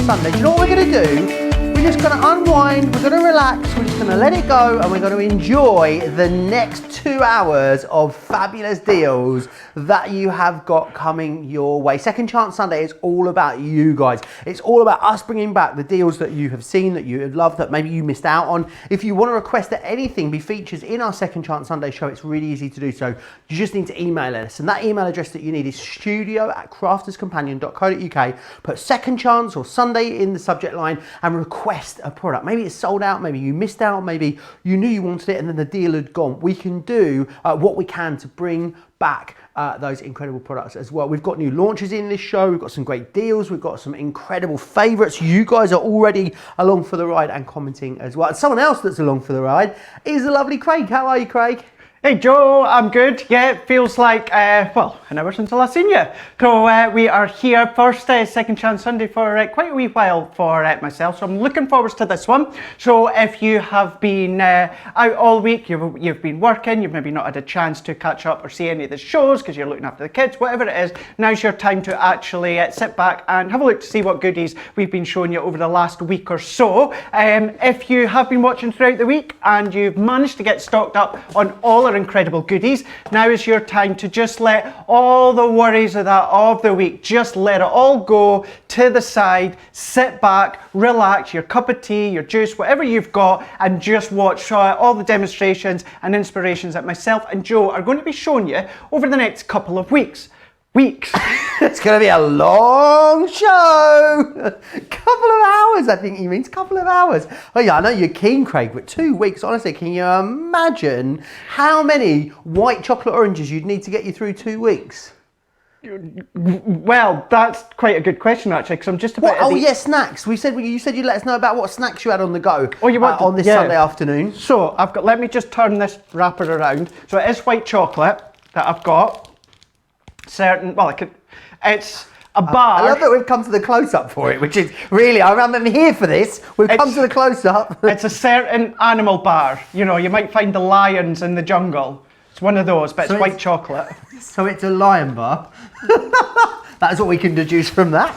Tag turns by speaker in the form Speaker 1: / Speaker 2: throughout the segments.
Speaker 1: Sunday, do you know what we're going to do? We're just going to unwind, we're going to relax, we're just going to let it go, and we're going to enjoy the next 2 hours of fabulous deals that you have got coming your way. Second Chance Sunday is all about you guys. It's all about us bringing back the deals that you have seen, that you have loved, that maybe you missed out on. If you want to request that anything be featured in our Second Chance Sunday show, it's really easy to do so. You just need to email us, and that email address that you need is studio@crafterscompanion.co.uk. Put Second Chance or Sunday in the subject line and request a product. Maybe it's sold out, maybe you missed out, maybe you knew you wanted it and then the deal had gone. We can do what we can to bring back those incredible products as well. We've got new launches in this show, we've got some great deals, we've got some incredible favourites. You guys are already along for the ride and commenting as well. And someone else that's along for the ride is the lovely Craig. How are you, Craig?
Speaker 2: Hey Joe, I'm good. Yeah, it feels like, well, an hour since I last seen you. So we are here first Second Chance Sunday for quite a wee while for myself. So I'm looking forward to this one. So if you have been out all week, you've been working, you've maybe not had a chance to catch up or see any of the shows because you're looking after the kids, whatever it is, now's your time to actually sit back and have a look to see what goodies we've been showing you over the last week or so. If you have been watching throughout the week and you've managed to get stocked up on all our incredible goodies, now is your time to just let all the worries of the week, just let it all go to the side, sit back, relax, your cup of tea, your juice, whatever you've got, and just watch all the demonstrations and inspirations that myself and Joe are going to be showing you over the next couple of weeks.
Speaker 1: It's going to be a long show. Couple of hours, I think he means, couple of hours. Oh yeah, I know you're keen, Craig, but 2 weeks, honestly, can you imagine how many white chocolate oranges you'd need to get you through 2 weeks?
Speaker 2: Well, that's quite a good question actually, because I'm just about.
Speaker 1: Oh yeah, snacks. You said you'd let us know about what snacks you had on the go.
Speaker 2: Oh, you want
Speaker 1: on this Sunday afternoon.
Speaker 2: So I've got. Let me just turn this wrapper around. So it is white chocolate that I've got. Certain. Well, it's a bar.
Speaker 1: I love that we've come to the close-up for it, which is really. I'm here for this. We've come to the close-up.
Speaker 2: It's a certain animal bar. You know, you might find the lions in the jungle. It's one of those, but it's white chocolate.
Speaker 1: So it's a lion bar. That's what we can deduce from that.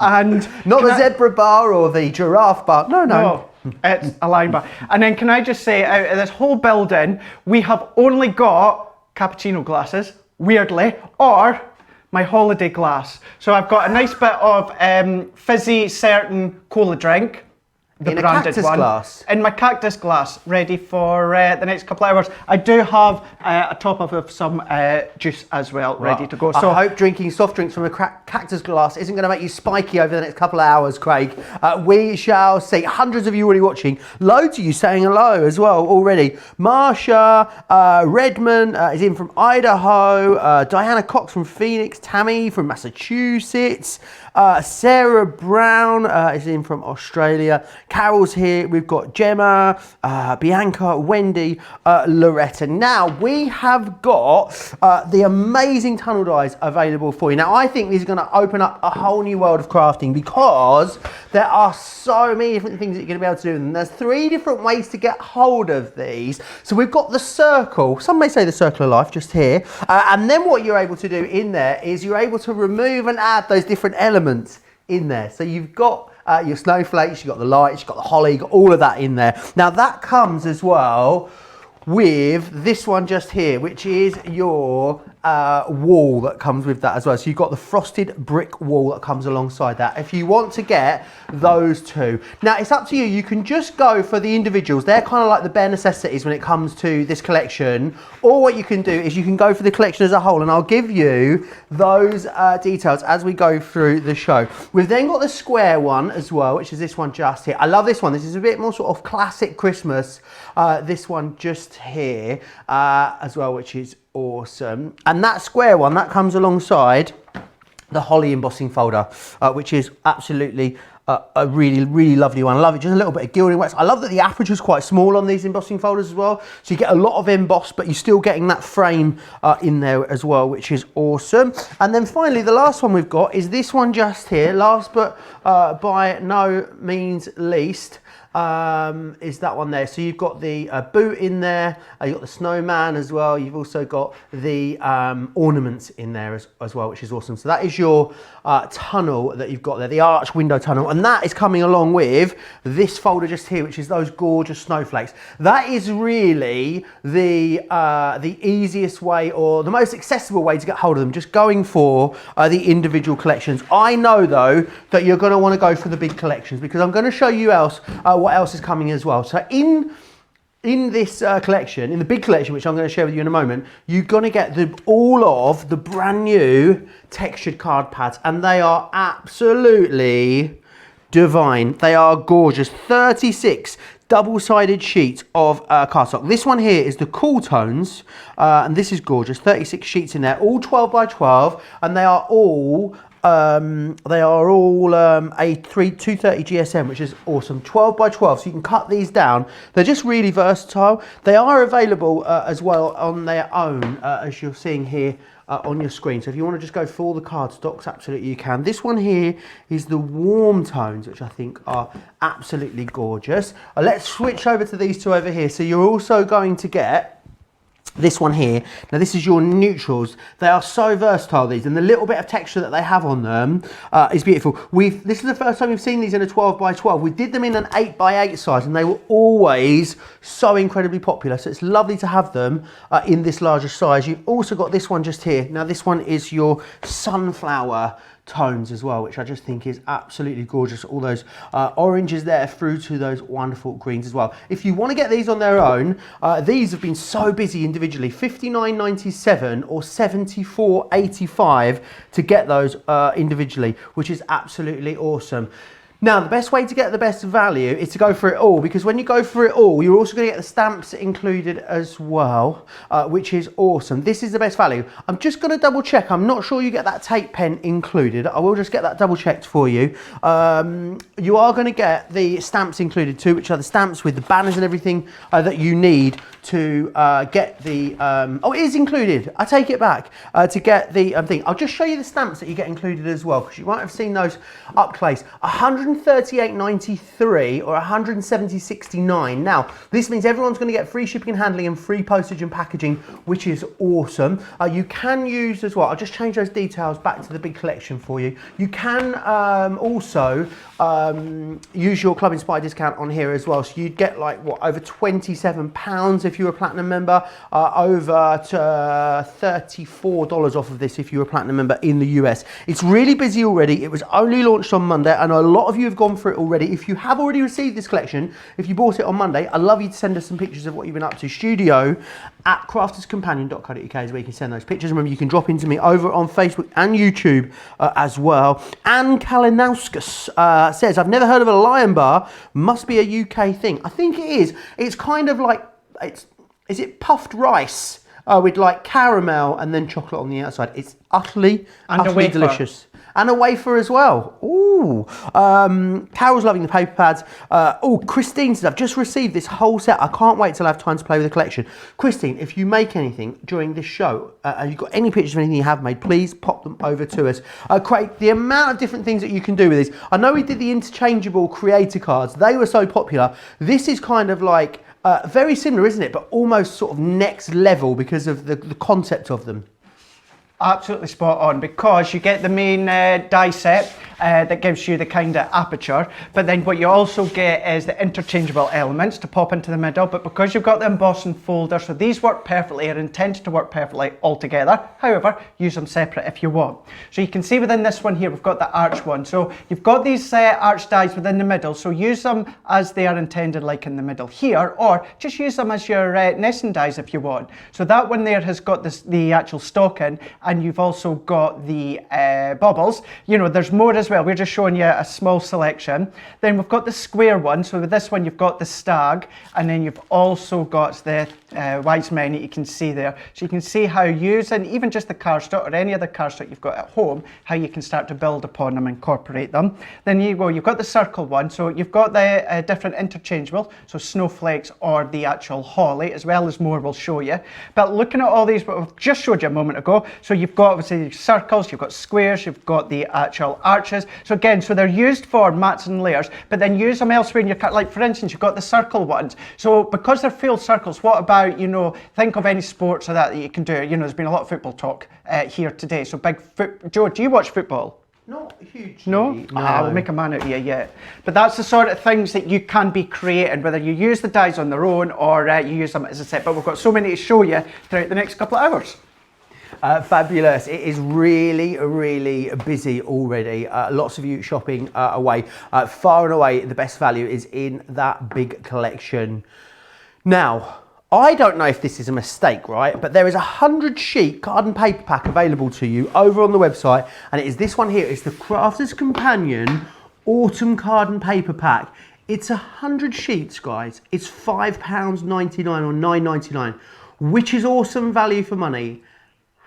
Speaker 2: And
Speaker 1: not the zebra bar or the giraffe bar. No.
Speaker 2: It's a lion bar. And then can I just say, out of this whole building, we have only got cappuccino glasses, weirdly, or my holiday glass. So I've got a nice bit of fizzy certain cola drink. The
Speaker 1: in a
Speaker 2: branded
Speaker 1: cactus
Speaker 2: one.
Speaker 1: Glass?
Speaker 2: In my cactus glass, ready for the next couple of hours. I do have a top up of some juice as well, ready to go.
Speaker 1: So I hope drinking soft drinks from a cactus glass isn't going to make you spiky over the next couple of hours, Craig. We shall see. Hundreds of you already watching. Loads of you saying hello as well already. Marsha, Redmond is in from Idaho. Diana Cox from Phoenix. Tammy from Massachusetts. Sarah Brown is in from Australia. Carol's here. We've got Gemma, Bianca, Wendy, Loretta. Now we have got the amazing tunnel dies available for you. Now I think these are going to open up a whole new world of crafting because there are so many different things that you're going to be able to do. And there's 3 different ways to get hold of these. So we've got the circle. Some may say the circle of life just here. And then what you're able to do in there is you're able to remove and add those different elements in there. So you've got your snowflakes, you've got the lights, you've got the holly, you've got all of that in there. Now that comes as well with this one just here, which is your wall that comes with that as well. So you've got the frosted brick wall that comes alongside that. If you want to get those 2. Now it's up to you. You can just go for the individuals. They're kind of like the bare necessities when it comes to this collection. Or what you can do is you can go for the collection as a whole, and I'll give you those details as we go through the show. We've then got the square one as well, which is this one just here. I love this one. This is a bit more sort of classic Christmas. This one just here as well, which is awesome. And that square one, that comes alongside the holly embossing folder, which is absolutely a really lovely one. I love it. Just a little bit of gilding wax. I love that the aperture is quite small on these embossing folders as well. So you get a lot of emboss, but you're still getting that frame in there as well, which is awesome. And then finally, the last one we've got is this one just here. Last but by no means least, is that one there. So you've got the boot in there, you've got the snowman as well. You've also got the ornaments in there as well, which is awesome. So that is your tunnel that you've got there, the arch window tunnel. And that is coming along with this folder just here, which is those gorgeous snowflakes. That is really the easiest way or the most accessible way to get hold of them, just going for the individual collections. I know though that you're going to want to go for the big collections, because I'm going to show you what else is coming as well. So in this collection, in the big collection, which I'm going to share with you in a moment, you're going to get all of the brand new textured card pads, and they are absolutely divine. They are gorgeous. 36 double-sided sheets of cardstock. This one here is the Cool Tones, and this is gorgeous. 36 sheets in there, all 12 by 12, and they are all a 230 GSM, which is awesome. 12 by 12, so you can cut these down. They're just really versatile. They are available as well on their own, as you're seeing here on your screen. So if you want to just go for all the cardstocks, absolutely you can. This one here is the Warm Tones, which I think are absolutely gorgeous. Let's switch over to these two over here. So you're also going to get this one here. Now this is your neutrals. They are so versatile, these, and the little bit of texture that they have on them is beautiful. This is the first time we've seen these in a 12 by 12. We did them in an 8 by 8 size, and they were always so incredibly popular. So it's lovely to have them in this larger size. You've also got this one just here. Now this one is your sunflower tones as well, which I just think is absolutely gorgeous. All those oranges there through to those wonderful greens as well. If you want to get these on their own, these have been so busy individually. $59.97 or $74.85 to get those individually, which is absolutely awesome. Now, the best way to get the best value is to go for it all, because when you go for it all, you're also going to get the stamps included as well, which is awesome. This is the best value. I'm just going to double check. I'm not sure you get that tape pen included. I will just get that double checked for you. You are going to get the stamps included too, which are the stamps with the banners and everything that you need to get the, oh, it is included. I take it back. To get the thing. I'll just show you the stamps that you get included as well, because you might have seen those up close. $138.93 or $170.69. Now, this means everyone's going to get free shipping and handling and free postage and packaging, which is awesome. You can use as well, I'll just change those details back to the big collection for you. You can also use your Club Inspire discount on here as well. So you'd get like, what, over £27 if you were a platinum member, over to $34 off of this if you were a platinum member in the US. It's really busy already. It was only launched on Monday, and a lot of you have gone for it already. If you have already received this collection, if you bought it on Monday, I'd love you to send us some pictures of what you've been up to. studio@crafterscompanion.co.uk is where you can send those pictures. Remember, you can drop into me over on Facebook and YouTube as well. Anne Kalinauskas says, I've never heard of a lion bar. Must be a UK thing. I think it is. It's kind of like, is it puffed rice with like caramel and then chocolate on the outside? It's utterly delicious. And a wafer as well. Ooh. Carol's loving the paper pads. Oh, Christine says, I've just received this whole set. I can't wait till I have time to play with the collection. Christine, if you make anything during this show, and you've got any pictures of anything you have made, please pop them over to us. Craig, the amount of different things that you can do with these. I know we did the interchangeable creator cards. They were so popular. This is kind of like, very similar, isn't it? But almost sort of next level because of the concept of them.
Speaker 2: Absolutely spot on, because you get the main die set that gives you the kind of aperture, but then what you also get is the interchangeable elements to pop into the middle. But because you've got the embossing folder, so these work perfectly, are intended to work perfectly all together. However, use them separate if you want. So you can see within this one here, we've got the arch one. So you've got these arch dies within the middle, so use them as they are intended, like in the middle here, or just use them as your nesting dies if you want. So that one there has got the actual stocking, and you've also got the bubbles. You know, there's more as well. We're just showing you a small selection. Then we've got the square one. So with this one, you've got the stag, and then you've also got the wise men that you can see there. So you can see how using even just the cardstock or any other cardstock you've got at home, how you can start to build upon them, incorporate them. Then you've got the circle one. So you've got the different interchangeable, so snowflakes or the actual holly, as well as more we'll show you. But looking at all these, what we've just showed you a moment ago, so you've got obviously circles, you've got squares, you've got the actual arches, patches. So again, so they're used for mats and layers, but then use them elsewhere in your kit. Like for instance, you've got the circle ones. So because they're full circles, what about, you know, think of any sports or that you can do. You know, there's been a lot of football talk here today. So Joe, do you watch football?
Speaker 1: Not huge.
Speaker 2: No? I will make a man out of you yet. But that's the sort of things that you can be creating, whether you use the dies on their own or you use them as a set. But we've got so many to show you throughout the next couple of hours.
Speaker 1: Fabulous. It is really, really busy already. Lots of you shopping away. Far and away, the best value is in that big collection. Now, I don't know if this is a mistake, right? But there is a 100 sheet card and paper pack available to you over on the website. And it is this one here. It's the Crafter's Companion Autumn Card and Paper Pack. It's 100 sheets, guys. It's £5.99 or £9.99, which is awesome value for money.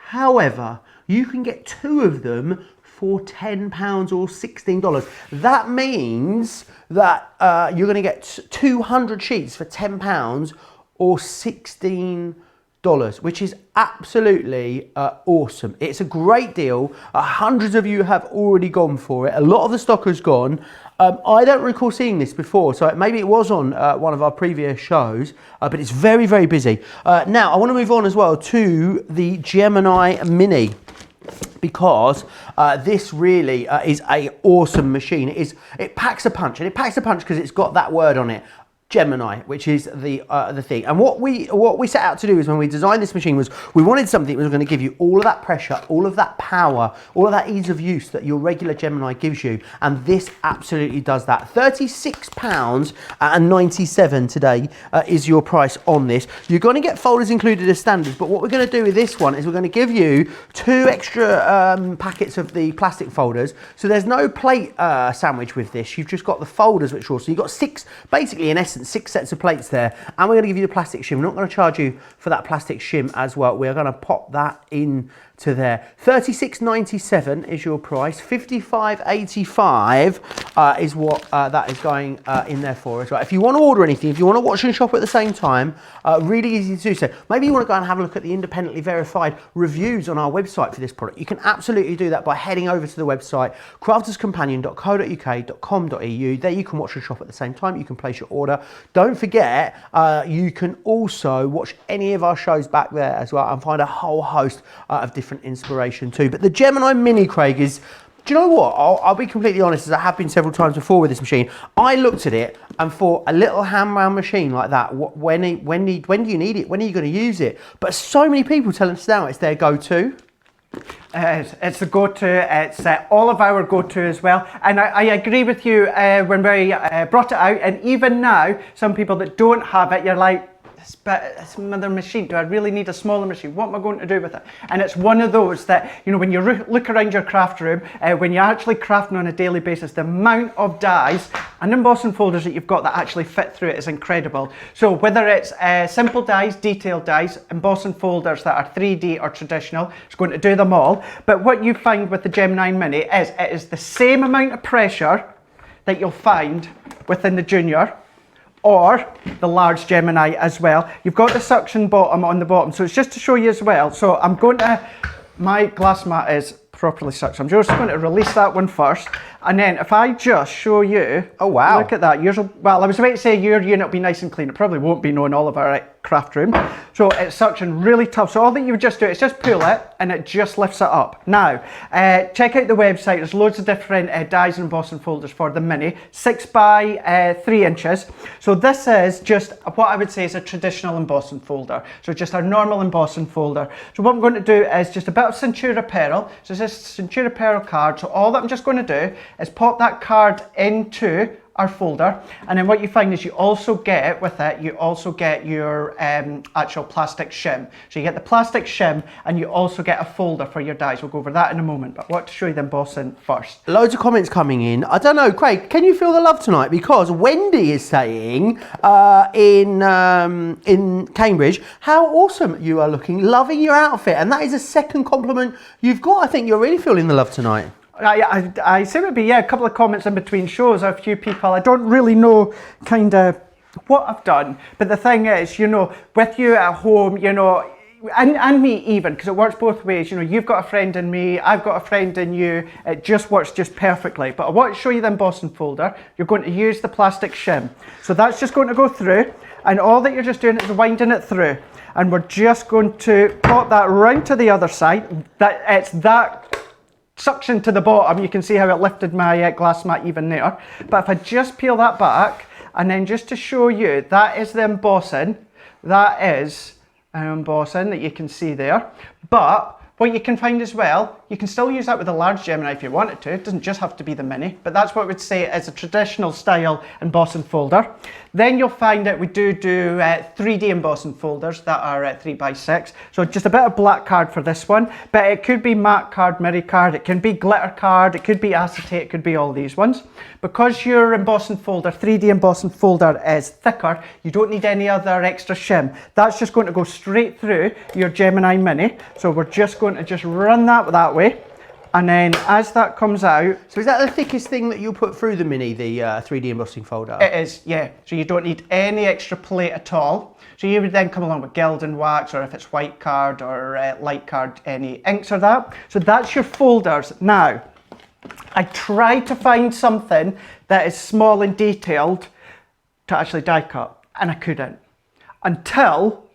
Speaker 1: However, you can get 2 of them for £10 or $16. That means that you're going to get 200 sheets for £10 or $16, which is absolutely awesome. It's a great deal. Hundreds of you have already gone for it. A lot of the stock has gone. I don't recall seeing this before, so maybe it was on one of our previous shows, but it's very, very busy. Now, I want to move on as well to the Gemini Mini, because this really is an awesome machine. It packs a punch, and it packs a punch because it's got that word on it. Gemini, which is the thing. And what we set out to do is, when we designed this machine, was we wanted something that was going to give you all of that pressure, all of that power, all of that ease of use that your regular Gemini gives you. And this absolutely does that. £36.97 today is your price on this. You're going to get folders included as standards, but what we're going to do with this one is we're going to give you 2 extra packets of the plastic folders. So there's no plate sandwich with this. You've just got the folders, which are awesome. You've got 6, basically in essence, 6 sets of plates there, and we're going to give you the plastic shim. We're not going to charge you for that plastic shim as well. We're going to pop that in to there. £36.97 is your price. £55.85 is what that is going in there for as well. If you want to order anything, if you want to watch and shop at the same time, really easy to do so. Maybe you want to go and have a look at the independently verified reviews on our website for this product. You can absolutely do that by heading over to the website, crafterscompanion.co.uk.com.au. There you can watch and shop at the same time. You can place your order. Don't forget, you can also watch any of our shows back there as well and find a whole host of different inspiration too. But the Gemini Mini, Craig, is, do you know what? I'll be completely honest, as I have been several times before with this machine. I looked at it and thought, a little hand-wound machine like that, when do you need it? When are you going to use it? But so many people tell us now it's their go-to.
Speaker 2: It's the go-to. It's all of our go-to as well. And I agree with you when we brought it out. And even now, some people that don't have it, you're like, it's another machine. Do I really need a smaller machine? What am I going to do with it? And it's one of those that, you know, when you look around your craft room, when you're actually crafting on a daily basis, the amount of dies and embossing folders that you've got that actually fit through it is incredible. So whether it's simple dies, detailed dies, embossing folders that are 3D or traditional, it's going to do them all. But what you find with the Gemini Mini is it is the same amount of pressure that you'll find within the Junior or the large Gemini as well. You've got the suction bottom on the bottom, so it's just to show you as well. So I'm going to, my glass mat is properly sucked, so I'm just going to release that one first, and then if I just show you,
Speaker 1: oh wow,
Speaker 2: look at that. Yours will, well, I was about to say your unit will be nice and clean. It probably won't be, knowing all of our craft room. So it's suction really tough. So all that you would just do is just pull it and it just lifts it up. Now, check out the website. There's loads of different dies and embossing folders for the Mini, 6 by 3 inches. So this is just what I would say is a traditional embossing folder. So just our normal embossing folder. So what I'm going to do is just a bit of Centura Pearl. So this is Centura Pearl card. So all that I'm just going to do is pop that card into our folder, and then what you find is you also get with it, you also get your actual plastic shim. So you get the plastic shim and you also get a folder for your dies. We'll go over that in a moment, but I want to show you the embossing first.
Speaker 1: Loads of comments coming in. I don't know, Craig, can you feel the love tonight? Because Wendy is saying in Cambridge, how awesome you are looking, loving your outfit, and that is a second compliment you've got. I think you're really feeling the love tonight.
Speaker 2: I seem to be, yeah, a couple of comments in between shows, a few people. I don't really know kind of what I've done, but the thing is, you know, with you at home, you know, and me even, because it works both ways. You know, you've got a friend in me, I've got a friend in you. It just works just perfectly. But I want to show you the embossing folder. You're going to use the plastic shim. So that's just going to go through, and all that you're just doing is winding it through. And we're just going to pop that round to the other side. It's that suction to the bottom. You can see how it lifted my glass mat even there. But if I just peel that back, and then just to show you, that is the embossing. That is embossing that you can see there. But what you can find as well, you can still use that with a large Gemini if you wanted to. It doesn't just have to be the mini, but that's what we'd say is a traditional style embossing folder. Then you'll find that we do 3D embossing folders that are 3x6. So just a bit of black card for this one, but it could be matte card, mirror card, it can be glitter card, it could be acetate, it could be all these ones. Because your embossing folder, 3D embossing folder is thicker, you don't need any other extra shim. That's just going to go straight through your Gemini Mini. So we're just going to just run that way. And then as that comes out...
Speaker 1: So is that the thickest thing that you'll put through the Mini, the 3D embossing folder?
Speaker 2: It is, yeah. So you don't need any extra plate at all. So you would then come along with Gilding wax, or if it's white card or light card, any inks or that. So that's your folders. Now, I tried to find something that is small and detailed to actually die cut, and I couldn't. Until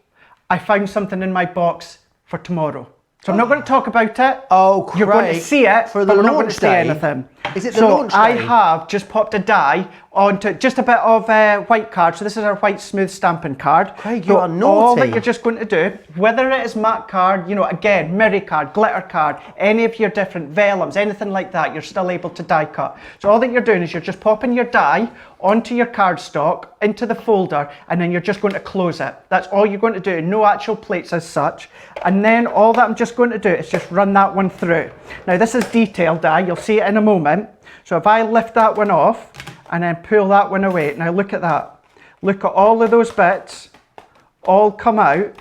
Speaker 2: I found something in my box for tomorrow. So I'm not going to talk about it.
Speaker 1: Oh, Craig,
Speaker 2: you're going to see it,
Speaker 1: for the
Speaker 2: but we're not going to
Speaker 1: launch
Speaker 2: say
Speaker 1: day.
Speaker 2: anything.
Speaker 1: Is it the launch day?
Speaker 2: I have just popped a die onto just a bit of white card. So this is our white smooth stamping card.
Speaker 1: Craig,
Speaker 2: so
Speaker 1: you are naughty.
Speaker 2: all that you're just going to do, whether it is matte card, you know, again, mirror card, glitter card, any of your different vellums, anything like that, you're still able to die cut. So all that you're doing is you're just popping your die onto your cardstock, into the folder, and then you're just going to close it. That's all you're going to do, no actual plates as such. And then all that I'm just going to do is just run that one through. Now this is detailed die, you'll see it in a moment. So if I lift that one off and then pull that one away, now look at that. Look at all of those bits, all come out.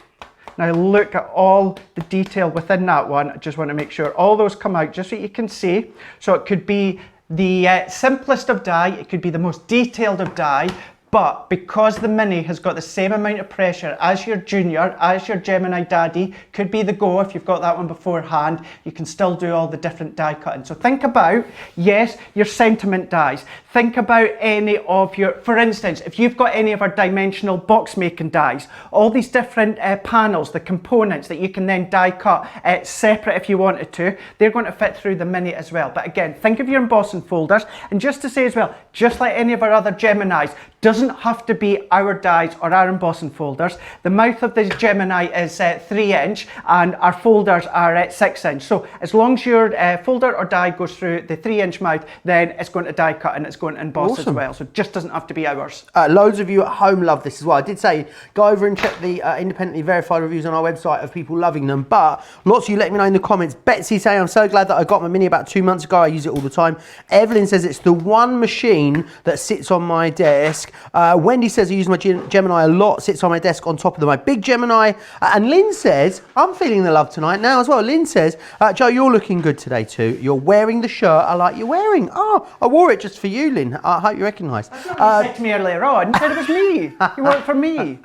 Speaker 2: Now look at all the detail within that one. I just want to make sure all those come out just so you can see. So it could be the simplest of die, it could be the most detailed of die, but because the Mini has got the same amount of pressure as your Junior, as your Gemini Daddy, could be the Go if you've got that one beforehand, you can still do all the different die cutting. So think about, yes, your sentiment dies. Think about any of your, for instance, if you've got any of our dimensional box making dies, all these different panels, the components that you can then die cut separate if you wanted to, they're going to fit through the Mini as well. But again, think of your embossing folders, and just to say as well, just like any of our other Geminis, doesn't have to be our dies or our embossing folders. The mouth of the Gemini is 3" and our folders are 6". So as long as your folder or die goes through the 3" mouth, then it's going to die cut and it's going to emboss as well. So it just doesn't have to be ours.
Speaker 1: Loads of you at home love this as well. I did say go over and check the independently verified reviews on our website of people loving them, but lots of you let me know in the comments. Betsy saying, I'm so glad that I got my Mini about 2 months ago. I use it all the time. Evelyn says it's the one machine that sits on my desk. Wendy says I use my Gemini a lot, sits on my desk on top of my big Gemini. And Lynn says, I'm feeling the love tonight now as well. Lynn says, Joe, you're looking good today too. You're wearing the shirt I like you wearing. Oh, I wore it just for you, Lynn. I hope you recognise.
Speaker 2: You said to me earlier on, you said it was me. You worked for me.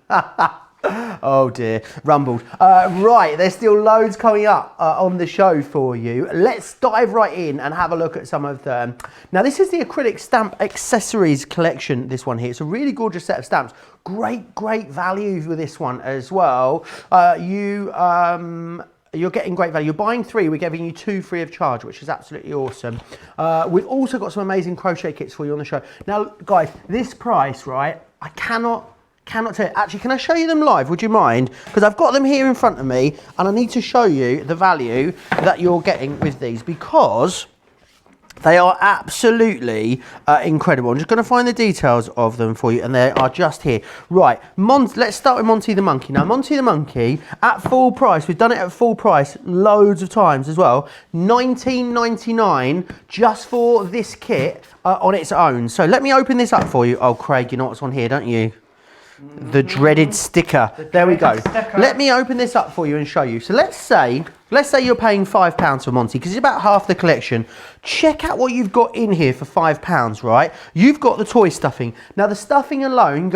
Speaker 1: Oh dear, rumbled. Right, there's still loads coming up on the show for you. Let's dive right in and have a look at some of them. Now this is the acrylic stamp accessories collection, this one here. It's a really gorgeous set of stamps. Great value with this one as well. You're getting great value. You're buying 3, we're giving you 2 free of charge, which is absolutely awesome. We've also got some amazing crochet kits for you on the show. Now, guys, this price, right, I cannot tell you. Actually, can I show you them live? Would you mind? Because I've got them here in front of me and I need to show you the value that you're getting with these because they are absolutely incredible. I'm just going to find the details of them for you and they are just here. Right, let's start with Monty the Monkey. Now, Monty the Monkey at full price, we've done it at full price loads of times as well, $19.99 just for this kit on its own. So let me open this up for you. Oh, Craig, you know what's on here, don't you? The dreaded sticker. There we go. Let me open this up for you and show you. So let's say you're paying £5 for Monty, because it's about half the collection. Check out what you've got in here for £5, right? You've got the toy stuffing. Now the stuffing alone, you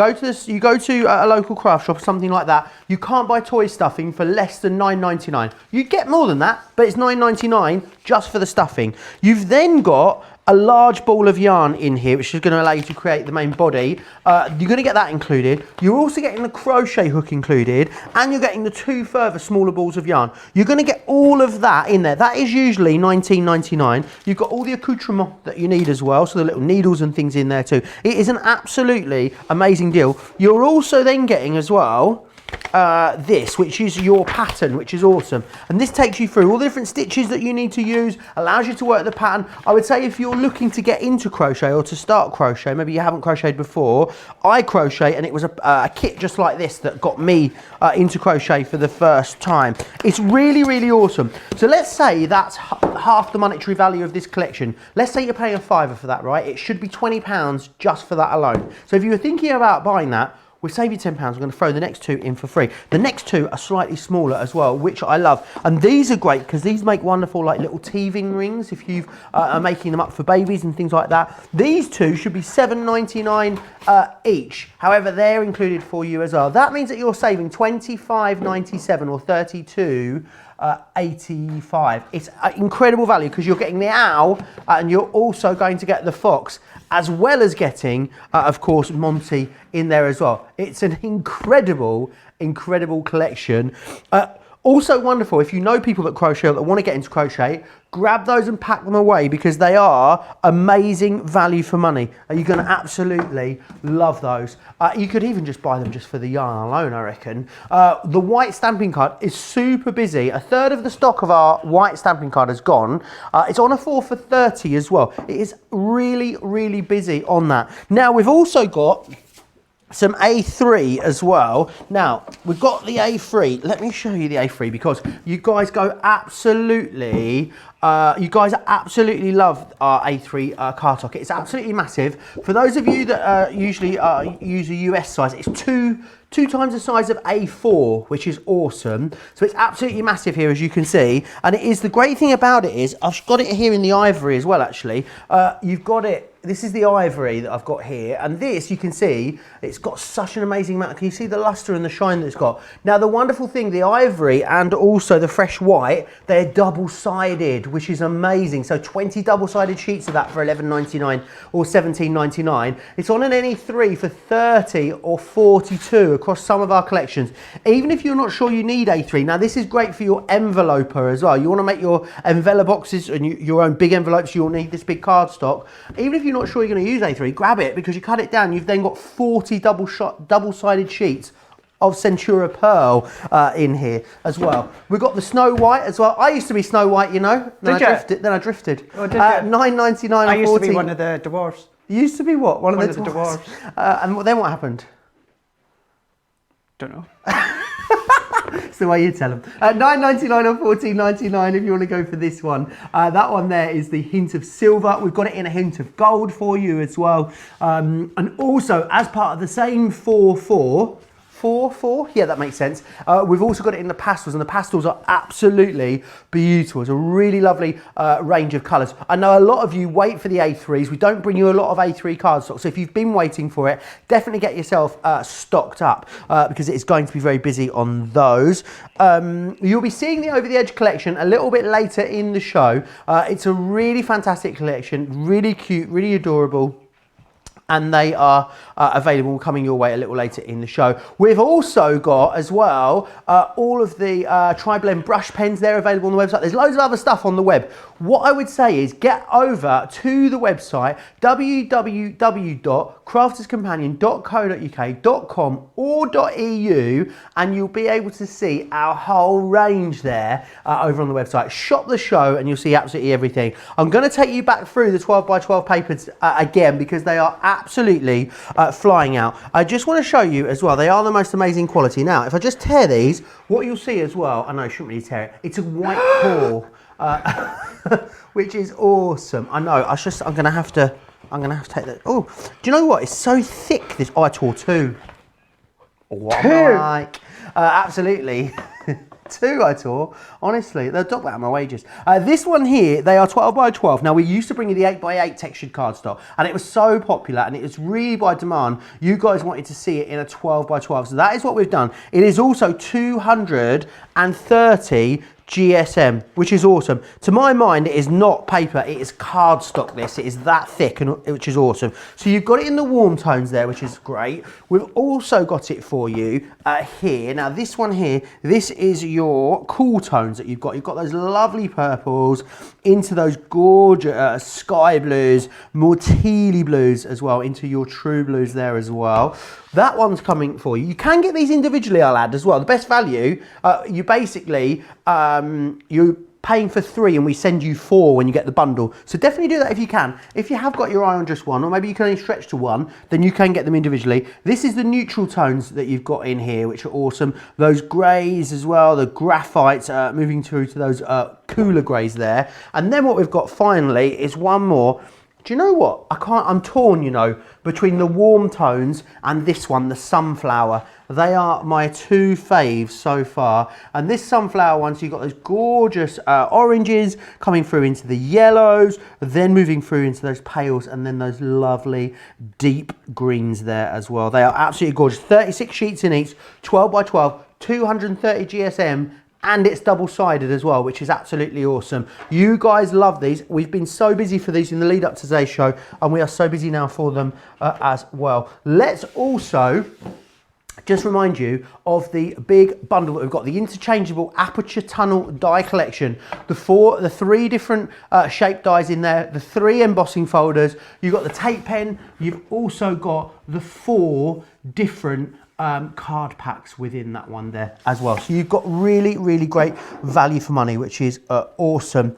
Speaker 1: go to a local craft shop or something like that, you can't buy toy stuffing for less than £9.99. You get more than that, but it's £9.99 just for the stuffing. You've then got a large ball of yarn in here, which is going to allow you to create the main body. You're going to get that included. You're also getting the crochet hook included, and you're getting the 2 further smaller balls of yarn. You're going to get all of that in there. That is usually £19.99. You've got all the accoutrement that you need as well, so the little needles and things in there too. It is an absolutely amazing deal. You're also then getting as well this, which is your pattern, which is awesome, and this takes you through all the different stitches that you need to use, allows you to work the pattern. I would say if you're looking to get into crochet or to start crochet, maybe you haven't crocheted before, I crochet, and it was a kit just like this that got me into crochet for the first time. It's really, really awesome. So let's say that's half the monetary value of this collection. Let's say you're paying a £5 for that, right? It should be £20 just for that alone. So if you were thinking about buying that, we'll save you £10. We're going to throw the next 2 in for free. The next 2 are slightly smaller as well, which I love. And these are great because these make wonderful like little teething rings if you are making them up for babies and things like that. These 2 should be £7.99 each. However, they're included for you as well. That means that you're saving £25.97 or £32.85. It's incredible value because you're getting the owl and you're also going to get the fox, as well as getting, of course, Monty in there as well. It's an incredible, incredible collection. Also wonderful, if you know people that crochet or that want to get into crochet, grab those and pack them away because they are amazing value for money. You're going to absolutely love those. You could even just buy them just for the yarn alone, I reckon. The white stamping card is super busy. A third of the stock of our white stamping card has gone. It's on a 4 for 30 as well. It is really, really busy on that. Now, we've also got some A3 as well. Now, we've got the A3. Let me show you the A3 because you guys absolutely love our A3 card socket. It's absolutely massive. For those of you that usually use a US size, it's two times the size of A4, which is awesome. So it's absolutely massive here, as you can see. And it is, the great thing about it is, I've got it here in the ivory as well, actually. You've got it, this is the ivory that I've got here. And this, you can see, it's got such an amazing amount. Can you see the luster and the shine that it's got? Now, the wonderful thing, the ivory and also the fresh white, they're double-sided, which is amazing. So 20 double-sided sheets of that for $11.99 or $17.99. It's on an NE3 for 30 or 42 across some of our collections. Even if you're not sure you need A3, now this is great for your enveloper as well. You want to make your envelope boxes and your own big envelopes, you'll need this big cardstock. Even if you're not sure you're going to use A3, grab it because you cut it down. You've then got 40 double-sided sheets of Centura Pearl in here as well. We've got the Snow White as well. I used to be Snow White, you know. Then I drifted.
Speaker 2: Oh, did you?
Speaker 1: $9.99
Speaker 2: I used to be one of the dwarves.
Speaker 1: You used to be what? One of the
Speaker 2: dwarves.
Speaker 1: And then what happened?
Speaker 2: Don't know.
Speaker 1: It's the way you tell them. $9.99 or $14.99 if you want to go for this one. That one there is the hint of silver. We've got it in a hint of gold for you as well. And also, as part of the same 4-4, yeah, that makes sense. We've also got it in the pastels, and the pastels are absolutely beautiful. It's a really lovely range of colours. I know a lot of you wait for the A3s. We don't bring you a lot of A3 cardstock, so if you've been waiting for it, definitely get yourself stocked up because it is going to be very busy on those. You'll be seeing the Over the Edge collection a little bit later in the show. It's a really fantastic collection, really cute, really adorable. And they are available coming your way a little later in the show. We've also got as well all of the tri-blend brush pens. They're available on the website. There's loads of other stuff on the web. What I would say is get over to the website www.crafterscompanion.co.uk.com or .eu, and you'll be able to see our whole range there over on the website. Shop the show and you'll see absolutely everything. I'm going to take you back through the 12x12 papers again because they are absolutely flying out. I just want to show you as well, they are the most amazing quality. Now, if I just tear these, what you'll see as well, I know I shouldn't really tear it, it's a white core, which is awesome. I know, I'm going to have to take that. Oh, do you know what? It's so thick, this. Oh, I tore two. What am I like? Absolutely. 2 I tore. Honestly, they'll drop that on my wages. This one here, they are 12 by 12. Now, we used to bring you the 8 by 8 textured cardstock, and it was so popular, and it was really by demand. You guys wanted to see it in a 12 by 12, so that is what we've done. It is also 230 GSM, which is awesome. To my mind, it is not paper, it is cardstock this. It is that thick, and which is awesome. So you've got it in the warm tones there, which is great. We've also got it for you here. Now this one here, this is your cool tones that you've got. You've got those lovely purples into those gorgeous sky blues, more tealy blues as well, into your true blues there as well. That one's coming for you. You can get these individually, I'll add as well. The best value, you basically, you're paying for 3 and we send you 4 when you get the bundle. So definitely do that if you can. If you have got your eye on just one, or maybe you can only stretch to one, then you can get them individually. This is the neutral tones that you've got in here, which are awesome. Those greys as well, the graphites, moving through to those cooler greys there. And then what we've got finally is one more. Do you know what? I'm torn, you know, between the warm tones and this one, the sunflower. They are my 2 faves so far. And this sunflower one, so you've got those gorgeous oranges coming through into the yellows, then moving through into those pales, and then those lovely deep greens there as well. They are absolutely gorgeous. 36 sheets in each, 12 by 12, 230 GSM, and it's double-sided as well, which is absolutely awesome. You guys love these. We've been so busy for these in the lead up to today's show, and we are so busy now for them as well. Let's also just remind you of the big bundle that we've got, the Interchangeable Aperture Tunnel Die Collection. The 3 different shape dies in there, the 3 embossing folders, you've got the tape pen, you've also got the 4 different card packs within that one there as well. So you've got really, really great value for money, which is awesome.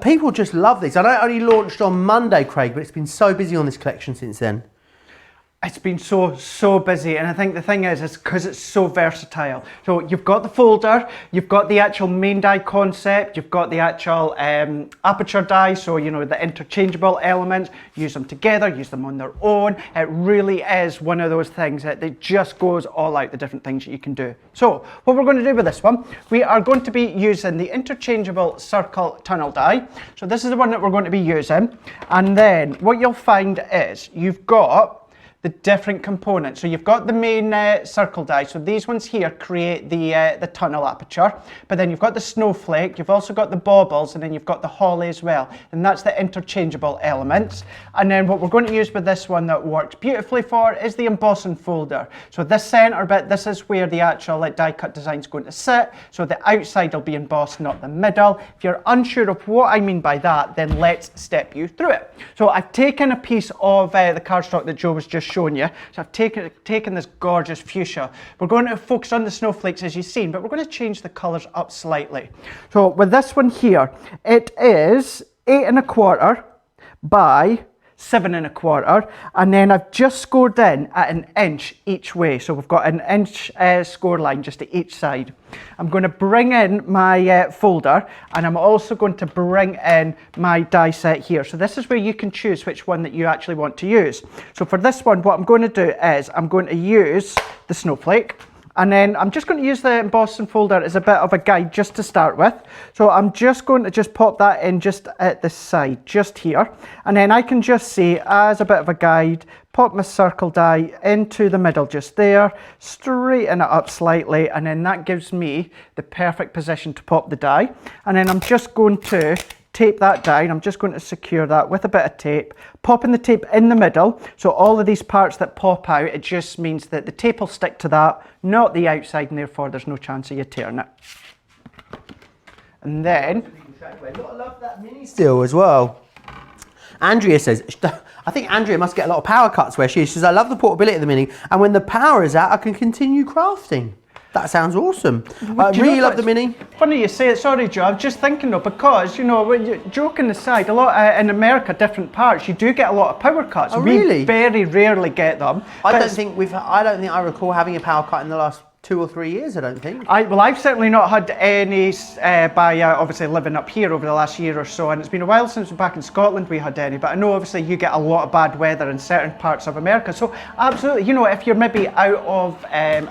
Speaker 1: People just love these. I know it only launched on Monday, Craig, but it's been so busy on this collection since then.
Speaker 2: It's been so busy, and I think the thing is because it's so versatile. So you've got the folder, you've got the actual main die concept, you've got the actual aperture die, so you know the interchangeable elements, use them together, use them on their own. It really is one of those things that it just goes all out, the different things that you can do. So what we're going to do with this one, we are going to be using the Interchangeable Circle Tunnel die. So this is the one that we're going to be using, and then what you'll find is you've got the different components. So you've got the main circle die. So these ones here create the tunnel aperture, but then you've got the snowflake, you've also got the baubles, and then you've got the holly as well. And that's the interchangeable elements. And then what we're going to use with this one that works beautifully for is the embossing folder. So this center bit, this is where the actual die cut design is going to sit. So the outside will be embossed, not the middle. If you're unsure of what I mean by that, then let's step you through it. So I've taken a piece of the cardstock that Joe was just showing you. So I've taken this gorgeous fuchsia. We're going to focus on the snowflakes as you've seen, but we're going to change the colours up slightly. So with this one here, it is 8 1/4 by 7 1/4, and then I've just scored in at 1 inch each way. So we've got 1 inch score line just to each side. I'm going to bring in my folder, and I'm also going to bring in my die set here. So this is where you can choose which one that you actually want to use. So for this one, what I'm going to do is I'm going to use the snowflake. And then I'm just going to use the embossing folder as a bit of a guide just to start with. So I'm just going to pop that in just at the side, just here. And then I can just see, as a bit of a guide, pop my circle die into the middle just there, straighten it up slightly, and then that gives me the perfect position to pop the die. And then I'm just going to tape that down. I'm just going to secure that with a bit of tape, popping the tape in the middle. So all of these parts that pop out, it just means that the tape will stick to that, not the outside, and therefore there's no chance of you tearing it. And then
Speaker 1: I love that mini still as well. Andrea says, I think Andrea must get a lot of power cuts where she is. She says, I love the portability of the mini, and when the power is out, I can continue crafting. That sounds awesome. I really love the mini.
Speaker 2: Funny you say it, sorry Joe, I'm just thinking though, because, you know, when you're joking aside, a lot in America, different parts, you do get a lot of power cuts.
Speaker 1: Oh, really?
Speaker 2: We very rarely get them.
Speaker 1: I don't think I recall having a power cut in the last 2 or 3 years, I don't think.
Speaker 2: Well, I've certainly not had any by obviously living up here over the last year or so, and it's been a while since we're back in Scotland we had any, but I know obviously you get a lot of bad weather in certain parts of America, so absolutely, you know, if you're maybe out of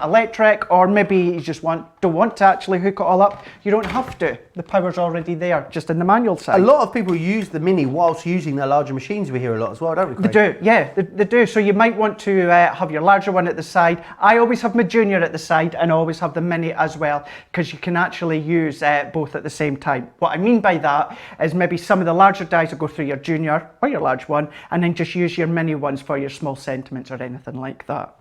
Speaker 2: electric, or maybe you just don't want to actually hook it all up, you don't have to. The power's already there, just in the manual side.
Speaker 1: A lot of people use the Mini whilst using their larger machines, we hear a lot as well, don't we, Craig?
Speaker 2: They do, yeah, they do. So you might want to have your larger one at the side. I always have my Junior at the side, and I always have the Mini as well, because you can actually use both at the same time. What I mean by that is maybe some of the larger dies will go through your Junior or your large one, and then just use your Mini ones for your small sentiments or anything like that.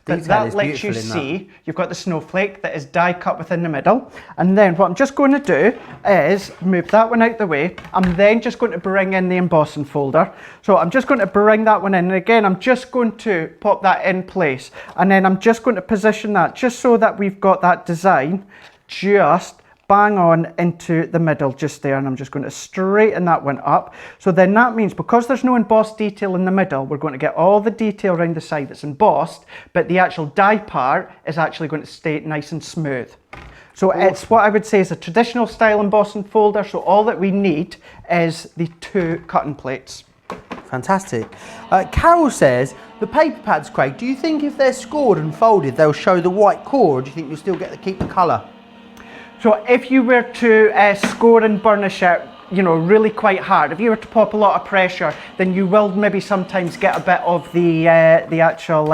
Speaker 2: But that lets you see you've got the snowflake that is die cut within the middle, and then what I'm just going to do is move that one out the way. I'm then just going to bring in the embossing folder. So I'm just going to bring that one in, and again I'm just going to pop that in place, and then I'm just going to position that just so that we've got that design just bang on into the middle just there, and I'm just going to straighten that one up. So then that means because there's no embossed detail in the middle, we're going to get all the detail around the side that's embossed, but the actual die part is actually going to stay nice and smooth. So it's what I would say is a traditional style embossing folder, so all that we need is the 2 cutting plates.
Speaker 1: Fantastic. Carol says, the paper pads, Craig, do you think if they're scored and folded they'll show the white core, or do you think you'll still get to keep the colour?
Speaker 2: So if you were to score and burnish it, you know, really quite hard, if you were to pop a lot of pressure, then you will maybe sometimes get a bit of the actual,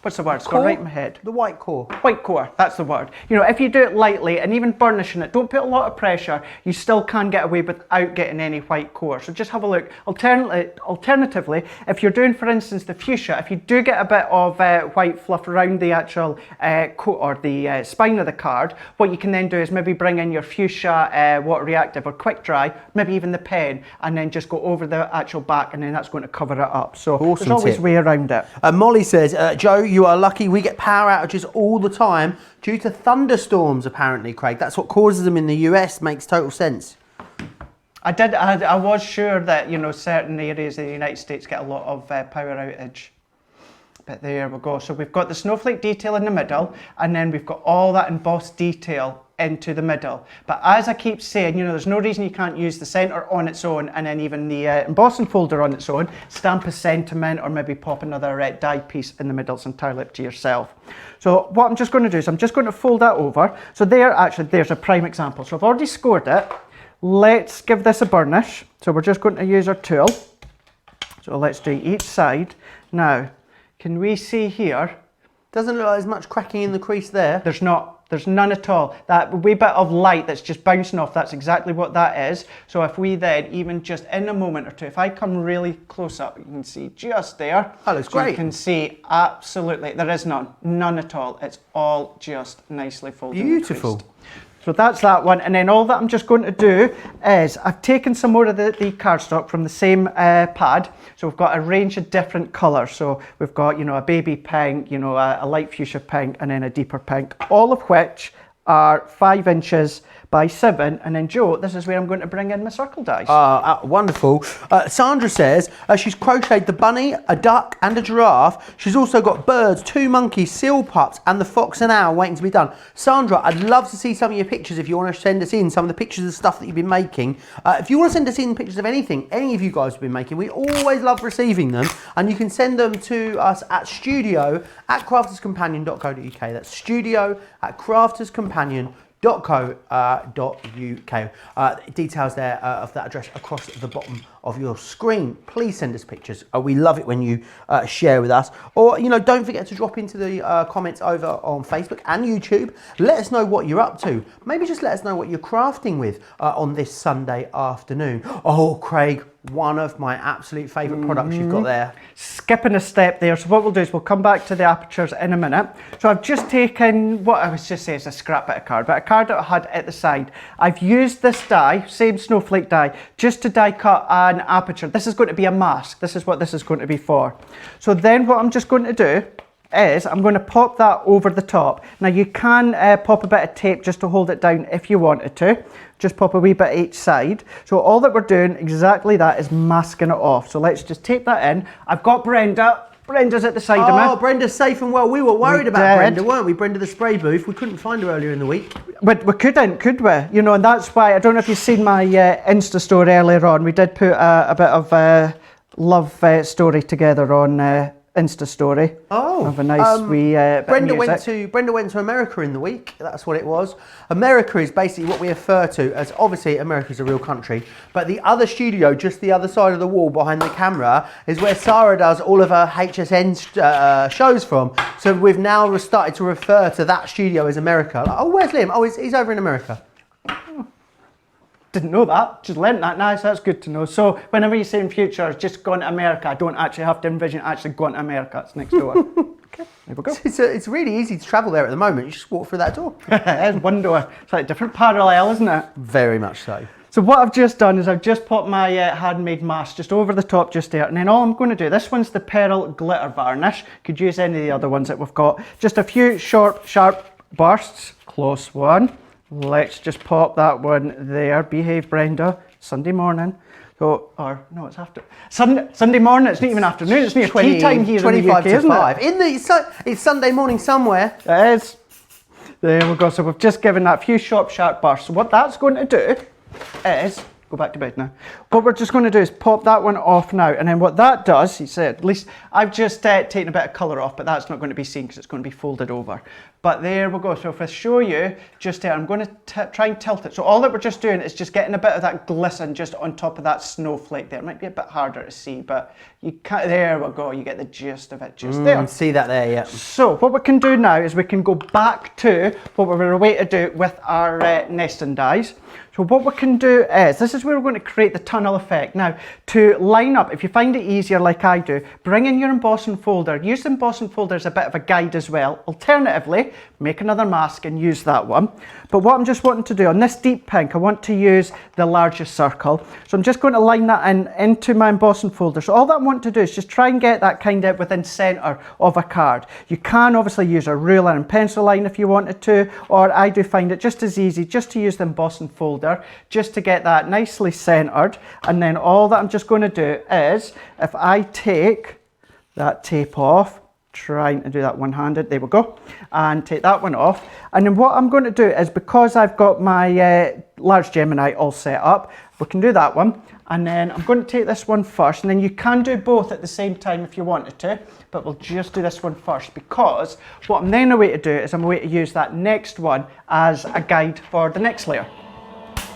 Speaker 2: what's the word? It's gone right in my head.
Speaker 1: The white core.
Speaker 2: White core, that's the word. You know, if you do it lightly and even burnishing it, don't put a lot of pressure, you still can get away without getting any white core. So just have a look. Alternatively, if you're doing, for instance, the fuchsia, if you do get a bit of white fluff around the actual coat or the spine of the card, what you can then do is maybe bring in your fuchsia water reactive or quick dry, maybe even the pen, and then just go over the actual back, and then that's going to cover it up. So
Speaker 1: awesome,
Speaker 2: there's always a way around it.
Speaker 1: Molly says, Joe, you are lucky. We get power outages all the time due to thunderstorms, apparently, Craig. That's what causes them in the US. Makes total sense.
Speaker 2: I was sure that, you know, certain areas of the United States get a lot of power outage. But there we go. So we've got the snowflake detail in the middle, and then we've got all that embossed detail into the middle. But as I keep saying, you know, there's no reason you can't use the centre on its own, and then even the embossing folder on its own, stamp a sentiment, or maybe pop another die piece in the middle. It's entirely up to yourself. So what I'm just going to do is I'm just going to fold that over. So there's a prime example. So I've already scored it. Let's give this a burnish. So we're just going to use our tool. So let's do each side. Now, can we see here?
Speaker 1: Doesn't look like there's much cracking in the crease there.
Speaker 2: There's not. There's none at all. That wee bit of light that's just bouncing off, that's exactly what that is. So if we then, even just in a moment or two, if I come really close up, you can see just there.
Speaker 1: That looks great.
Speaker 2: You can see absolutely, there is none at all. It's all just nicely folded.
Speaker 1: Beautiful.
Speaker 2: So that's that one, and then all that I'm just going to do is I've taken some more of the cardstock from the same pad. So we've got a range of different colours. So we've got, you know, a baby pink, you know, a light fuchsia pink, and then a deeper pink, all of which are 5 inches by 7, and then Joe, this is where I'm going to bring in my circle dies.
Speaker 1: Wonderful. Sandra says she's crocheted the bunny, a duck and a giraffe. She's also got birds, 2 monkeys, seal pups and the fox and owl waiting to be done. Sandra, I'd love to see some of your pictures if you want to send us in some of the pictures of stuff that you've been making. If you want to send us in pictures of anything any of you guys have been making, we always love receiving them, and you can send them to us at studio@crafterscompanion.co.uk. That's studio@crafterscompanion.co.uk. Details there of that address across the bottom of your screen. Please send us pictures. We love it when you share with us. Or, you know, don't forget to drop into the comments over on Facebook and YouTube. Let us know what you're up to. Maybe just let us know what you're crafting with on this Sunday afternoon. Oh, Craig, one of my absolute favourite products you've got there.
Speaker 2: Skipping a step there. So what we'll do is we'll come back to the apertures in a minute. So I've just taken what I was just saying is a scrap bit of card, but a card that I had at the side. I've used this die, same snowflake die, just to die cut an aperture. This is going to be a mask. This is what this is going to be for. So then what I'm just going to do is I'm going to pop that over the top. Now you can pop a bit of tape just to hold it down if you wanted to. Just pop a wee bit each side. So all that we're doing exactly that is masking it off. So let's just tape that in. I've got Brenda Brenda's at the side of me.
Speaker 1: Oh, Brenda's safe and well. We were worried
Speaker 2: We
Speaker 1: about
Speaker 2: did.
Speaker 1: Brenda, weren't we? Brenda the spray booth. We couldn't find her earlier in the week.
Speaker 2: But we couldn't, could we? You know, and that's why, I don't know if you've seen my Insta story earlier on. We did put a bit of love story together on Insta story.
Speaker 1: Oh,
Speaker 2: of a nice wee bit
Speaker 1: Brenda
Speaker 2: of music.
Speaker 1: Brenda went to America in the week. That's what it was. America is basically what we refer to as, obviously America's a real country, but the other studio, just the other side of the wall behind the camera, is where Sarah does all of her HSN shows from. So we've now started to refer to that studio as America. Like, oh, where's Liam? Oh, he's over in America.
Speaker 2: Didn't know that, just learnt that now, so that's good to know. So whenever you say in future, just going to America, I don't actually have to envision actually going to America, it's next door. Okay, there we go.
Speaker 1: It's really easy to travel there at the moment. You just walk through that door.
Speaker 2: There's one door. It's like a different parallel, isn't it?
Speaker 1: Very much so.
Speaker 2: So what I've just done is I've just popped my handmade mask just over the top just there, and then all I'm going to do, this one's the Pearl Glitter Varnish. Could use any of the other ones that we've got. Just a few short, sharp bursts. Close one. Let's just pop that one there. Behave, Brenda. Sunday morning. So, or no, it's after Sunday morning. It's not even afternoon. It's near tea time here in the UK, isn't it?
Speaker 1: It's Sunday morning somewhere.
Speaker 2: It is. There we go. So we've just given that a few sharp bursts. So what that's going to do is go back to bed now. What we're just going to do is pop that one off now, and then what that does, he said, at least I've just taken a bit of colour off, but that's not going to be seen because it's going to be folded over. But there we go. So if I show you just there, I'm going to try and tilt it. So all that we're just doing is just getting a bit of that glisten just on top of that snowflake there. It might be a bit harder to see, but you can't, there we go. You get the gist of it just there.
Speaker 1: See that there, yeah.
Speaker 2: So what we can do now is we can go back to what we were away to do with our nesting dies. So what we can do is, this is where we're going to create the tunnel effect. Now, to line up, if you find it easier like I do, bring in your embossing folder. Use the embossing folder as a bit of a guide as well. Alternatively, make another mask and use that one. But what I'm just wanting to do, on this deep pink, I want to use the largest circle. So I'm just going to line that into my embossing folder. So all that I want to do is just try and get that kind of within centre of a card. You can obviously use a ruler and pencil line if you wanted to, or I do find it just as easy just to use the embossing folder, just to get that nicely centred. And then all that I'm just going to do is, if I take that tape off, trying to do that one-handed, there we go, and take that one off. And then what I'm going to do is, because I've got my large Gemini all set up, we can do that one, and then I'm going to take this one first, and then you can do both at the same time if you wanted to, but we'll just do this one first, because what I'm then away to do is I'm away to use that next one as a guide for the next layer.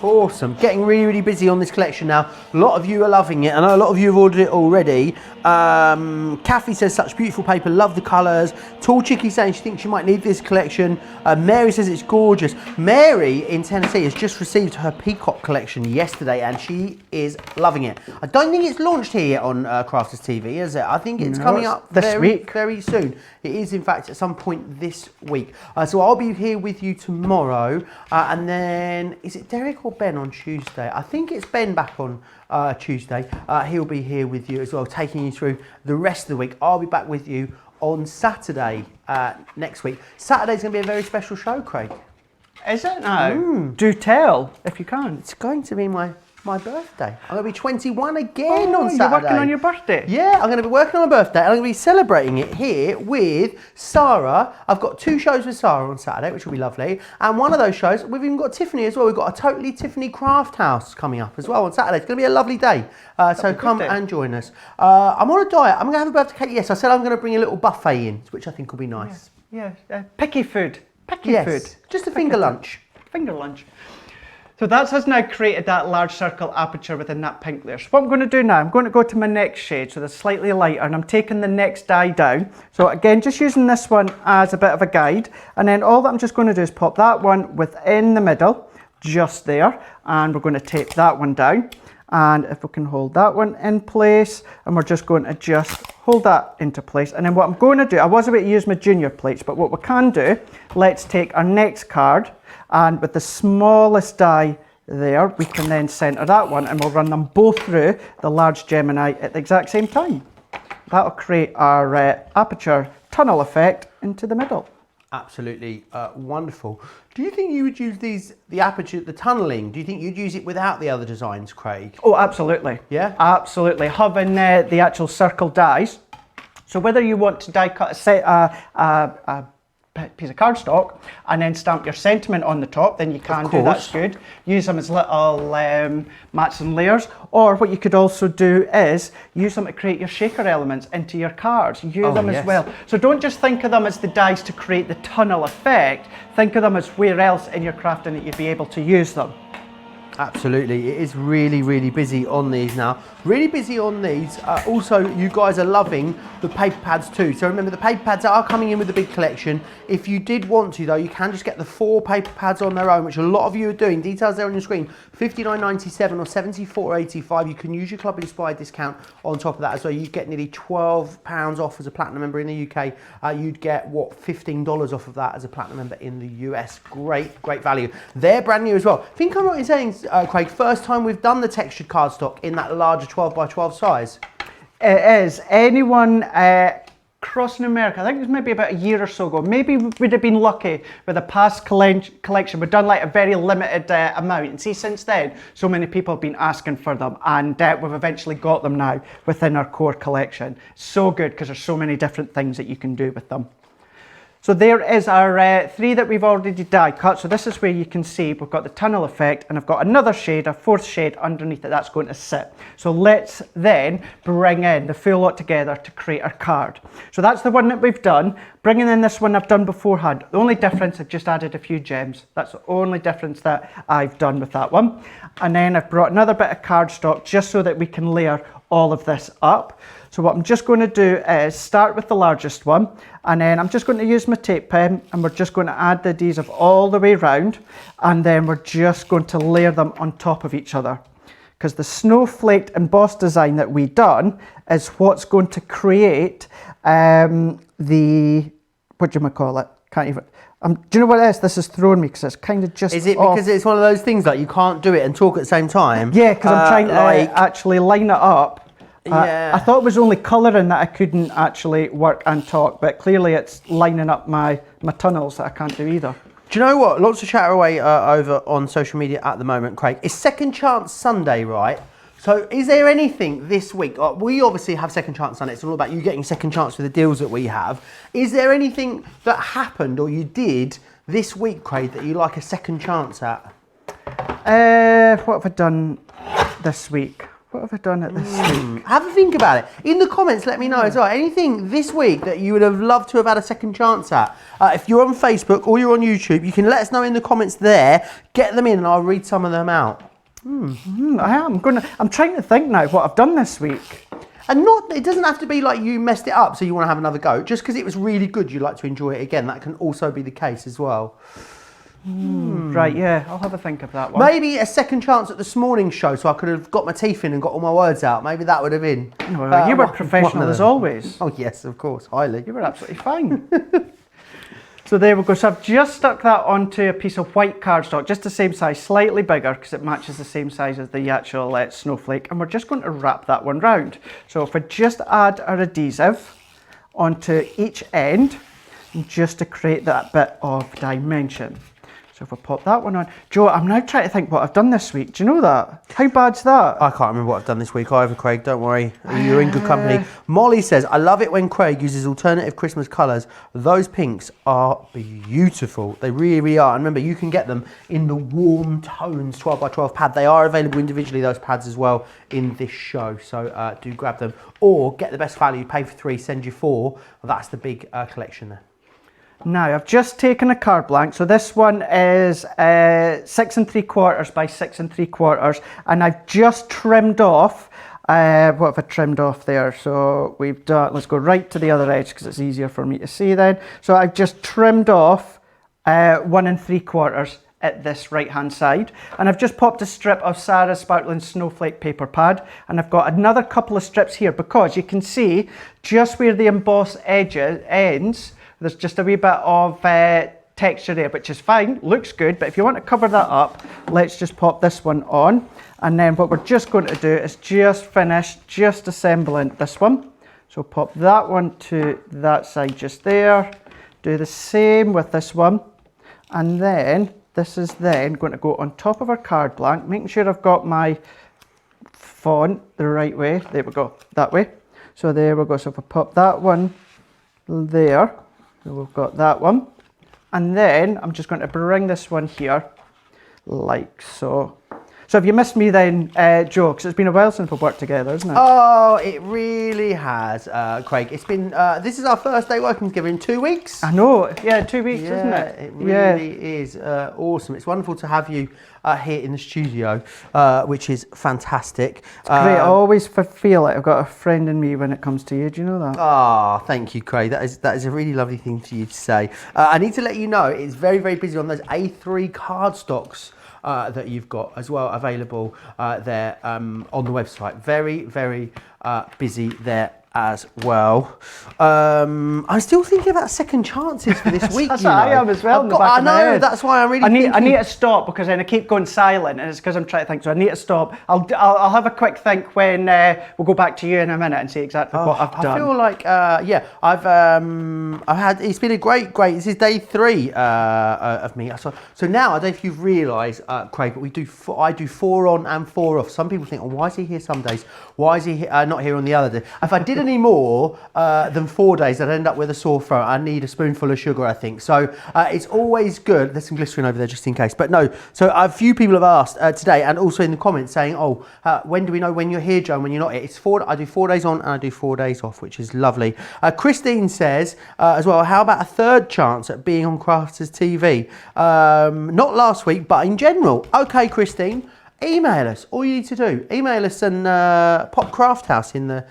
Speaker 1: Awesome. Getting really, really busy on this collection now. A lot of you are loving it. I know a lot of you have ordered it already. Kathy says, such beautiful paper. Love the colours. Tall Chicky saying she thinks she might need this collection. Mary says it's gorgeous. Mary in Tennessee has just received her Peacock collection yesterday and she is loving it. I don't think it's launched here yet on Crafters TV, is it? I think it's coming up
Speaker 2: this week.
Speaker 1: Very soon. It is, in fact, at some point this week. So I'll be here with you tomorrow. And then, is it Derek or Ben on Tuesday? I think it's Ben back on Tuesday. He'll be here with you as well, taking you through the rest of the week. I'll be back with you on Saturday next week. Saturday's going to be a very special show, Craig.
Speaker 2: Is it now? Do tell, if you can.
Speaker 1: It's going to be my birthday. I'm going to be 21 again on Saturday.
Speaker 2: You're working on your birthday?
Speaker 1: Yeah, I'm going to be working on my birthday and I'm going to be celebrating it here with Sarah. I've got 2 shows with Sarah on Saturday, which will be lovely. And one of those shows, we've even got Tiffany as well. We've got a Totally Tiffany Craft House coming up as well on Saturday. It's going to be a lovely day. So come and join us. I'm on a diet. I'm going to have a birthday cake. Yes, I said I'm going to bring a little buffet in, which I think will be nice.
Speaker 2: Yeah, picky food. Picky food.
Speaker 1: Just a finger lunch.
Speaker 2: Finger lunch. So that has now created that large circle aperture within that pink layer. So what I'm going to do now, I'm going to go to my next shade, so that's slightly lighter, and I'm taking the next die down. So again, just using this one as a bit of a guide, and then all that I'm just going to do is pop that one within the middle, just there, and we're going to tape that one down. And if we can hold that one in place, and we're just going to just hold that into place. And then what I'm going to do, I was about to use my junior plates, but what we can do, let's take our next card, and with the smallest die there, we can then center that one, and we'll run them both through the large Gemini at the exact same time. That'll create our aperture tunnel effect into the middle.
Speaker 1: Absolutely wonderful. Do you think you would use the aperture, the tunneling, do you think you'd use it without the other designs, Craig?
Speaker 2: Oh, absolutely.
Speaker 1: Yeah?
Speaker 2: Absolutely. Having the actual circle dies, So whether you want to die cut a piece of cardstock and then stamp your sentiment on the top, then you can do, that's good. Use them as little mats and layers, or what you could also do is use them to create your shaker elements into your cards. Use them as well. So don't just think of them as the dies to create the tunnel effect, think of them as where else in your crafting that you'd be able to use them.
Speaker 1: Absolutely, it is really, really busy on these now. Really busy on these. Also, you guys are loving the paper pads too. So remember, the paper pads are coming in with the big collection. If you did want to though, you can just get the 4 paper pads on their own, which a lot of you are doing. Details there on your screen, $59.97 or $74.85. You can use your Club Inspired discount on top of that as well. You get nearly £12 off as a Platinum member in the UK. You'd get, what, $15 off of that as a Platinum member in the US. Great, great value. They're brand new as well. I think I'm right in saying, Craig, first time we've done the textured cardstock in that larger 12 by 12 size.
Speaker 2: It is. Anyone crossing America, I think it was maybe about a year or so ago, maybe we'd have been lucky with a past collection. We've done like a very limited amount, and see, since then so many people have been asking for them, and we've eventually got them now within our core collection. So good, because there's so many different things that you can do with them. So there is our 3 that we've already die cut. So this is where you can see we've got the tunnel effect, and I've got another shade, a 4th shade underneath it that's going to sit. So let's then bring in the full lot together to create our card. So that's the one that we've done. Bringing in this one I've done beforehand. The only difference, I've just added a few gems. That's the only difference that I've done with that one. And then I've brought another bit of cardstock just so that we can layer all of this up. So what I'm just going to do is start with the largest one, and then I'm just going to use my tape pen, and we're just going to add the adhesive all the way around, and then we're just going to layer them on top of each other. Because the snowflaked embossed design that we done is what's going to create the, what do you call it? Can't even. Do you know what it is? This has thrown me because it's kind of just.
Speaker 1: Is it
Speaker 2: off.
Speaker 1: because it's one of those things like you can't do it and talk at the same time?
Speaker 2: Yeah, because I'm trying to actually line it up. I thought it was only colouring that I couldn't actually work and talk, but clearly it's lining up my tunnels that I can't do either.
Speaker 1: Do you know what? Lots of chatter away over on social media at the moment, Craig. It's Second Chance Sunday, right? So is there anything this week? We obviously have Second Chance Sunday. It's all about you getting second chance with the deals that we have. Is there anything that happened or you did this week, Craig, that you like a second chance at?
Speaker 2: What have I done this week? What have I done at this week?
Speaker 1: Have a think about it. In the comments, let me know as well. Anything this week that you would have loved to have had a second chance at? If you're on Facebook or you're on YouTube, you can let us know in the comments there. Get them in and I'll read some of them out.
Speaker 2: I'm trying to think now what I've done this week.
Speaker 1: And it doesn't have to be like you messed it up so you want to have another go. Just because it was really good, you'd like to enjoy it again. That can also be the case as well.
Speaker 2: Right, yeah, I'll have a think of that one.
Speaker 1: Maybe a second chance at this morning's show so I could have got my teeth in and got all my words out. Maybe that would have been.
Speaker 2: Well, you were professional as always.
Speaker 1: Oh yes, of course, highly.
Speaker 2: You were absolutely fine. So there we go. So I've just stuck that onto a piece of white cardstock, just the same size, slightly bigger because it matches the same size as the actual snowflake. And we're just going to wrap that one round. So if we just add our adhesive onto each end, just to create that bit of dimension. So if we pop that one on. Joe, I'm now trying to think what I've done this week. Do you know that? How bad's that?
Speaker 1: I can't remember what I've done this week either, Craig. Don't worry. You're in good company. Molly says, I love it when Craig uses alternative Christmas colours. Those pinks are beautiful. They really, really are. And remember, you can get them in the warm tones 12 by 12 pad. They are available individually, those pads as well, in this show. So do grab them. Or get the best value, pay for 3, send you 4. Well, that's the big collection there.
Speaker 2: Now I've just taken a card blank, so this one is 6 3/4 by 6 3/4, and I've just trimmed off, what have I trimmed off there? So we've done, let's go right to the other edge because it's easier for me to see then. So I've just trimmed off 1 3/4 at this right hand side, and I've just popped a strip of Sarah's Sparkling Snowflake paper pad, and I've got another couple of strips here because you can see just where the embossed edges ends. There's just a wee bit of texture there, which is fine, looks good, but if you want to cover that up, let's just pop this one on. And then what we're just going to do is just finish just assembling this one. So pop that one to that side just there. Do the same with this one. And then this is then going to go on top of our card blank, making sure I've got my font the right way. There we go, that way. So there we go. So if I pop that one there, so we've got that one. And then I'm just going to bring this one here, like so. So have you missed me then, Joe? Because it's been a while since we've worked together, isn't it?
Speaker 1: Oh, it really has, Craig. It's been, this is our first day working together in 2 weeks.
Speaker 2: I know, yeah, 2 weeks, isn't it?
Speaker 1: It really is awesome. It's wonderful to have you here in the studio, which is fantastic.
Speaker 2: It's great. I always feel like I've got a friend in me when it comes to you. Do you know that?
Speaker 1: Ah, thank you, Craig. That is a really lovely thing for you to say. I need to let you know it's very, very busy on those A3 cardstocks that you've got as well available there on the website. Very, very busy there as well. I'm still thinking about second chances for this week.
Speaker 2: That's what I am as well.
Speaker 1: I know, that's why I'm really
Speaker 2: I need to stop because then I keep going silent and it's because I'm trying to think. So I need to stop. I'll have a quick think when we'll go back to you in a minute and see exactly what I've done.
Speaker 1: I feel like, yeah, I've had, it's been a great, this is day 3 of me. So now, I don't know if you've realised, Craig, but I do 4 on and 4 off. Some people think, oh, why is he here some days? Why is he not here on the other day? If I did any more than 4 days, I'd end up with a sore throat. I need a spoonful of sugar, I think. So it's always good. There's some glycerin over there just in case. But no, so a few people have asked today and also in the comments saying, oh, when do we know when you're here, Joe, and when you're not here? I do 4 days on and I do 4 days off, which is lovely. Christine says as well, how about a third chance at being on Crafters TV? Not last week, but in general. Okay, Christine, email us. All you need to do, email us and pop Craft House in the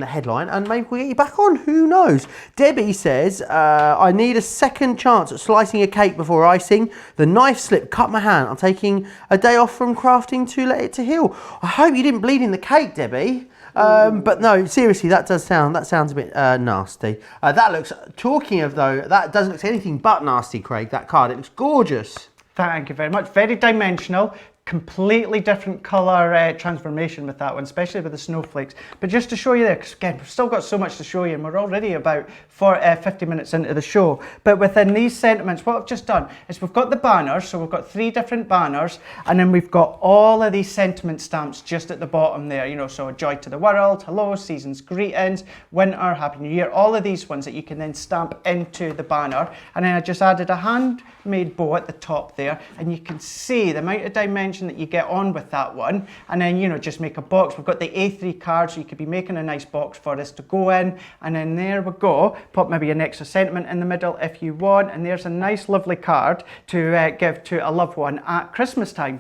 Speaker 1: headline and maybe we'll get you back on, who knows. Debbie says, I need a second chance at slicing a cake before icing. The knife slipped, cut my hand. I'm taking a day off from crafting to let it to heal. I hope you didn't bleed in the cake, Debbie. But no, seriously, that sounds a bit nasty. That looks, talking of though, that doesn't look anything but nasty, Craig, that card. It looks gorgeous.
Speaker 2: Thank you very much. Very dimensional. Completely different colour transformation with that one, especially with the snowflakes. But just to show you there, because again, we've still got so much to show you and we're already about 50 minutes into the show. But within these sentiments, what I've just done is we've got the banners, so we've got 3 different banners, and then we've got all of these sentiment stamps just at the bottom there, you know, so joy to the world, hello, season's greetings, winter, happy new year, all of these ones that you can then stamp into the banner. And then I just added a handmade bow at the top there, and you can see the amount of dimension that you get on with that one. And then, you know, just make a box. We've got the A3 card, so you could be making a nice box for this to go in. And then there we go. Pop maybe an extra sentiment in the middle if you want. And there's a nice, lovely card to give to a loved one at Christmas time.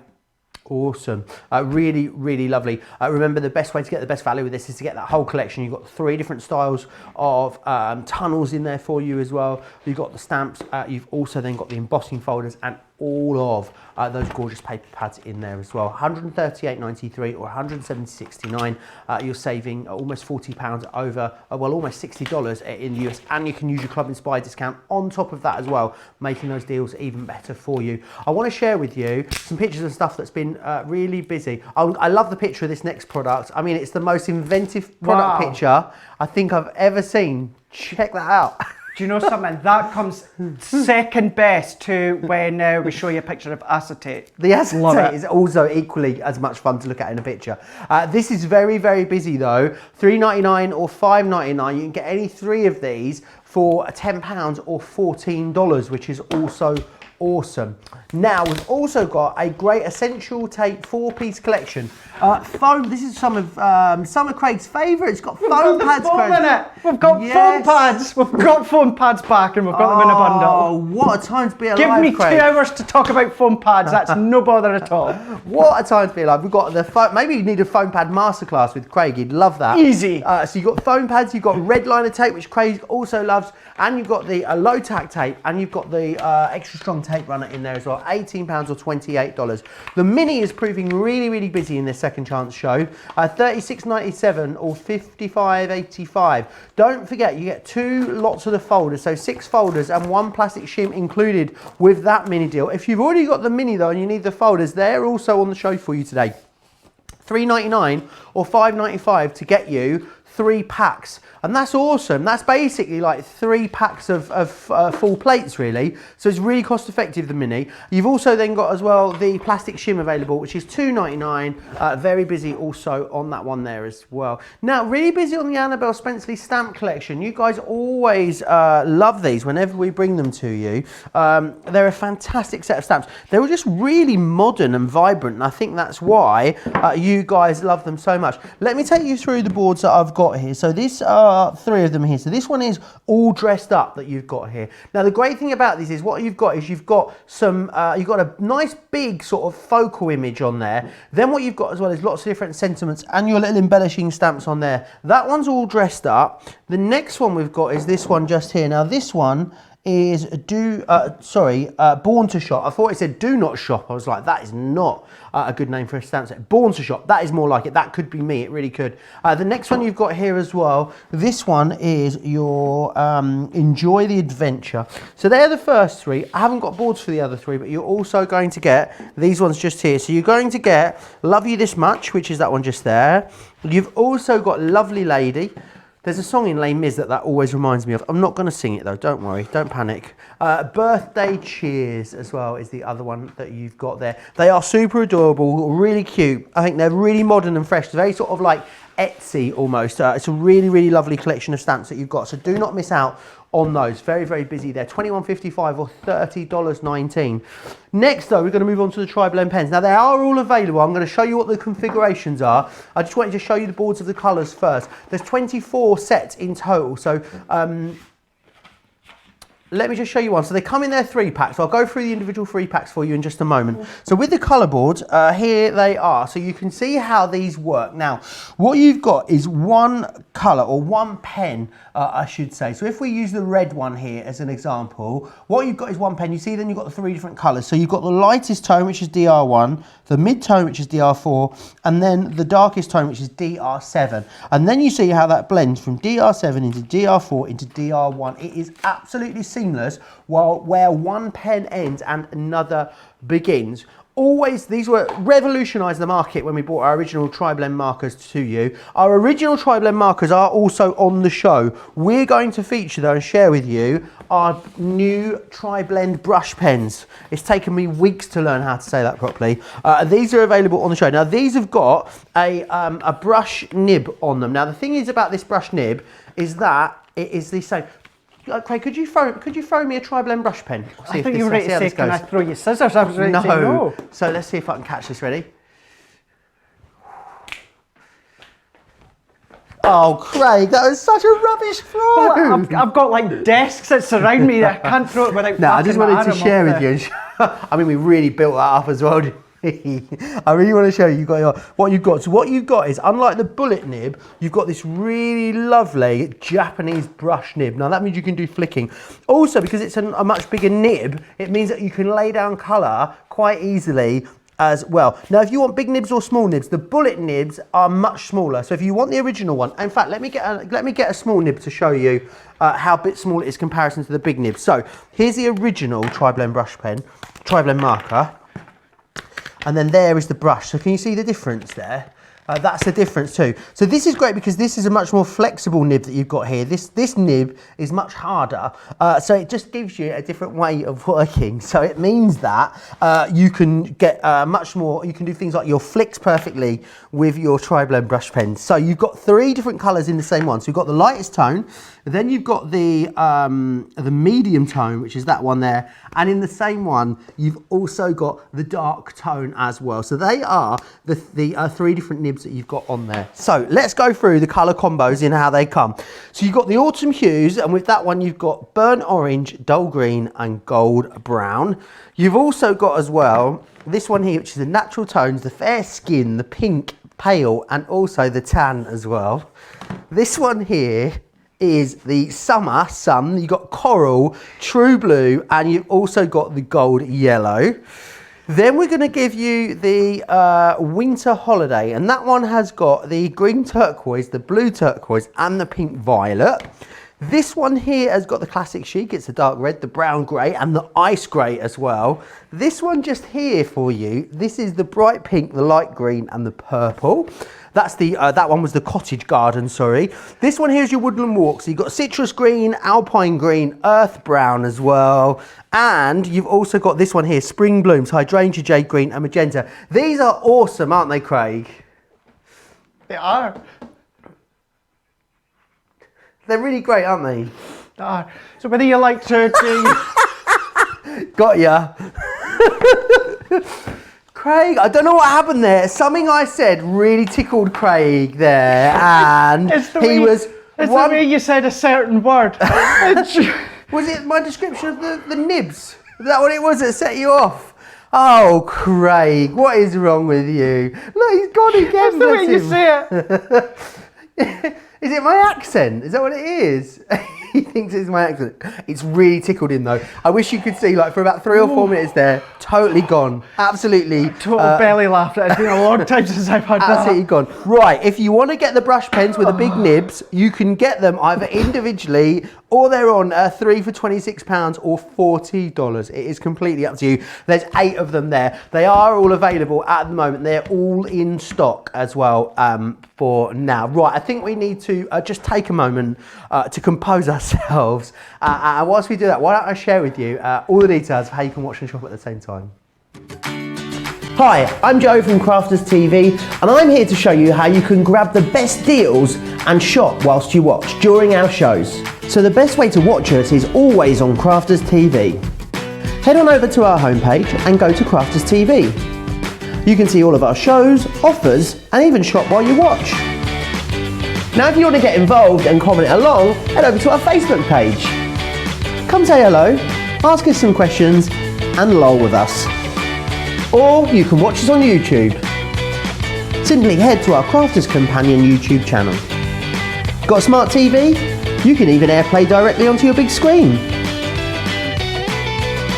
Speaker 1: Awesome. Really, really lovely. Remember, the best way to get the best value with this is to get that whole collection. You've got 3 different styles of tunnels in there for you as well. You've got the stamps. You've also then got the embossing folders and all of those gorgeous paper pads in there as well. $138.93 or $170.69. You're saving almost £40 over, well, almost $60 in the US, and you can use your Club Inspired discount on top of that as well, making those deals even better for you. I want to share with you some pictures of stuff that's been really busy. I love the picture of this next product. I mean, it's the most inventive product picture I think I've ever seen. Check that out.
Speaker 2: Do you know something? That comes second best to when we show you a picture of acetate.
Speaker 1: The acetate is also equally as much fun to look at in a picture. This is very, very busy though. $3.99 or $5.99. You can get any 3 of these for £10 or $14, which is also awesome. Now we've also got a great essential tape 4-piece collection. Foam. This is some of Craig's favourites. Got foam pads.
Speaker 2: We've got foam pads. We've got foam pads back, and we've got them in a bundle.
Speaker 1: Oh, what a time to be alive!
Speaker 2: Give me
Speaker 1: Craig.
Speaker 2: 2 hours to talk about foam pads. That's no bother at all.
Speaker 1: What a time to be alive! We've got the maybe you need a foam pad masterclass with Craig. He'd love that.
Speaker 2: Easy.
Speaker 1: So you've got foam pads. You've got red liner tape, which Craig also loves, and you've got the low tack tape, and you've got the extra strong tape runner in there as well. £18 or $28. The mini is proving really, really busy in this second chance show. $36.97 or $55.85. Don't forget, you get 2 lots of the folders, so 6 folders and 1 plastic shim included with that mini deal. If you've already got the mini though and you need the folders, they're also on the show for you today. $3.99 or $5.95 to get you 3 packs, and that's awesome. That's basically like 3 packs of full plates really, so it's really cost effective, the Mini. You've also then got as well the plastic shim available, which is $2.99. Very busy also on that one there as well. Now really busy on the Annabelle Spencerley stamp collection. You guys always love these whenever we bring them to you. They're a fantastic set of stamps. They were just really modern and vibrant, and I think that's why you guys love them so much. Let me take you through the boards that I've got here. So this are 3 of them here. So this one is all dressed up that you've got here. Now the great thing about this is what you've got is you've got some you've got a nice big sort of focal image on there. Then what you've got as well is lots of different sentiments and your little embellishing stamps on there. That one's all dressed up. The next one we've got is this one just here. Now this one is Born to Shop. I thought it said Do Not Shop. I was like, that is not a good name for a stamp set. Born to Shop, that is more like it. That could be me, it really could. The next one you've got here as well, this one is your Enjoy the Adventure. So they're the first 3. I haven't got boards for the other 3, but you're also going to get these ones just here. So you're going to get Love You This Much, which is that one just there. You've also got Lovely Lady. There's a song in Les Mis that always reminds me of. I'm not going to sing it though, don't worry, don't panic. Birthday Cheers as well is the other one that you've got there. They are super adorable, really cute. I think they're really modern and fresh. They're very sort of like Etsy almost. It's a really, really lovely collection of stamps that you've got, so do not miss out on those. Very, very busy there. $21.55 or $30.19. Next though, we're going to move on to the tri-blend pens. Now they are all available. I'm going to show you what the configurations are. I just wanted to show you the boards of the colours first. There's 24 sets in total, so let me just show you one. So they come in their 3 packs. I'll go through the individual 3 packs for you in just a moment. So with the colour boards, here they are. So you can see how these work. Now, what you've got is one colour, or one pen, I should say. So if we use the red one here as an example, what you've got is one pen. You see then you've got the 3 different colours. So you've got the lightest tone, which is DR1, the mid-tone, which is DR4, and then the darkest tone, which is DR7. And then you see how that blends from DR7 into DR4 into DR1. It is absolutely seamless, where one pen ends and another begins. Always, these were revolutionised the market when we brought our original tri-blend markers to you. Our original tri-blend markers are also on the show. We're going to feature though and share with you our new tri-blend brush pens. It's taken me weeks to learn how to say that properly. These are available on the show. Now these have got a brush nib on them. Now the thing is about this brush nib is that it is the same. Craig, could you throw me a tri-blend brush pen?
Speaker 2: I thought you were ready to say, can I throw you scissors? I was ready to say no.
Speaker 1: So let's see if I can catch this. Ready? Oh, Craig, that was such a rubbish throw.
Speaker 2: Well, I've got like desks that surround me. I can't throw it without.
Speaker 1: No, I just wanted to share with you. I mean, we really built that up as well. I really want to show you what you've got. So what you've got is, unlike the bullet nib, you've got this really lovely Japanese brush nib. Now that means you can do flicking. Also, because it's a much bigger nib, it means that you can lay down colour quite easily as well. Now if you want big nibs or small nibs, the bullet nibs are much smaller. So if you want the original one, in fact, let me get a small nib to show you how bit small it is in comparison to the big nib. So here's the original tri-blend brush pen, tri-blend marker. And then there is the brush. So can you see the difference there? That's the difference too. So this is great because this is a much more flexible nib that you've got here. This nib is much harder. So it just gives you a different way of working. So it means that you can get much more, you can do things like your flicks perfectly with your tri-blend brush pens. So you've got 3 different colours in the same one. So you've got the lightest tone, then you've got the medium tone, which is that one there. And in the same one, you've also got the dark tone as well. So they are the 3 different nibs that you've got on there. So let's go through the colour combos in how they come. So you've got the autumn hues, and with that one, you've got burnt orange, dull green, and gold brown. You've also got as well this one here, which is the natural tones, the fair skin, the pink, pale, and also the tan as well. This one here is the summer sun. You've got coral, true blue, and you've also got the gold yellow. Then we're going to give you the winter holiday, and that one has got the green turquoise, the blue turquoise, and the pink violet. This one here has got the classic chic. It's the dark red, the brown grey, and the ice grey as well. This one just here for you, this is the bright pink, the light green, and the purple. That's the that one was the cottage garden, sorry. This one here is your woodland walk. So you've got citrus green, alpine green, earth brown as well. And you've also got this one here, spring blooms, hydrangea, jade green and magenta. These are awesome, aren't they, Craig?
Speaker 2: They are.
Speaker 1: They're really great, aren't they?
Speaker 2: They are. So whether you like to
Speaker 1: Got ya. Craig, I don't know what happened there. Something I said really tickled Craig there, and the
Speaker 2: way you said a certain word.
Speaker 1: Was it my description of the nibs? Is that what it was that set you off? Oh, Craig, what is wrong with you? Look, he's gone again.
Speaker 2: That's the way you say it.
Speaker 1: Is it my accent? Is that what it is? He thinks it's my accent. It's really tickled him though. I wish you could see, like, for about 3 or 4 minutes there, totally gone. Absolutely.
Speaker 2: Total belly laugh. It's been a long time since I've had that.
Speaker 1: Absolutely gone. Right, if you want to get the brush pens with the big nibs, you can get them either individually or they're on 3 for £26 or $40. It is completely up to you. There's 8 of them there. They are all available at the moment. They're all in stock as well for now. Right, I think we need to just take a moment to compose ourselves. And whilst we do that, why don't I share with you all the details of how you can watch and shop at the same time. Hi, I'm Joe from Crafters TV, and I'm here to show you how you can grab the best deals and shop whilst you watch during our shows. So the best way to watch us is always on Crafters TV. Head on over to our homepage and go to Crafters TV. You can see all of our shows, offers, and even shop while you watch. Now if you want to get involved and comment along, head over to our Facebook page. Come say hello, ask us some questions, and lol with us. Or you can watch us on YouTube. Simply head to our Crafters Companion YouTube channel. Got a smart TV? You can even AirPlay directly onto your big screen.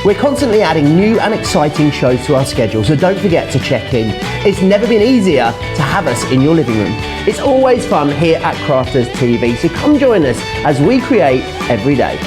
Speaker 1: We're constantly adding new and exciting shows to our schedule, so don't forget to check in. It's never been easier to have us in your living room. It's always fun here at Crafters TV, so come join us as we create every day.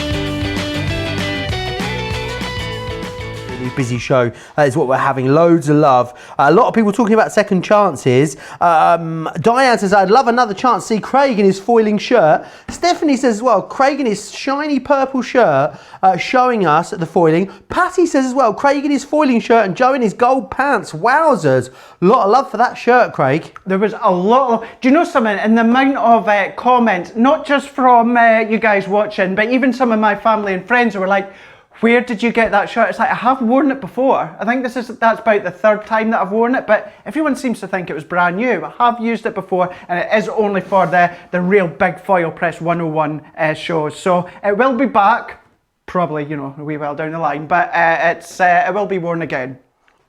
Speaker 1: Busy show is what we're having. Loads of love. A lot of people talking about second chances. Diane says, I'd love another chance to see Craig in his foiling shirt. Stephanie says as well, Craig in his shiny purple shirt showing us the foiling. Patty says as well, Craig in his foiling shirt and Joe in his gold pants. Wowzers. A lot of love for that shirt, Craig.
Speaker 2: There was a lot of... Do you know something? In the amount of comments, not just from you guys watching, but even some of my family and friends who were like, where did you get that shirt? It's like, I have worn it before. I think that's about the 3rd time that I've worn it, but everyone seems to think it was brand new. I have used it before, and it is only for the real big foil press 101 shows. So it will be back, probably, you know, a wee while down the line, but it will be worn again.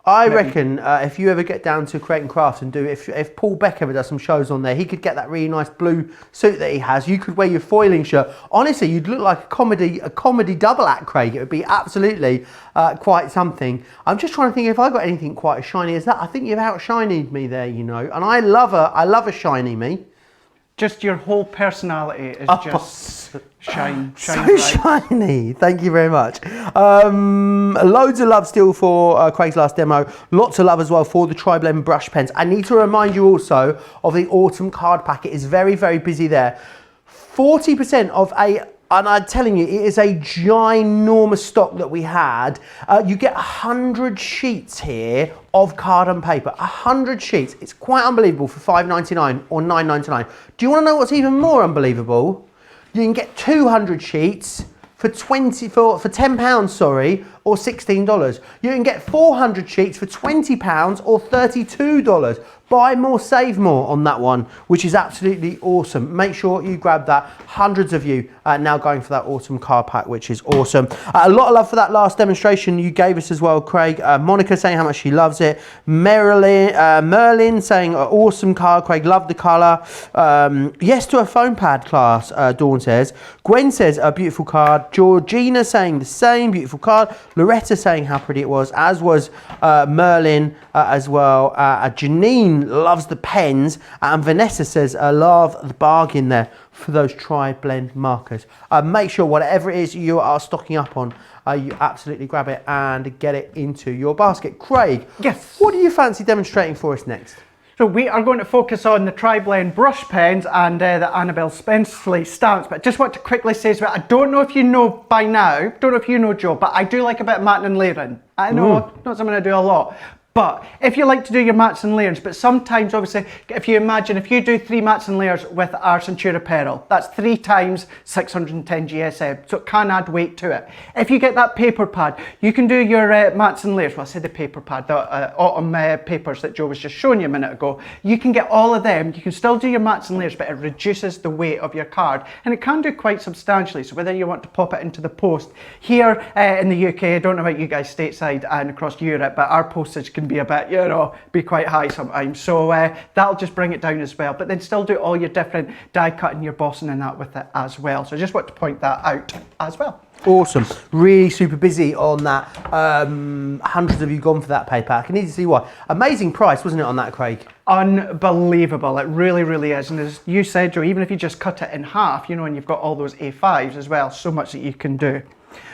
Speaker 1: I reckon if you ever get down to Create and Craft and do, if Paul Beck ever does some shows on there, he could get that really nice blue suit that he has. You could wear your foiling shirt. Honestly, you'd look like a comedy double act, Craig. It would be absolutely quite something. I'm just trying to think if I got anything quite as shiny as that. I think you've outshinied me there, you know. And I love a shiny me.
Speaker 2: Just your whole personality is just shine
Speaker 1: so
Speaker 2: bright.
Speaker 1: Shiny. Thank you very much. Loads of love still for Craig's last demo. Lots of love as well for the Tri-Blend brush pens. I need to remind you also of the autumn card pack. It is very, very busy there. 40% of and I'm telling you, it is a ginormous stock that we had. You get 100 sheets here of card and paper. 100 sheets. It's quite unbelievable for $5.99 or $9.99. Do you want to know what's even more unbelievable? You can get 200 sheets for £10, sorry, or $16. You can get 400 sheets for £20 or $32. Buy more, save more on that one, which is absolutely awesome. Make sure you grab that. Hundreds of you now going for that autumn card pack, which is awesome. A lot of love for that last demonstration you gave us as well, Craig. Monica saying how much she loves it. Merlin saying awesome card, Craig, love the colour. Yes to a foam pad class, Dawn says. Gwen says a beautiful card. Georgina saying the same, beautiful card. Loretta saying how pretty it was, as was Merlin as well. Janine loves the pens, and Vanessa says I love the bargain there for those Tri-Blend markers. Make sure whatever it is you are stocking up on, you absolutely grab it and get it into your basket. Craig,
Speaker 2: yes,
Speaker 1: what do you fancy demonstrating for us next?
Speaker 2: So we are going to focus on the Tri-Blend brush pens and the Annabelle Spenceley stamps, but I just want to quickly say as well, I don't know if you know by now, don't know if you know, Joe, but I do like a bit of matting and layering. I know, not something I do a lot. But if you like to do your mats and layers, but sometimes obviously if you imagine if you do 3 mats and layers with our Centura Pearl, that's 3 times 610 GSM, so it can add weight to it. If you get that paper pad, you can do your mats and layers. Well, I said the paper pad, the autumn papers that Joe was just showing you a minute ago. You can get all of them, you can still do your mats and layers, but it reduces the weight of your card, and it can do quite substantially. So whether you want to pop it into the post here in the UK, I don't know about you guys stateside and across Europe, but our postage can be a bit, you know, be quite high sometimes. So that'll just bring it down as well, but then still do all your different die cutting, your bossing and that with it as well. So I just want to point that out as well.
Speaker 1: Awesome. Really super busy on that. Hundreds of you gone for that paper. I can easily see why. Amazing price, wasn't it, on that, Craig?
Speaker 2: Unbelievable. It really, really is. And as you said, Joe, even if you just cut it in half, you know, and you've got all those A5s as well, so much that you can do.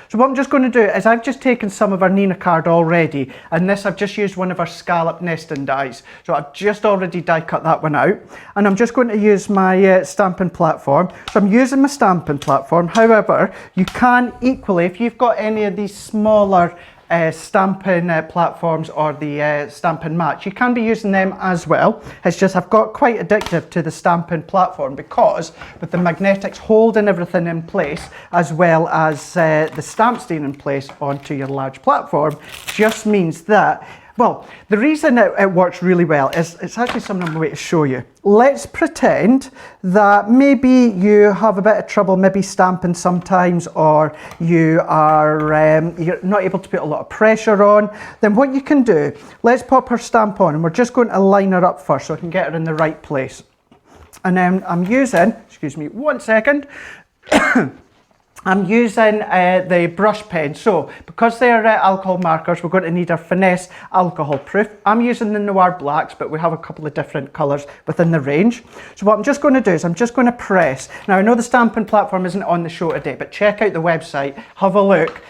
Speaker 2: So what I'm just going to do is I've just taken some of our Nina card already, and this I've just used one of our scallop nesting dies. So I've just already die cut that one out, and I'm just going to use my stamping platform. So I'm using my stamping platform. However, you can equally, if you've got any of these smaller stamping platforms or the stamping mats, you can be using them as well. It's just I've got quite addictive to the stamping platform because with the magnetics holding everything in place as well as the stamp staying in place onto your large platform just means that, well, the reason it works really well is it's actually something I'm going to show you. Let's pretend that maybe you have a bit of trouble maybe stamping sometimes, or you are you're not able to put a lot of pressure on. Then what you can do, let's pop her stamp on, and we're just going to line her up first so I can get her in the right place. And then I'm using, excuse me 1 second, I'm using the brush pen. So because they're alcohol markers, we're going to need our Finesse alcohol proof. I'm using the Noir blacks, but we have a couple of different colours within the range. So what I'm just going to do is I'm just going to press. Now I know the stamping platform isn't on the show today, but check out the website, have a look.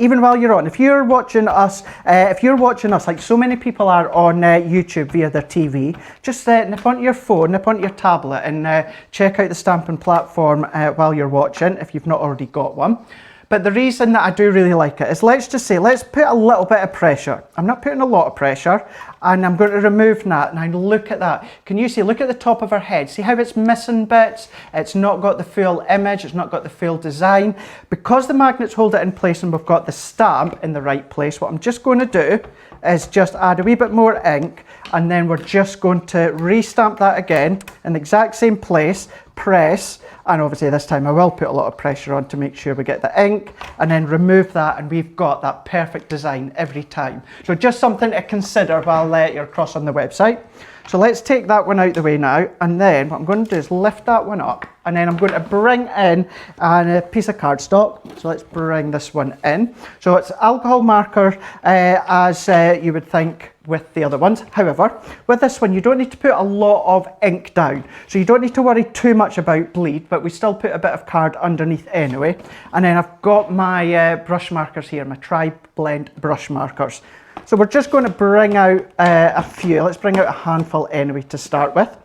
Speaker 2: Even while you're on, if you're watching us like so many people are on YouTube via their TV, just nip onto your phone, nip onto your tablet, and check out the stamping platform while you're watching if you've not already got one. But the reason that I do really like it is, let's just say, let's put a little bit of pressure. I'm not putting a lot of pressure, and I'm going to remove that. Now look at that. Can you see, look at the top of her head. See how it's missing bits? It's not got the full image, it's not got the full design. Because the magnets hold it in place and we've got the stamp in the right place, what I'm just going to do is just add a wee bit more ink, and then we're just going to re-stamp that again in the exact same place, press, and obviously this time I will put a lot of pressure on to make sure we get the ink, and then remove that, and we've got that perfect design every time. So just something to consider while you're across on the website. So let's take that one out the way now, and then what I'm going to do is lift that one up, and then I'm going to bring in a piece of cardstock. So let's bring this one in. So it's alcohol marker as you would think with the other ones. However, with this one, you don't need to put a lot of ink down. So you don't need to worry too much about bleed, but we still put a bit of card underneath anyway. And then I've got my brush markers here, my Tri-Blend brush markers. So we're just going to bring out a few. Let's bring out a handful anyway to start with.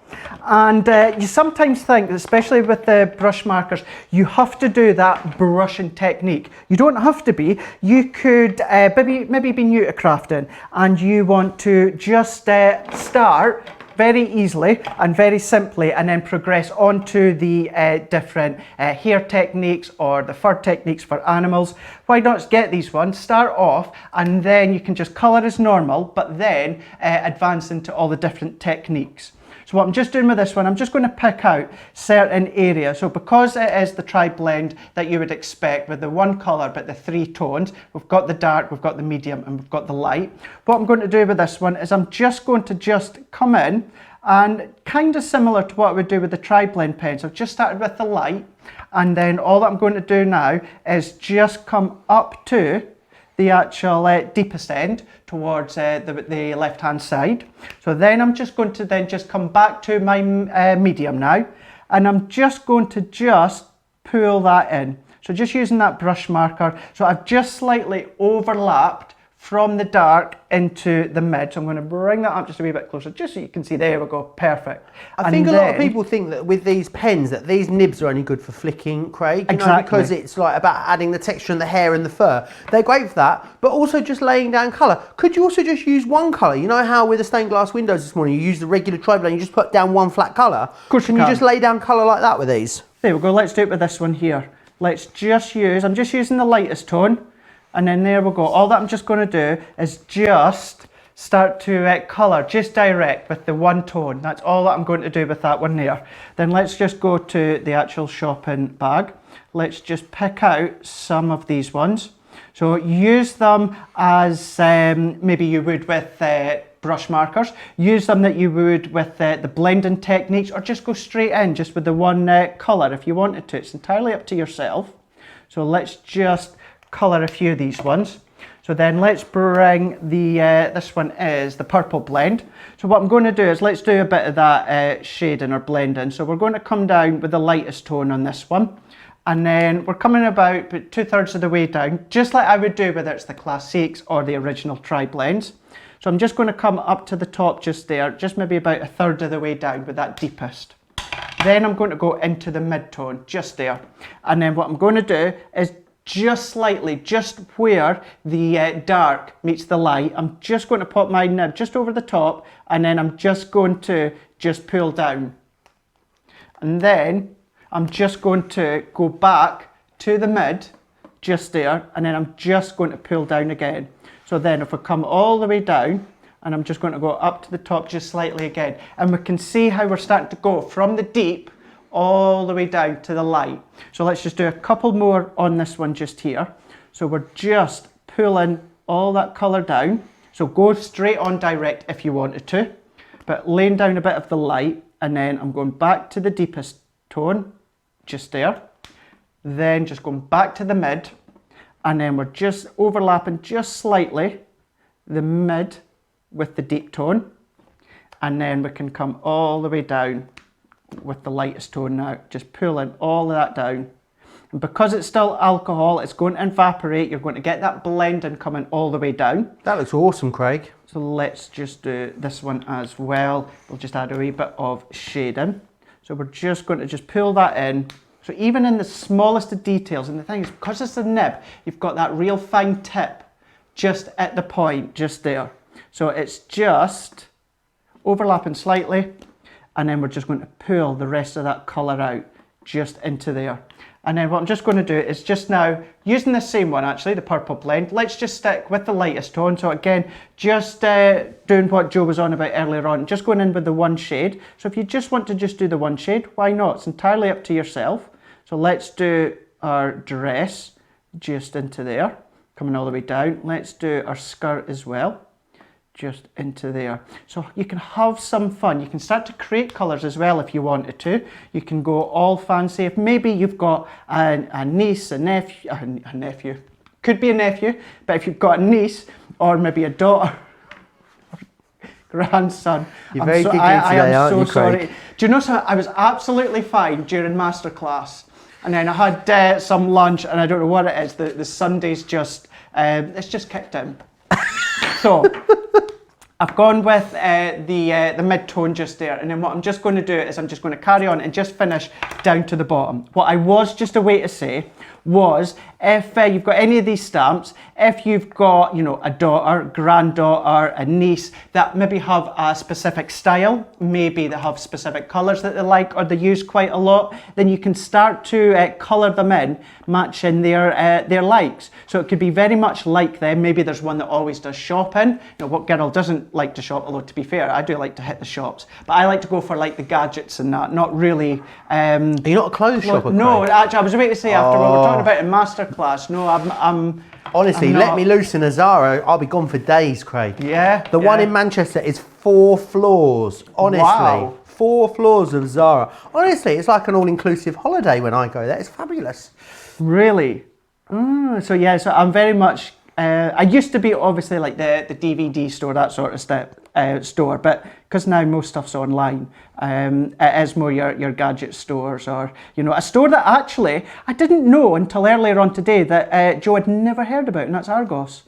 Speaker 2: And you sometimes think, especially with the brush markers, you have to do that brushing technique. You don't have to be. You could maybe be new to crafting and you want to just start very easily and very simply, and then progress on to the different hair techniques or the fur techniques for animals. Why not get these ones, start off, and then you can just colour as normal, but then advance into all the different techniques. So what I'm just doing with this one, I'm just going to pick out certain areas. So because it is the Tri-Blend that you would expect with the one colour but the 3 tones, we've got the dark, we've got the medium, and we've got the light. What I'm going to do with this one is I'm just going to come in, and kind of similar to what I would do with the Tri-Blend pens. I've just started with the light, and then all that I'm going to do now is just come up to the actual deepest end towards the left hand side. So then I'm just going to then just come back to my medium now, and I'm just going to just pull that in. So just using that brush marker, so I've just slightly overlapped from the dark into the mid. So I'm going to bring that up just a wee bit closer, just so you can see. There we go, perfect.
Speaker 1: I think a lot of people think that with these pens that these nibs are only good for flicking, Craig. You know, because it's like about adding the texture and the hair and the fur. They're great for that, but also just laying down colour. Could you also just use one colour? You know how with the stained glass windows this morning, you use the regular tri-blend, you just put down one flat colour?
Speaker 2: Of course you can.
Speaker 1: You just lay down colour like that with these?
Speaker 2: There we go, let's do it with this one here. Let's just use, I'm just using the lightest tone, and then there we go. All that I'm just going to do is just start to colour, just direct with the one tone. That's all that I'm going to do with that one there. Then let's just go to the actual shopping bag. Let's just pick out some of these ones. So use them as maybe you would with brush markers. Use them that you would with the blending techniques, or just go straight in just with the one colour if you wanted to. It's entirely up to yourself. So let's just colour a few of these ones. So then let's bring the, this one is the purple blend. So what I'm going to do is let's do a bit of that shading or blending. So we're going to come down with the lightest tone on this one. And then we're coming about 2/3 of the way down, just like I would do whether it's the Classics or the original tri-blends. So I'm just going to come up to the top just there, just maybe about 1/3 of the way down with that deepest. Then I'm going to go into the mid-tone, just there. And then what I'm going to do is just slightly, just where the dark meets the light, I'm just going to pop my nib just over the top, and then I'm just going to just pull down. And then I'm just going to go back to the mid, just there, and then I'm just going to pull down again. So then if we come all the way down, and I'm just going to go up to the top just slightly again, and we can see how we're starting to go from the deep all the way down to the light. So let's just do a couple more on this one just here. So we're just pulling all that colour down. So go straight on direct if you wanted to, but laying down a bit of the light, and then I'm going back to the deepest tone, just there. Then just going back to the mid, and then we're just overlapping just slightly the mid with the deep tone, and then we can come all the way down with the lightest tone now, just pulling all of that down. And because it's still alcohol, it's going to evaporate. You're going to get that blending coming all the way down.
Speaker 1: That looks awesome, Craig.
Speaker 2: So let's just do this one as well. We'll just add a wee bit of shading. So we're just going to just pull that in. So even in the smallest of details, and the thing is, because it's a nib, you've got that real fine tip just at the point, just there. So it's just overlapping slightly, and then we're just going to pull the rest of that colour out just into there. And then what I'm just going to do is just now, using the same one actually, the purple blend, let's just stick with the lightest tone. So again, just doing what Joe was on about earlier on, just going in with the one shade. So if you just want to just do the one shade, why not? It's entirely up to yourself. So let's do our dress just into there, coming all the way down. Let's do our skirt as well, just into there. So you can have some fun. You can start to create colours as well if you wanted to. You can go all fancy. If maybe you've got a niece, a nephew, could be a nephew, but if you've got a niece or maybe a daughter, grandson.
Speaker 1: You're very giggly today, aren't you, Craig?
Speaker 2: Sorry. Do you know something? I was absolutely fine during masterclass, and then I had some lunch, and I don't know what it is. The Sunday's just it's just kicked in. So I've gone with the mid-tone just there, and then what I'm just going to do is I'm just going to carry on and just finish down to the bottom. What I was just a way to say was, if you've got any of these stamps, if you've got, you know, a daughter, granddaughter, a niece that maybe have a specific style, maybe they have specific colours that they like or they use quite a lot, then you can start to colour them in, matching their likes. So it could be very much like them. Maybe there's one that always does shopping. You know, what girl doesn't like to shop? Although to be fair, I do like to hit the shops, but I like to go for like the gadgets and that, not really.
Speaker 1: Are you not a clothes shopper?
Speaker 2: No, actually, I was about to say after what we're talking about in masterclass. No, I'm
Speaker 1: honestly, let me loose in a Zara, I'll be gone for days, Craig.
Speaker 2: Yeah.
Speaker 1: The one in Manchester is 4 floors, honestly.
Speaker 2: Wow.
Speaker 1: 4 floors of Zara. Honestly, it's like an all-inclusive holiday when I go there. It's fabulous.
Speaker 2: Really? So yeah, so I'm very much, I used to be obviously like the DVD store, that sort of store, but because now most stuff's online, it is more your gadget stores, or, you know, a store that actually I didn't know until earlier on today that Joe had never heard about, and that's Argos.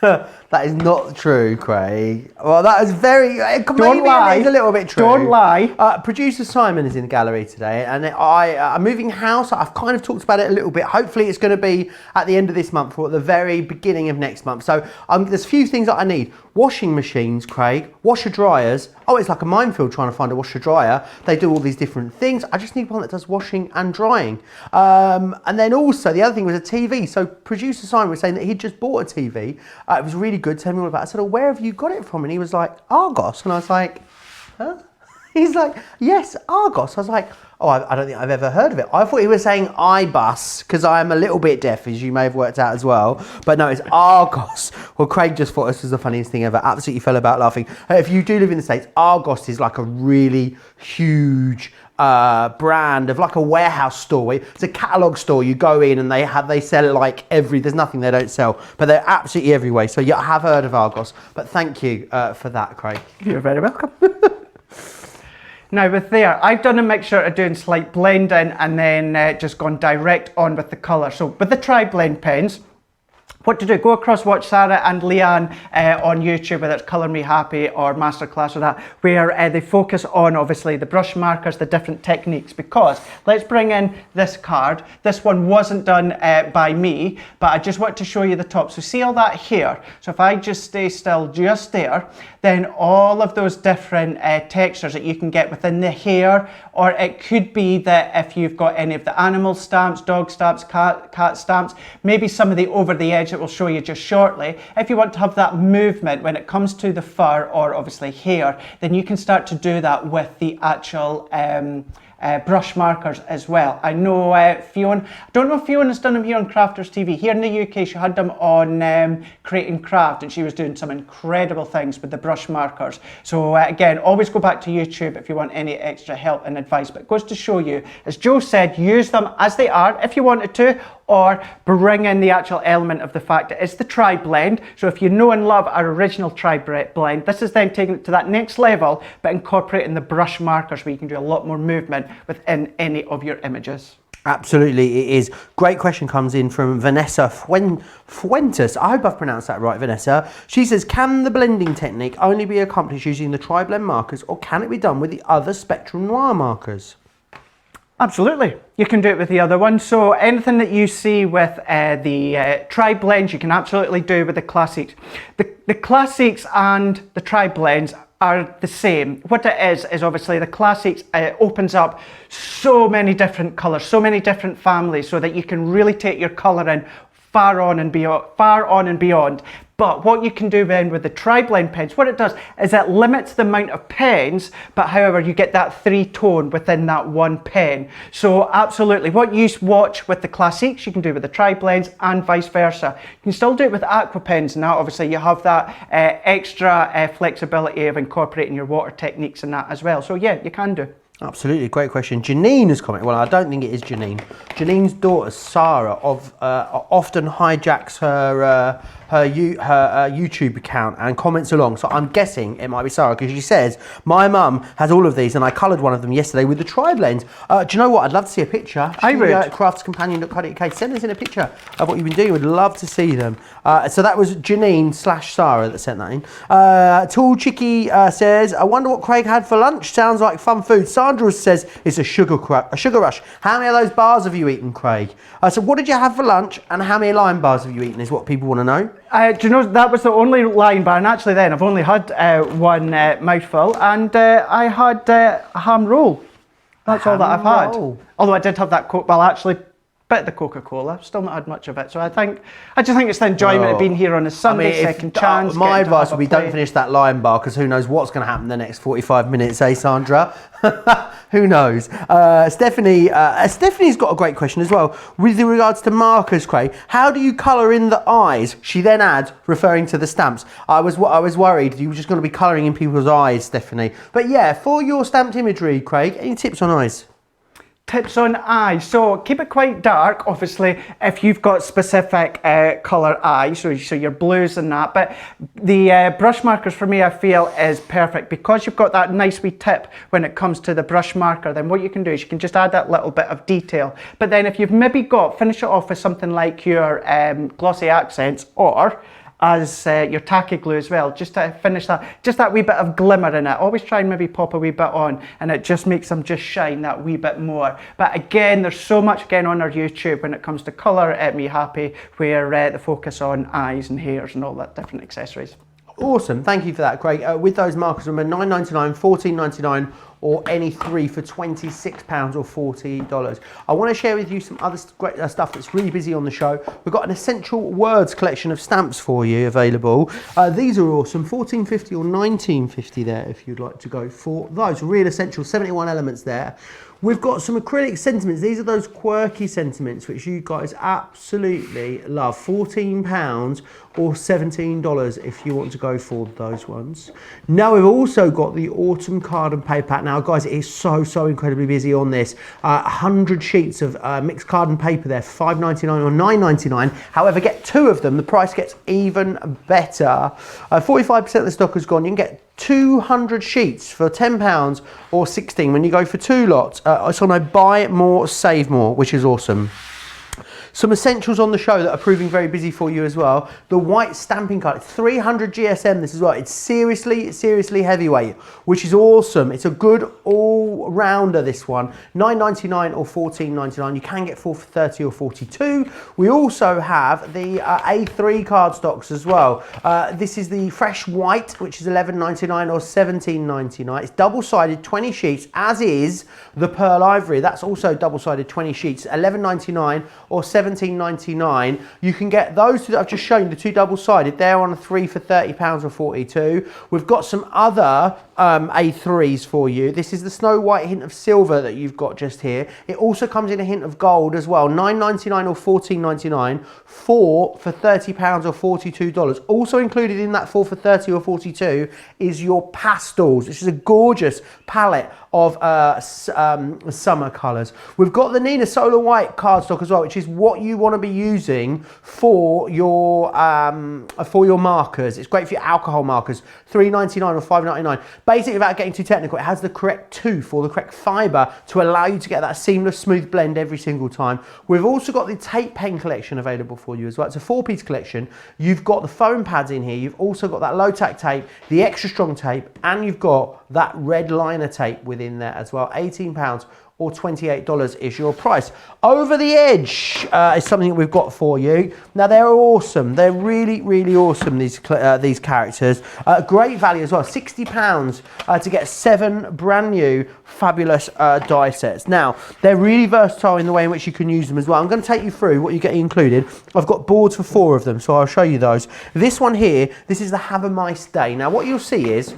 Speaker 1: That is not true, Craig. Well, that is very...
Speaker 2: Don't lie.
Speaker 1: It's a little bit true.
Speaker 2: Don't lie.
Speaker 1: Producer Simon is in the gallery today, and I'm moving house. I've kind of talked about it a little bit. Hopefully it's going to be at the end of this month or at the very beginning of next month. So there's a few things that I need. Washing machines, Craig. Washer dryers. Oh, it's like a minefield trying to find a washer dryer. They do all these different things. I just need one that does washing and drying. And then also the other thing was a TV. So producer Simon was saying that he'd just bought a TV. It was really good, telling me all about it. I said, oh, where have you got it from? And he was like, Argos. And I was like, huh? He's like, yes, Argos. I was like, oh, I don't think I've ever heard of it. I thought he was saying iBus, because I am a little bit deaf, as you may have worked out as well. But no, it's Argos. Well, Craig just thought this was the funniest thing ever. Absolutely fell about laughing. If you do live in the States, Argos is like a really huge brand of like a warehouse store. It's a catalogue store. You go in and they sell like there's nothing they don't sell, but they're absolutely everywhere. So yeah, I have heard of Argos, but thank you for that, Craig.
Speaker 2: You're very welcome. Now with there, I've done a mixture of doing slight blending and then just gone direct on with the colour. So with the tri-blend pens, what to do, go across, watch Sarah and Leanne on YouTube, whether it's Colour Me Happy or Masterclass or that, where they focus on obviously the brush markers, the different techniques, because let's bring in this card. This one wasn't done by me, but I just want to show you the top. So see all that here? So if I just stay still just there, then all of those different textures that you can get within the hair, or it could be that if you've got any of the animal stamps, dog stamps, cat stamps, maybe some of the over the edge that we'll show you just shortly. If you want to have that movement when it comes to the fur or obviously hair, then you can start to do that with the actual brush markers as well. I know Fiona, I don't know if Fiona's done them here on Crafters TV. Here in the UK, she had them on Create and Craft, and she was doing some incredible things with the brush markers. So again, always go back to YouTube if you want any extra help and advice. But it goes to show you, as Joe said, use them as they are if you wanted to, or bring in the actual element of the fact that it's the tri-blend. So if you know and love our original tri-blend, this is then taking it to that next level, but incorporating the brush markers where you can do a lot more movement within any of your images.
Speaker 1: Absolutely, it is. Great question comes in from Vanessa Fuentes. I hope I've pronounced that right, Vanessa. She says, can the blending technique only be accomplished using the tri-blend markers, or can it be done with the other Spectrum Noir markers?
Speaker 2: Absolutely, you can do it with the other one. So anything that you see with the tri-blends, you can absolutely do with the classics. The classics and the tri-blends are the same. What it is obviously the classics opens up so many different colours, so many different families, so that you can really take your colouring far on and beyond. But what you can do then with the tri-blend pens, what it does is it limits the amount of pens, but however you get that three-tone within that one pen. So absolutely, what you watch with the classics, you can do with the tri-blends and vice versa. You can still do it with aqua pens, and now obviously you have that extra flexibility of incorporating your water techniques and that as well. So yeah, you can do.
Speaker 1: Absolutely, great question. Janine has commented. Well, I don't think it is Janine. Janine's daughter Sarah often hijacks her YouTube account and comments along. So I'm guessing it might be Sarah, because she says my mum has all of these, and I coloured one of them yesterday with the tri-blends. Do you know what? I'd love to see a picture.
Speaker 2: I would.
Speaker 1: Craftscompanion.co.uk. Send us in a picture of what you've been doing. We'd love to see them. So that was Janine/Sarah that sent that in. Tall Chicky says, I wonder what Craig had for lunch. Sounds like fun food. Sandra says it's a sugar rush. How many of those bars have you eaten, Craig? So what did you have for lunch, and how many lime bars have you eaten is what people want to know.
Speaker 2: Do you know, that was the only lime bar, and actually then I've only had one mouthful, and I had a ham roll. That's all that I've had. Although I did have that Coke, well actually, bit of the Coca-Cola, still not had much of it. So I just think it's the enjoyment of being here on a Sunday, second chance.
Speaker 1: My advice would be don't finish that lime bar, because who knows what's going to happen the next 45 minutes, eh, Sandra? Who knows? Stephanie, Stephanie's got a great question as well. With regards to markers, Craig, how do you colour in the eyes? She then adds, referring to the stamps. I was worried you were just going to be colouring in people's eyes, Stephanie. But yeah, for your stamped imagery, Craig, any tips on eyes?
Speaker 2: Tips on eyes. So keep it quite dark, obviously, if you've got specific colour eyes, so your blues and that. But the brush markers for me, I feel, is perfect, because you've got that nice wee tip when it comes to the brush marker. Then what you can do is you can just add that little bit of detail. But then if you've maybe finish it off with something like your glossy accents, or as your tacky glue as well, just to finish that, just that wee bit of glimmer in it. Always try and maybe pop a wee bit on, and it just makes them just shine that wee bit more. But again, there's so much again on our YouTube when it comes to colour at Me Happy, where the focus on eyes and hairs and all that different accessories.
Speaker 1: Awesome, thank you for that, Craig. With those markers, remember $9.99, $14.99, or any three for £26 or $40. I want to share with you some other great stuff that's really busy on the show. We've got an essential words collection of stamps for you available. These are awesome, $14.50 or $19.50 there if you'd like to go for those. Real essential, 71 elements there. We've got some acrylic sentiments. These are those quirky sentiments which you guys absolutely love. £14 or $17 if you want to go for those ones. Now we've also got the autumn card and paper pack. Now guys, it is so incredibly busy on this. 100 sheets of mixed card and paper there, $5.99 or $9.99. However, get 2 of them, the price gets even better. 45% of the stock has gone. You can get 200 sheets for £10 or $16 when you go for 2 lots. It's on a buy more, save more, which is awesome. Some essentials on the show that are proving very busy for you as well. The white stamping card, 300 GSM this as well. It's seriously heavyweight, which is awesome. It's a good all-rounder, this one. $9.99 or $14.99. You can get 4 for 30 or 42. We also have the A3 cardstocks as well. This is the fresh white, which is $11.99 or $17.99. It's double-sided, 20 sheets, as is the pearl ivory. That's also double-sided, 20 sheets, $11.99 or $17.99. You can get those two that I've just shown you, the 2 double-sided. They're on a 3 for £30 or 42. We've got some other A3s for you. This is the Snow White hint of silver that you've got just here. It also comes in a hint of gold as well. $9.99 or $14.99. 4 for £30 or $42. Also included in that 4 for 30 or 42 is your Pastels, which is a gorgeous palette of summer colours. We've got the Nina Solar White cardstock as well, which is what you want to be using for your markers. It's great for your alcohol markers. $3.99 or $5.99. Basically, without getting too technical, it has the correct tooth or the correct fibre to allow you to get that seamless, smooth blend every single time. We've also got the tape pen collection available for you as well. It's a 4-piece collection. You've got the foam pads in here. You've also got that low-tack tape, the extra strong tape, and you've got that red liner tape within there as well. £18 or $28 is your price. Over the Edge is something that we've got for you. Now they're awesome. They're really awesome, these characters. Great value as well, £60 to get 7 brand new fabulous die sets. Now they're really versatile in the way in which you can use them as well. I'm going to take you through what you get included. I've got boards for 4 of them, so I'll show you those. This one here, this is the Have a Nice Day. Now what you'll see is,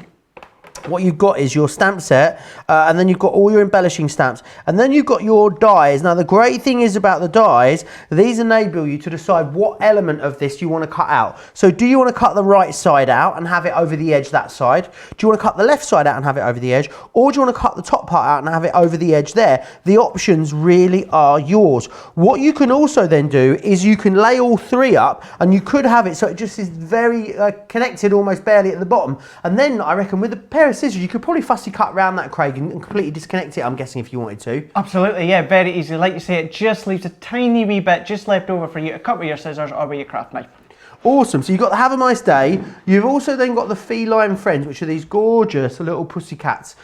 Speaker 1: what you've got is your stamp set, and then you've got all your embellishing stamps, and then you've got your dies. Now the great thing is about the dies, these enable you to decide what element of this you want to cut out. So do you want to cut the right side out and have it over the edge that side? Do you want to cut the left side out and have it over the edge? Or do you want to cut the top part out and have it over the edge there? The options really are yours. What you can also then do is you can lay all 3 up, and you could have it so it just is very connected almost barely at the bottom. And then I reckon with a pair of scissors, you could probably fussy cut around that, Craig, and completely disconnect it, I'm guessing, if you wanted to.
Speaker 2: Absolutely, yeah, very easy. Like you say, it just leaves a tiny wee bit just left over for you to cut with your scissors or with your craft knife.
Speaker 1: Awesome, so you've got the Have a Nice Day. You've also then got the Feline Friends, which are these gorgeous little pussycats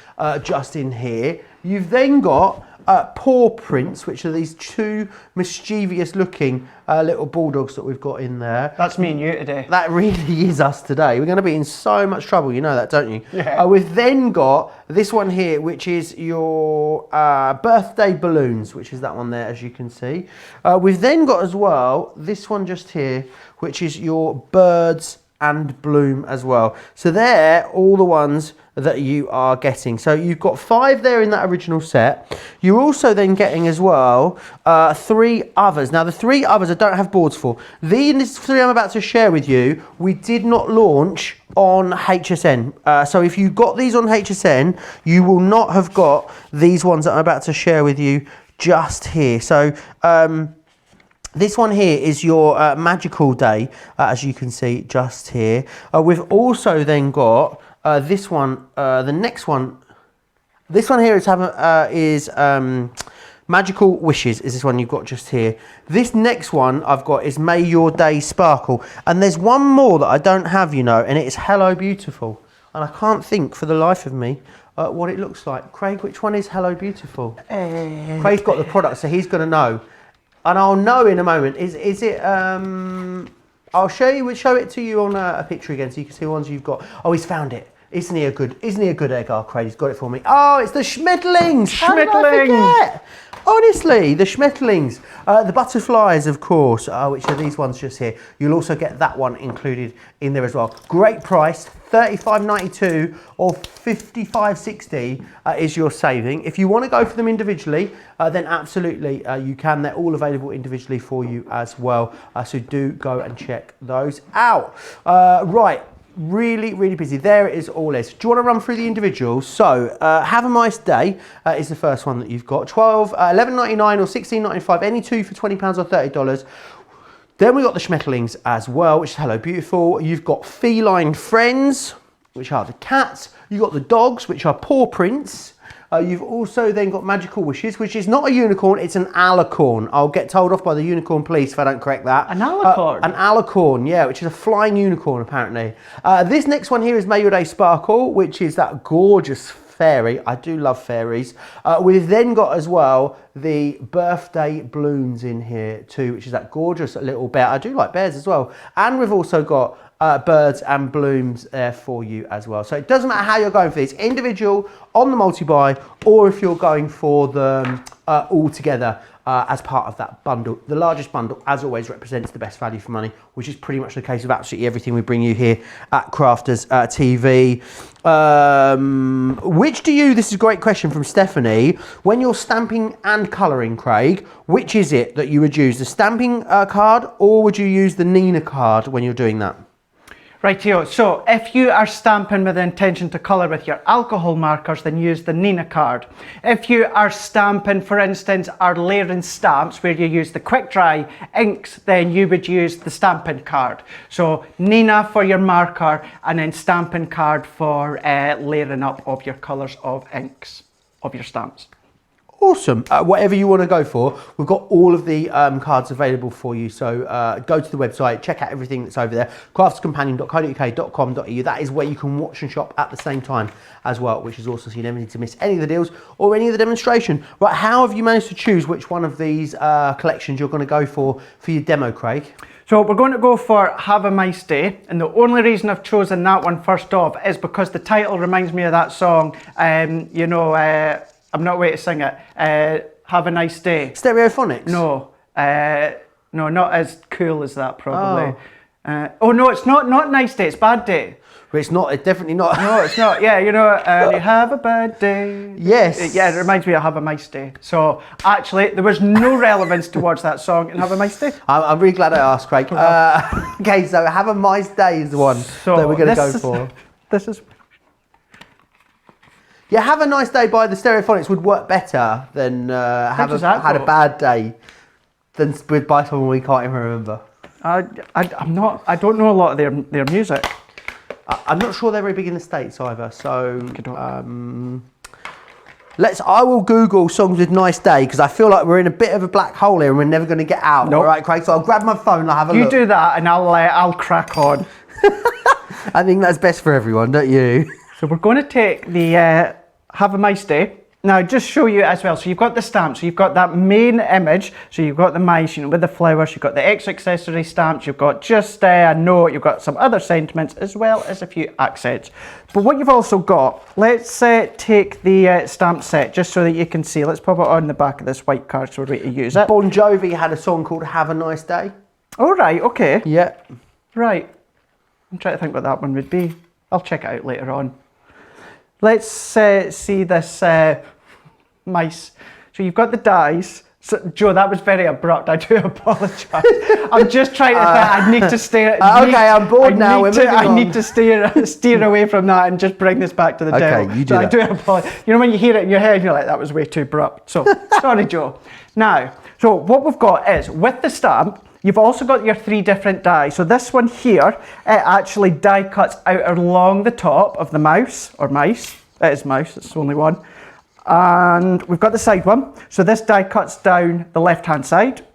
Speaker 1: just in here. You've then got Paw Prints, which are these 2 mischievous looking little bulldogs that we've got in there.
Speaker 2: That's me and you today.
Speaker 1: That really is us today. We're going to be in so much trouble, you know that, don't you?
Speaker 2: Yeah.
Speaker 1: We've then got this one here, which is your birthday balloons, which is that one there, as you can see. We've then got as well this one just here, which is your birds and bloom as well. So they're all the ones that you are getting. So you've got 5 there in that original set. You're also then getting as well 3 others. Now the 3 others I don't have boards for. These 3 I'm about to share with you, we did not launch on HSN. So if you got these on HSN, you will not have got these ones that I'm about to share with you just here. So this one here is your Magical Day, as you can see just here. We've also then got this one, the next one. This one here is Magical Wishes is this one you've got just here. This next one I've got is May Your Day Sparkle. And there's one more that I don't have, you know, and it's Hello Beautiful. And I can't think for the life of me what it looks like. Craig, which one is Hello Beautiful? Craig's got the product, so he's going to know. And I'll know in a moment. Is it... I'll show it to you on a picture again so you can see the ones you've got. Oh, he's found it. Isn't he a good egg? Oh, Craig, he's got it for me. Oh, it's the Schmetterlings. How did I forget? Honestly, the Schmetterlings. The butterflies, of course, which are these ones just here. You'll also get that one included in there as well. Great price, $35.92 or $55.60 is your saving. If you want to go for them individually, then absolutely you can. They're all available individually for you as well. So do go and check those out. Right. Really, really busy. There it is, all is. Do you want to run through the individuals? So, Have a Nice Day is the first one that you've got. $11.99 or $16.95, any two for £20 or $30. Then we got the Schmetterlings as well, which is Hello Beautiful. You've got Feline Friends, which are the cats. You've got the dogs, which are paw prints. You've also then got Magical Wishes, which is not a unicorn, it's an alicorn. I'll get told off by the unicorn police if I don't correct that.
Speaker 2: An alicorn?
Speaker 1: An alicorn, yeah, which is a flying unicorn apparently. This next one here is May Your Day Sparkle, which is that gorgeous fairy. I do love fairies. We've then got as well the birthday balloons in here too, which is that gorgeous little bear. I do like bears as well. And we've also got birds and blooms there for you as well. So it doesn't matter how you're going for these, individual, on the multi-buy, or if you're going for them all together as part of that bundle. The largest bundle, as always, represents the best value for money, which is pretty much the case of absolutely everything we bring you here at Crafters TV. Which do you, this is a great question from Stephanie, when you're stamping and colouring, Craig, which is it that you would use, the stamping card, or would you use the Nina card when you're doing that?
Speaker 2: Rightio, so if you are stamping with the intention to colour with your alcohol markers, then use the Nina card. If you are stamping, for instance, are layering stamps where you use the quick dry inks, then you would use the stamping card. So Nina for your marker and then stamping card for layering up of your colours of inks, of your stamps.
Speaker 1: Awesome. Whatever you want to go for, we've got all of the cards available for you. So go to the website, check out everything that's over there. craftscompanion.co.uk.com.au. That is where you can watch and shop at the same time as well, which is awesome. So you never need to miss any of the deals or any of the demonstration. Right, how have you managed to choose which one of these collections you're going to go for your demo, Craig?
Speaker 2: So we're going to go for Have a Nice Day, and the only reason I've chosen that one first off is because the title reminds me of that song, you know, I'm not waiting to sing it. Have a Nice Day.
Speaker 1: Stereophonics?
Speaker 2: No. No, not as cool as that, probably. Oh no, it's not Nice Day, it's Bad Day.
Speaker 1: But it's not, it's definitely not.
Speaker 2: No, it's not. Yeah, you know, you have a bad day.
Speaker 1: Yes.
Speaker 2: Yeah, it reminds me of Have a Nice Day. So actually, there was no relevance towards that song in Have a Nice Day.
Speaker 1: I'm really glad I asked, Craig. Okay, so Have a Nice Day is the one that we're going to go for.
Speaker 2: This is...
Speaker 1: Yeah, Have a Nice Day by the Stereophonics would work better than Had a Bad Day than by someone we can't even remember.
Speaker 2: I don't know a lot of their music.
Speaker 1: I'm not sure they're very big in the States either, so I will Google songs with Nice Day because I feel like we're in a bit of a black hole here and we're never going to get out. Nope. All right, Craig, so I'll grab my phone and I'll have a look.
Speaker 2: You do that and I'll crack on.
Speaker 1: I think that's best for everyone, don't you?
Speaker 2: So we're going to take the Have a Nice Day. Now, just show you as well. So you've got the stamp. So you've got that main image. So you've got the mice, you know, with the flowers. You've got the extra accessory stamps. You've got just a note. You've got some other sentiments as well as a few accents. But what you've also got, let's take the stamp set just so that you can see. Let's pop it on the back of this white card so we're ready to use it.
Speaker 1: Bon Jovi had a song called Have a Nice Day.
Speaker 2: Oh, right. Okay.
Speaker 1: Yeah.
Speaker 2: Right. I'm trying to think what that one would be. I'll check it out later on. Let's see this mice. So you've got the dies. So, Joe, that was very abrupt. I do apologise. I'm just trying to think. I need to stay.
Speaker 1: Okay, I'm bored now.
Speaker 2: I need to steer away from that and just bring this back to the demo.
Speaker 1: Okay, you do that.
Speaker 2: I do apologise. You know when you hear it in your head, you're like, that was way too abrupt. So, sorry, Joe. Now, so what we've got is, with the stamp, you've also got your 3 different dies. So this one here, it actually die cuts out along the top of the mouse, or mice. It is mouse, it's the only one. And we've got the side one. So this die cuts down the left-hand side.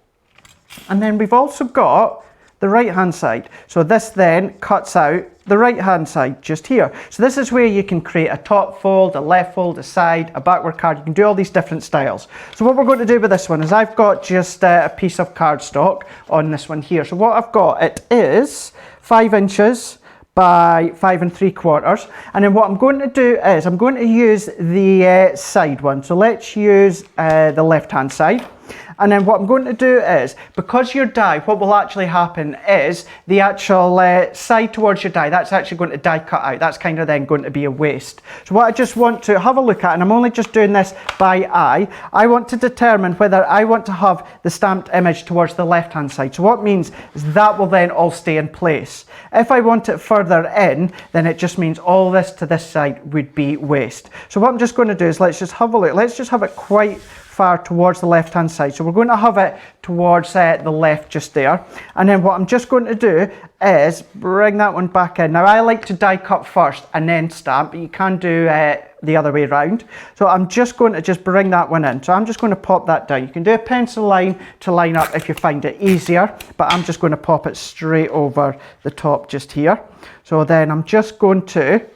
Speaker 2: And then we've also got the right-hand side. So this then cuts out the right-hand side just here. So this is where you can create a top fold, a left fold, a side, a backward card. You can do all these different styles. So what we're going to do with this one is I've got just a piece of cardstock on this one here. So what I've got, it is 5 inches by 5 3/4. And then what I'm going to do is I'm going to use the side one. So let's use the left-hand side. And then what I'm going to do is, because your die, what will actually happen is the actual side towards your die, that's actually going to die cut out. That's kind of then going to be a waste. So what I just want to have a look at, and I'm only just doing this by eye, I want to determine whether I want to have the stamped image towards the left-hand side. So what it means is that will then all stay in place. If I want it further in, then it just means all this to this side would be waste. So what I'm just going to do is let's just have a look. Let's just have it quite far towards the left hand side. So we're going to have it towards the left just there. And then what I'm just going to do is bring that one back in. Now I like to die cut first and then stamp, but you can do the other way around. So I'm just going to just bring that one in. So I'm just going to pop that down. You can do a pencil line to line up if you find it easier, but I'm just going to pop it straight over the top just here. So then I'm just going to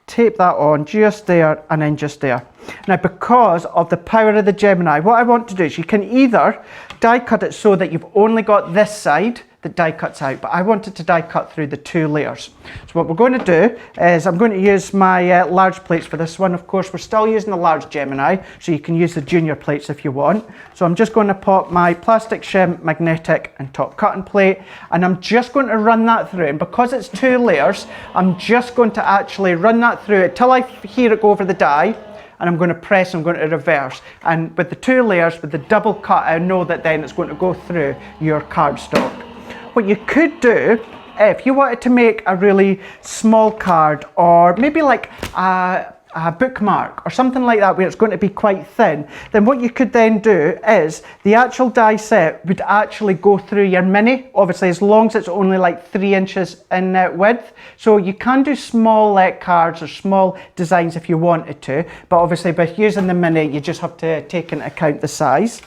Speaker 2: tape that on just there and then just there. Now, because of the power of the Gemini, what I want to do is you can either die cut it so that you've only got this side that die cuts out, but I want it to die cut through the 2 layers. So what we're going to do is I'm going to use my large plates for this one. Of course, we're still using the large Gemini, so you can use the junior plates if you want. So I'm just going to pop my plastic shim, magnetic and top cutting plate, and I'm just going to run that through. And because it's 2 layers, I'm just going to actually run that through it till I hear it go over the die. And I'm going to press, I'm going to reverse. And with the 2 layers, with the double cut, I know that then it's going to go through your cardstock. What you could do, if you wanted to make a really small card, or maybe like a bookmark or something like that where it's going to be quite thin, then what you could then do is the actual die set would actually go through your mini, obviously as long as it's only like 3 inches in width. So you can do small cards or small designs if you wanted to, but obviously by using the mini you just have to take into account the size.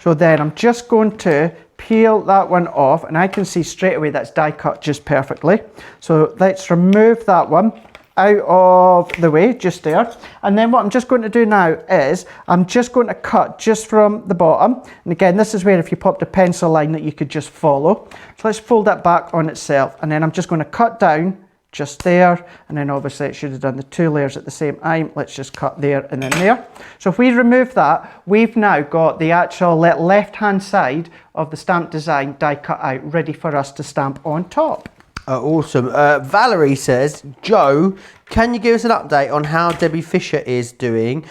Speaker 2: So then I'm just going to peel that one off, and I can see straight away that's die cut just perfectly. So let's remove that one out of the way just there. And then what I'm just going to do now is I'm just going to cut just from the bottom. And again, this is where if you popped a pencil line that you could just follow. So let's fold that back on itself, and then I'm just going to cut down just there, and then obviously it should have done the 2 layers at the same time. Let's just cut there and then there. So if we remove that, we've now got the actual left hand side of the stamp design die cut out, ready for us to stamp on top.
Speaker 1: Awesome. Valerie says, Joe, can you give us an update on how Debbie Fisher is doing?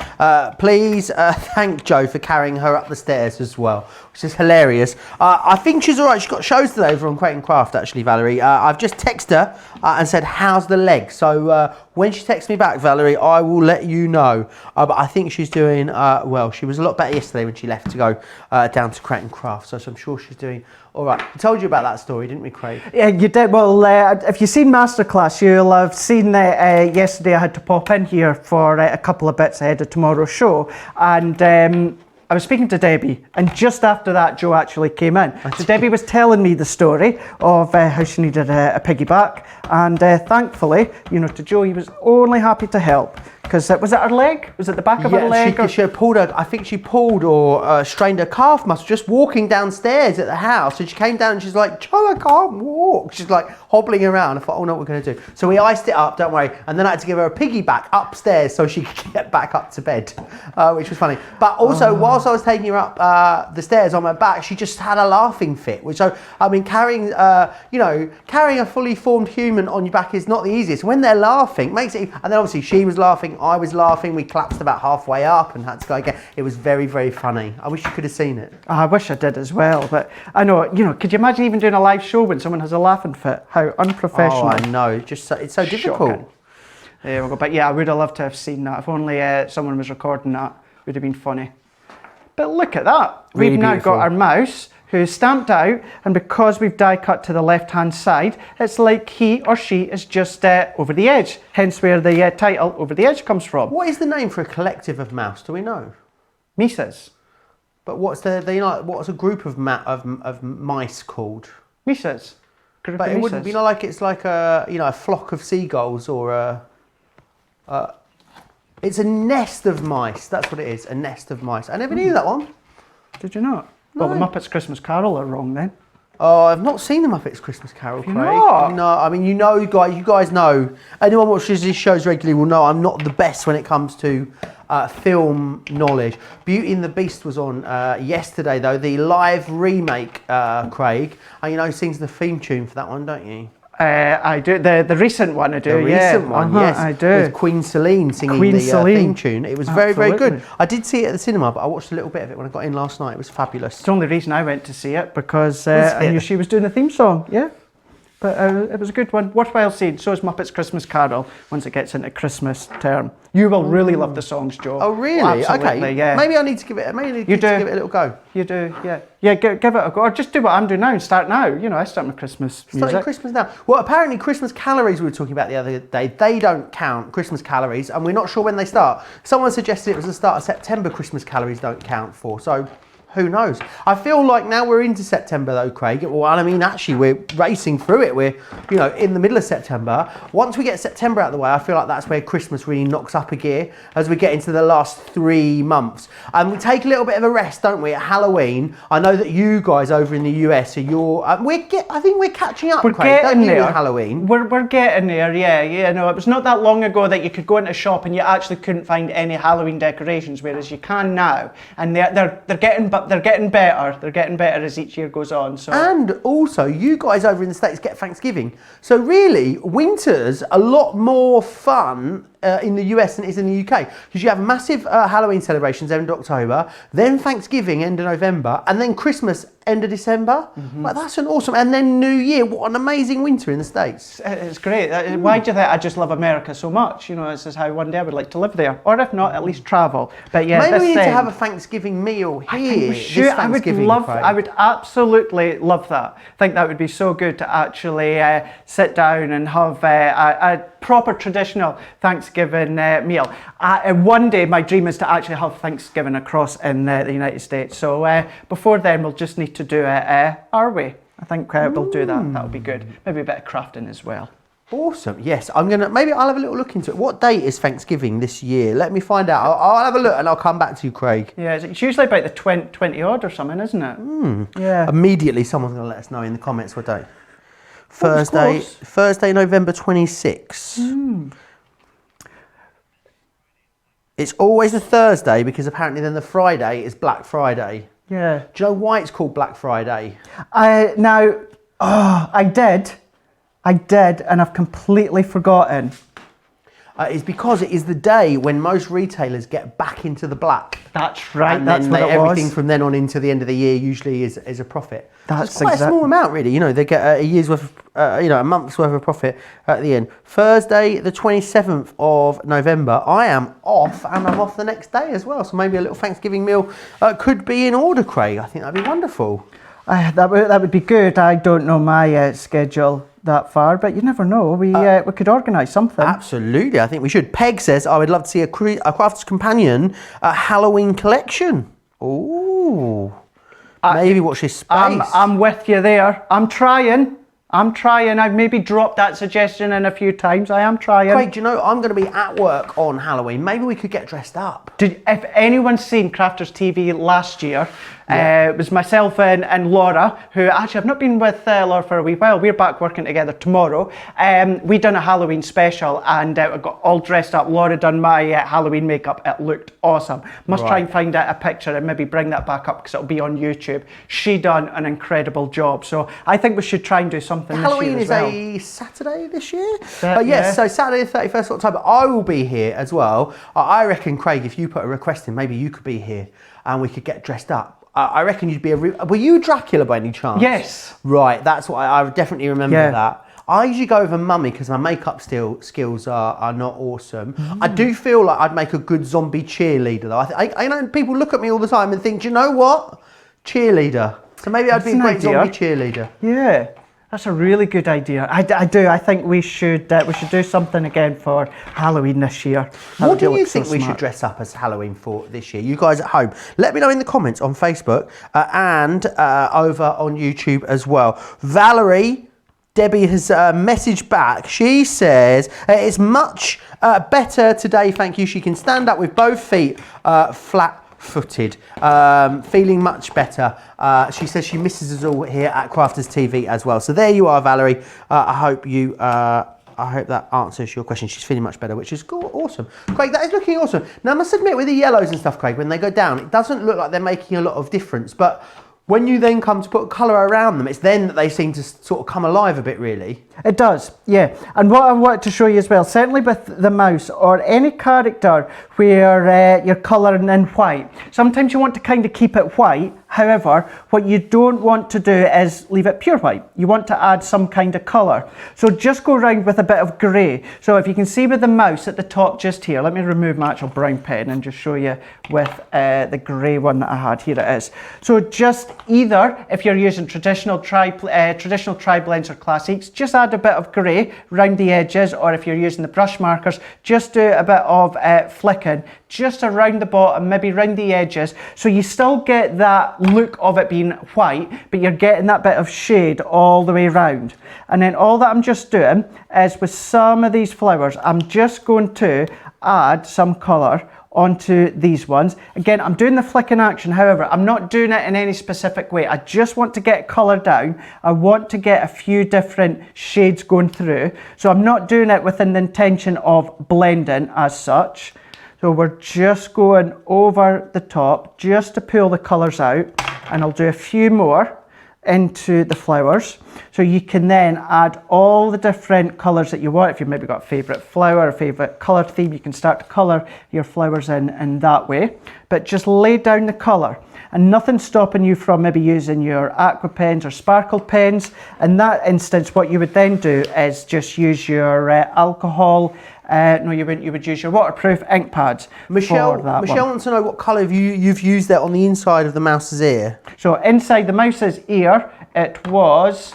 Speaker 1: Please thank Joe for carrying her up the stairs as well, which is hilarious. I think she's all right. She's got shows today over on Crate & Craft, actually, Valerie. I've just texted her and said, how's the leg? So when she texts me back, Valerie, I will let you know. But I think she's doing well. She was a lot better yesterday when she left to go down to Crate & Craft, so I'm sure she's doing all right. I told you about that story, didn't we, Craig? Yeah,
Speaker 2: you did. Well, if you've seen Masterclass, you'll have seen that yesterday I had to pop in here for a couple of bits ahead of tomorrow's show. And I was speaking to Debbie, and just after that, Joe actually came in. So Debbie was telling me the story of how she needed a piggyback. And thankfully, you know, to Joe, he was only happy to help. Because was it her leg? Was it the back of her leg?
Speaker 1: She pulled her, I think she pulled or strained her calf muscle just walking downstairs at the house. And she came down and she's like, Joe, I can't walk. She's like hobbling around. I thought, oh no, what we're going to do. So we iced it up, don't worry. And then I had to give her a piggyback upstairs so she could get back up to bed, which was funny. But also, whilst I was taking her up the stairs on my back, she just had a laughing fit. Which, I mean, carrying a fully formed human on your back is not the easiest. When they're laughing, makes it, and then obviously she was laughing, I was laughing, we collapsed about halfway up and had to go again. It was very, very funny. I wish you could have seen it.
Speaker 2: I wish I did as well, but I know, you know, could you imagine even doing a live show when someone has a laughing fit? How unprofessional.
Speaker 1: Oh, I know, it's so difficult.
Speaker 2: There we go, but yeah, I would have loved to have seen that. If only someone was recording that, it would have been funny. But look at that.
Speaker 1: Really
Speaker 2: We've now
Speaker 1: beautiful.
Speaker 2: got our mouse who stamped out, and because we've die cut to the left-hand side, it's like he or she is just over the edge, hence where the title Over the Edge comes from.
Speaker 1: What is the name for a collective of mouse? Do we know?
Speaker 2: Mises.
Speaker 1: But what's what's a group of mice called?
Speaker 2: Mises.
Speaker 1: But it wouldn't be like it's like a flock of seagulls or it's a nest of mice. That's what it is, a nest of mice. I never knew that one.
Speaker 2: Did you not?
Speaker 1: No.
Speaker 2: Well, the Muppets Christmas Carol are wrong then.
Speaker 1: Oh, I've not seen the Muppets Christmas Carol, Craig.
Speaker 2: not?
Speaker 1: No, I mean, you guys know. Anyone watches these shows regularly will know I'm not the best when it comes to film knowledge. Beauty and the Beast was on yesterday, though, the live remake, Craig. And sings the theme tune for that one, don't you?
Speaker 2: I do. The recent one I do,
Speaker 1: The recent one, yes.
Speaker 2: I do.
Speaker 1: With Queen Celine singing the theme tune. It was very, very good. I did see it at the cinema, but I watched a little bit of it when I got in last night. It was fabulous.
Speaker 2: It's the only reason I went to see it, because I knew she was doing the theme song, yeah. But it was a good one, worthwhile seeing. So is Muppets Christmas Carol once it gets into Christmas term. You will really love the songs, Joe.
Speaker 1: Oh, really?
Speaker 2: Absolutely,
Speaker 1: okay.
Speaker 2: Yeah.
Speaker 1: Maybe I need to give it. Maybe I need to give it a little go.
Speaker 2: You do, yeah. Yeah, give it a go, or just do what I'm doing now and start now. I start my Christmas music.
Speaker 1: Starting Christmas now. Well, apparently Christmas calories we were talking about the other day, they don't count Christmas calories, and we're not sure when they start. Someone suggested it was the start of September. Christmas calories don't count for. So. Who knows? I feel like now we're into September though, Craig. Well, I mean, actually, we're racing through it. We're, in the middle of September. Once we get September out of the way, I feel like that's where Christmas really knocks up a gear as we get into the last 3 months. And we take a little bit of a rest, don't we, at Halloween? I know that you guys over in the US I think we're catching up, Craig,
Speaker 2: getting there.
Speaker 1: With Halloween.
Speaker 2: We're getting there, yeah. No, it was not that long ago that you could go into a shop and you actually couldn't find any Halloween decorations, whereas you can now. And they're getting better. They're getting better as each year goes on. So. And
Speaker 1: also, you guys over in the States get Thanksgiving. So really, winter's a lot more fun in the US than it is in the UK. Because you have massive Halloween celebrations end of October, then Thanksgiving end of November, and then Christmas end of December. Like, that's an awesome. And then New Year. What an amazing winter in the States.
Speaker 2: It's great. Why do you think I just love America so much? This is how one day I would like to live there. Or if not, at least travel. But yeah,
Speaker 1: maybe we need to have a Thanksgiving meal here.
Speaker 2: I think we should. I would absolutely love that. I think that would be so good to actually sit down and have a proper traditional Thanksgiving meal. One day my dream is to actually have Thanksgiving across in the United States. So before then we'll just need to do it our way. I think we'll do that. That'll be good. Maybe a bit of crafting as well. Awesome.
Speaker 1: Yes, maybe I'll have a little look into it. What date is Thanksgiving this year? Let me find out. I'll have a look and I'll come back to you, Craig.
Speaker 2: Yeah, it's usually about the 20 odd or something, isn't it? Yeah.
Speaker 1: Immediately someone's going to let us know in the comments what date. Thursday, November 26. It's always a Thursday because apparently then the Friday is Black Friday.
Speaker 2: Yeah.
Speaker 1: Do you know why it's called Black Friday?
Speaker 2: I did, and I've completely forgotten.
Speaker 1: Is because it is the day when most retailers get back into the black.
Speaker 2: That's right.
Speaker 1: And
Speaker 2: that's
Speaker 1: then
Speaker 2: what it was.
Speaker 1: Everything from then on into the end of the year usually is a profit.
Speaker 2: That's
Speaker 1: quite a small amount, really. They get a year's worth, a month's worth of profit at the end. Thursday, the 27th of November, I am off, and I'm off the next day as well. So maybe a little Thanksgiving meal could be in order, Craig. I think that'd be wonderful.
Speaker 2: That would be good. I don't know my schedule that far, but you never know. We could organise something.
Speaker 1: Absolutely, I think we should. Peg says, I would love to see a Crafter's Companion Halloween collection. Ooh. Maybe watch this space.
Speaker 2: I'm with you there. I'm trying. I've maybe dropped that suggestion in a few times. I am trying.
Speaker 1: Craig, I'm going to be at work on Halloween. Maybe we could get dressed up.
Speaker 2: If anyone's seen Crafters TV last year, it was myself and Laura, who actually I've not been with Laura for a wee while. We're back working together tomorrow. We done a Halloween special and I got all dressed up. Laura done my Halloween makeup. It looked awesome. Must try and find a picture and maybe bring that back up because it'll be on YouTube. She done an incredible job. So I think we should try and do something
Speaker 1: Halloween
Speaker 2: this year as well.
Speaker 1: is a Saturday this year? Yes, so Saturday the 31st of October. I will be here as well. I reckon, Craig, if you put a request in, maybe you could be here and we could get dressed up. I reckon you'd be were you Dracula by any chance?
Speaker 2: Yes.
Speaker 1: Right, that's what I definitely remember that. I usually go over Mummy because my makeup skills are not awesome. I do feel like I'd make a good zombie cheerleader though. I know people look at me all the time and think, do you know what? Cheerleader. So maybe I'd be a great zombie cheerleader.
Speaker 2: Yeah. That's a really good idea. I think we should do something again for Halloween this year.
Speaker 1: What do you think we should dress up as Halloween for this year? You guys at home, let me know in the comments on Facebook and over on YouTube as well. Valerie, Debbie has messaged back. She says, it's much better today, thank you. She can stand up with both feet flat-footed, feeling much better. She says she misses us all here at Crafters TV as well. So there you are, Valerie. I hope that answers your question. She's feeling much better, which is awesome. Craig, that is looking awesome. Now, I must admit, with the yellows and stuff, Craig, when they go down, it doesn't look like they're making a lot of difference. But when you then come to put colour around them, it's then that they seem to sort of come alive a bit, really.
Speaker 2: It does, yeah. And what I wanted to show you as well, certainly with the mouse or any character where you're colouring in white, sometimes you want to kind of keep it white. However, what you don't want to do is leave it pure white. You want to add some kind of colour. So just go around with a bit of grey. So if you can see with the mouse at the top just here, let me remove my actual brown pen and just show you with the grey one that I had. Here it is. So just either, if you're using traditional tri-blends or classics, just add a bit of grey around the edges, or if you're using the brush markers, just do a bit of flicking just around the bottom, maybe around the edges, so you still get that look of it being white, but you're getting that bit of shade all the way around. And then all that I'm just doing is with some of these flowers, I'm just going to add some colour onto these ones. Again, I'm doing the flicking action, however, I'm not doing it in any specific way. I just want to get colour down. I want to get a few different shades going through. So I'm not doing it within the intention of blending as such. So we're just going over the top just to pull the colours out, and I'll do a few more into the flowers. So you can then add all the different colours that you want. If you've maybe got a favourite flower, a favourite colour theme, you can start to colour your flowers in that way. But just lay down the colour, and nothing's stopping you from maybe using your aqua pens or sparkle pens. In that instance, what you would then do is just use your alcohol. No, you wouldn't. You would use your waterproof ink pads.
Speaker 1: Michelle wants to know what colour you've used there on the inside of the mouse's ear.
Speaker 2: So inside the mouse's ear, it was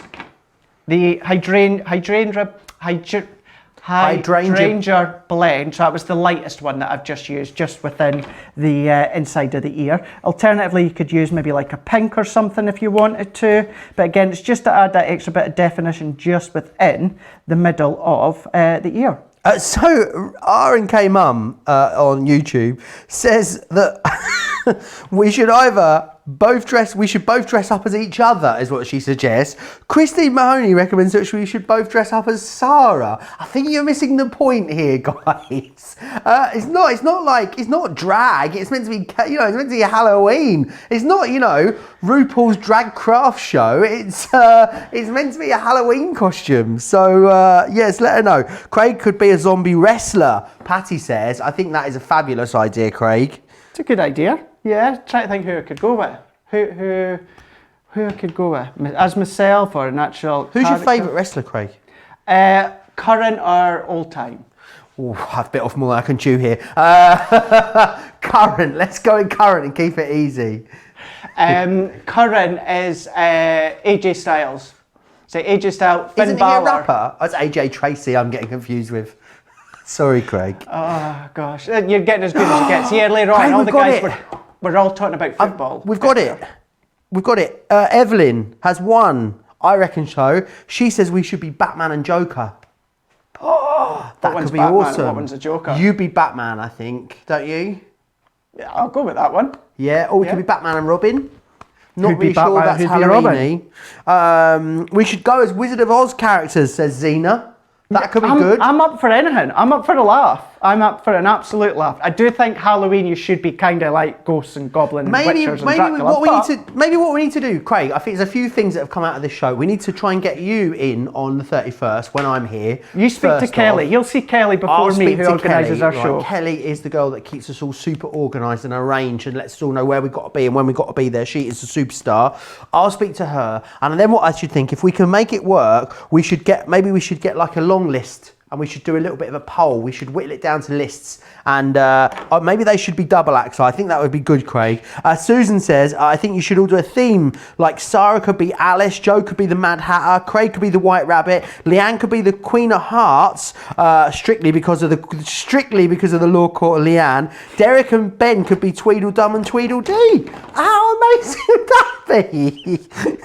Speaker 2: the hydrangea blend. So that was the lightest one that I've just used, just within the inside of the ear. Alternatively, you could use maybe like a pink or something if you wanted to. But again, it's just to add that extra bit of definition just within the middle of the ear.
Speaker 1: So R&K Mum on YouTube says that we should both dress up as each other, is what she suggests. Christine Mahoney recommends that we should both dress up as Sarah. I think you're missing the point here, guys. It's not drag. It's meant to be, it's meant to be Halloween. It's not, RuPaul's drag craft show. It's meant to be a Halloween costume. So yes, let her know. Craig could be a zombie wrestler, Patty says. I think that is a fabulous idea, Craig.
Speaker 2: It's a good idea. Yeah, try to think who I could go with. Who I could go with as myself or an actual.
Speaker 1: Who's your favourite wrestler, Craig?
Speaker 2: Current or old time?
Speaker 1: Oh, I've bit off more than I can chew here. Current. Let's go in current and keep it easy.
Speaker 2: Current is AJ Styles. So AJ Styles. Finn
Speaker 1: Isn't
Speaker 2: Balor.
Speaker 1: he a rapper? That's AJ Tracy. I'm getting confused with. Sorry, Craig.
Speaker 2: Oh gosh, you're getting as good as you get. See, earlier on,
Speaker 1: Craig,
Speaker 2: all the guys we're all talking about football.
Speaker 1: We've got it. We've got it. Evelyn has one, I reckon so. She says we should be Batman and Joker. Oh, that could be
Speaker 2: Batman?
Speaker 1: awesome.
Speaker 2: What one's a Joker?
Speaker 1: You be Batman, I think, don't you?
Speaker 2: Yeah, I'll go with that one.
Speaker 1: Yeah, or we could be Batman and Robin. Not
Speaker 2: Who'd be
Speaker 1: really sure
Speaker 2: Batman,
Speaker 1: that's
Speaker 2: who'd be
Speaker 1: Halloween-y. We should go as Wizard of Oz characters, says Zena. That could be good.
Speaker 2: I'm up for anything. I'm up for a laugh. I'm up for an absolute laugh. I do think Halloween you should be kind of like ghosts and goblins and witchers and Dracula.
Speaker 1: Maybe what we need to do, Craig, I think there's a few things that have come out of this show. We need to try and get you in on the 31st when I'm here.
Speaker 2: You speak to Kelly. You'll see Kelly before me, who organises our show.
Speaker 1: Kelly is the girl that keeps us all super organised and arranged and lets us all know where we've got to be and when we've got to be there. She is a superstar. I'll speak to her, and then what I should think, if we can make it work, we should get like a long list and we should do a little bit of a poll. We should whittle it down to lists, and maybe they should be double acts. I think that would be good, Craig. Susan says, I think you should all do a theme, like Sarah could be Alice, Joe could be the Mad Hatter, Craig could be the White Rabbit, Leanne could be the Queen of Hearts, strictly because of the Law Court of Leanne. Derek and Ben could be Tweedledum and Tweedledee. How amazing would that be?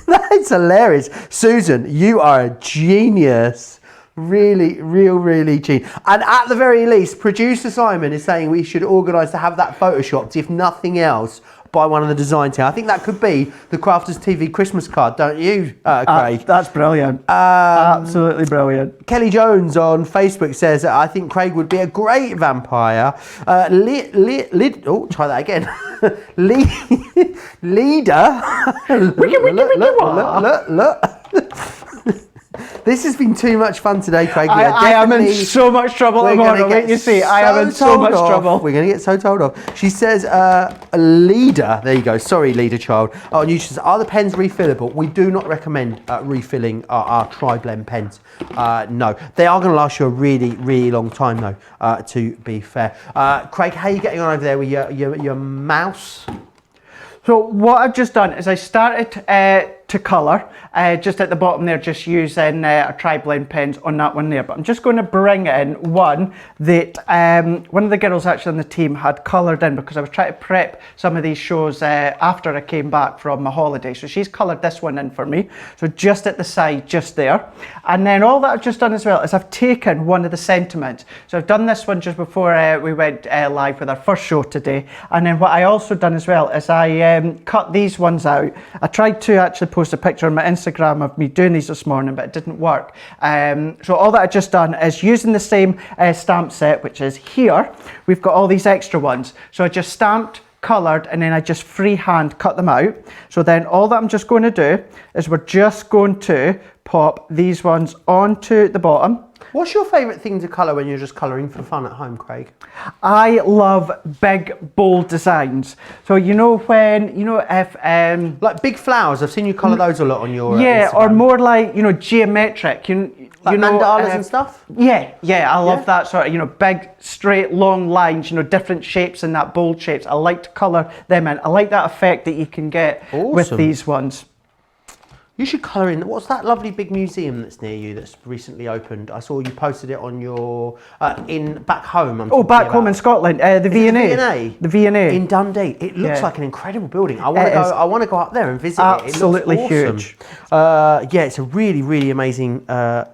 Speaker 1: That's hilarious. Susan, you are a genius. Really genius. And at the very least, producer Simon is saying we should organise to have that photoshopped, if nothing else, by one of the design team. I think that could be the Crafters TV Christmas card, don't you, Craig?
Speaker 2: That's brilliant. Absolutely brilliant.
Speaker 1: Kelly Jones on Facebook says, I think Craig would be a great vampire. Try that again. Leader. Look. This has been too much fun today, Craig.
Speaker 2: I am in so much trouble tomorrow. Wait, you see, I am in so much trouble.
Speaker 1: We're going to get so told off. She says, a leader. There you go. Sorry, leader child. Oh, and you says, are the pens refillable? We do not recommend refilling our tri-blend pens. No, they are going to last you a really long time, though. To be fair, Craig, how are you getting on over there with your mouse?
Speaker 2: So what I've just done is I started to colour just at the bottom there, just using a tri-blend pens on that one there, but I'm just going to bring in one that one of the girls actually on the team had coloured in, because I was trying to prep some of these shows after I came back from my holiday. So she's coloured this one in for me, so just at the side, just there. And then all that I've just done as well is I've taken one of the sentiments. So I've done this one just before we went live with our first show today, and then what I also done as well is I cut these ones out. I tried to actually post a picture on my Instagram of me doing these this morning, but it didn't work. So all that I've just done is using the same stamp set, which is here. We've got all these extra ones. So I just stamped, coloured, and then I just freehand cut them out. So then all that I'm just going to do is we're just going to pop these ones onto the bottom.
Speaker 1: What's your favourite thing to colour when you're just colouring for fun at home, Craig?
Speaker 2: I love big, bold designs. So you know when, if...
Speaker 1: like big flowers, I've seen you colour those a lot on your
Speaker 2: yeah,
Speaker 1: Instagram.
Speaker 2: or more like,
Speaker 1: Like
Speaker 2: geometric.
Speaker 1: mandalas and stuff?
Speaker 2: Yeah, I love that sort of, big, straight, long lines, different shapes and that bold shapes. I like to colour them in. I like that effect that you can get with these ones.
Speaker 1: You should colour in. What's that lovely big museum that's near you that's recently opened? I saw you posted it on your back home.
Speaker 2: Back home in Scotland, the V&A. The V&A
Speaker 1: in Dundee. It looks like an incredible building. I want to go up there and visit it.
Speaker 2: Absolutely huge.
Speaker 1: Yeah, it's a really amazing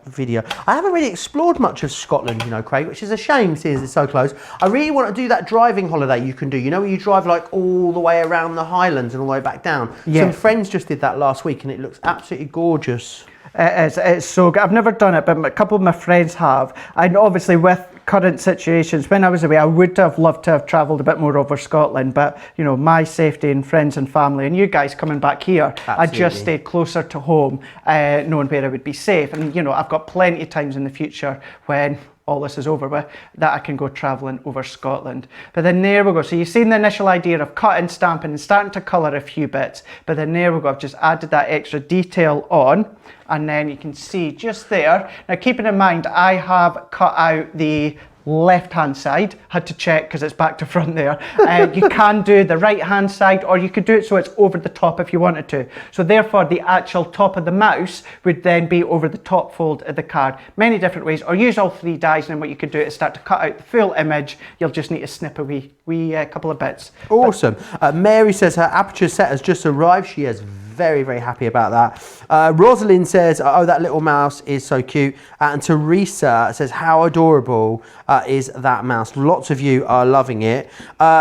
Speaker 1: video. I haven't really explored much of Scotland, Craig, which is a shame seeing it's so close. I really want to do that driving holiday you can do. Where you drive like all the way around the Highlands and all the way back down. Yeah. Some friends just did that last week, and it looks absolutely gorgeous.
Speaker 2: It's so good. I've never done it, but a couple of my friends have. And obviously with current situations, when I was away, I would have loved to have travelled a bit more over Scotland, but my safety and friends and family and you guys coming back here, I just stayed closer to home, knowing where I would be safe. And I've got plenty of times in the future when all this is over with that I can go travelling over Scotland. But then there we go. So you've seen the initial idea of cutting, stamping and starting to colour a few bits, but then there we go. I've just added that extra detail on, and then you can see just there. Now keeping in mind, I have cut out the left hand side, had to check because it's back to front there. You can do the right hand side, or you could do it so it's over the top if you wanted to. So therefore the actual top of the mouse would then be over the top fold of the card. Many different ways, or use all three dies, and then what you could do is start to cut out the full image. You'll just need to snip a wee couple of bits. Awesome.
Speaker 1: Mary says her aperture set has just arrived. She is very happy about that. Rosalind says, oh, that little mouse is so cute. And Teresa says, how adorable is that mouse? Lots of you are loving it.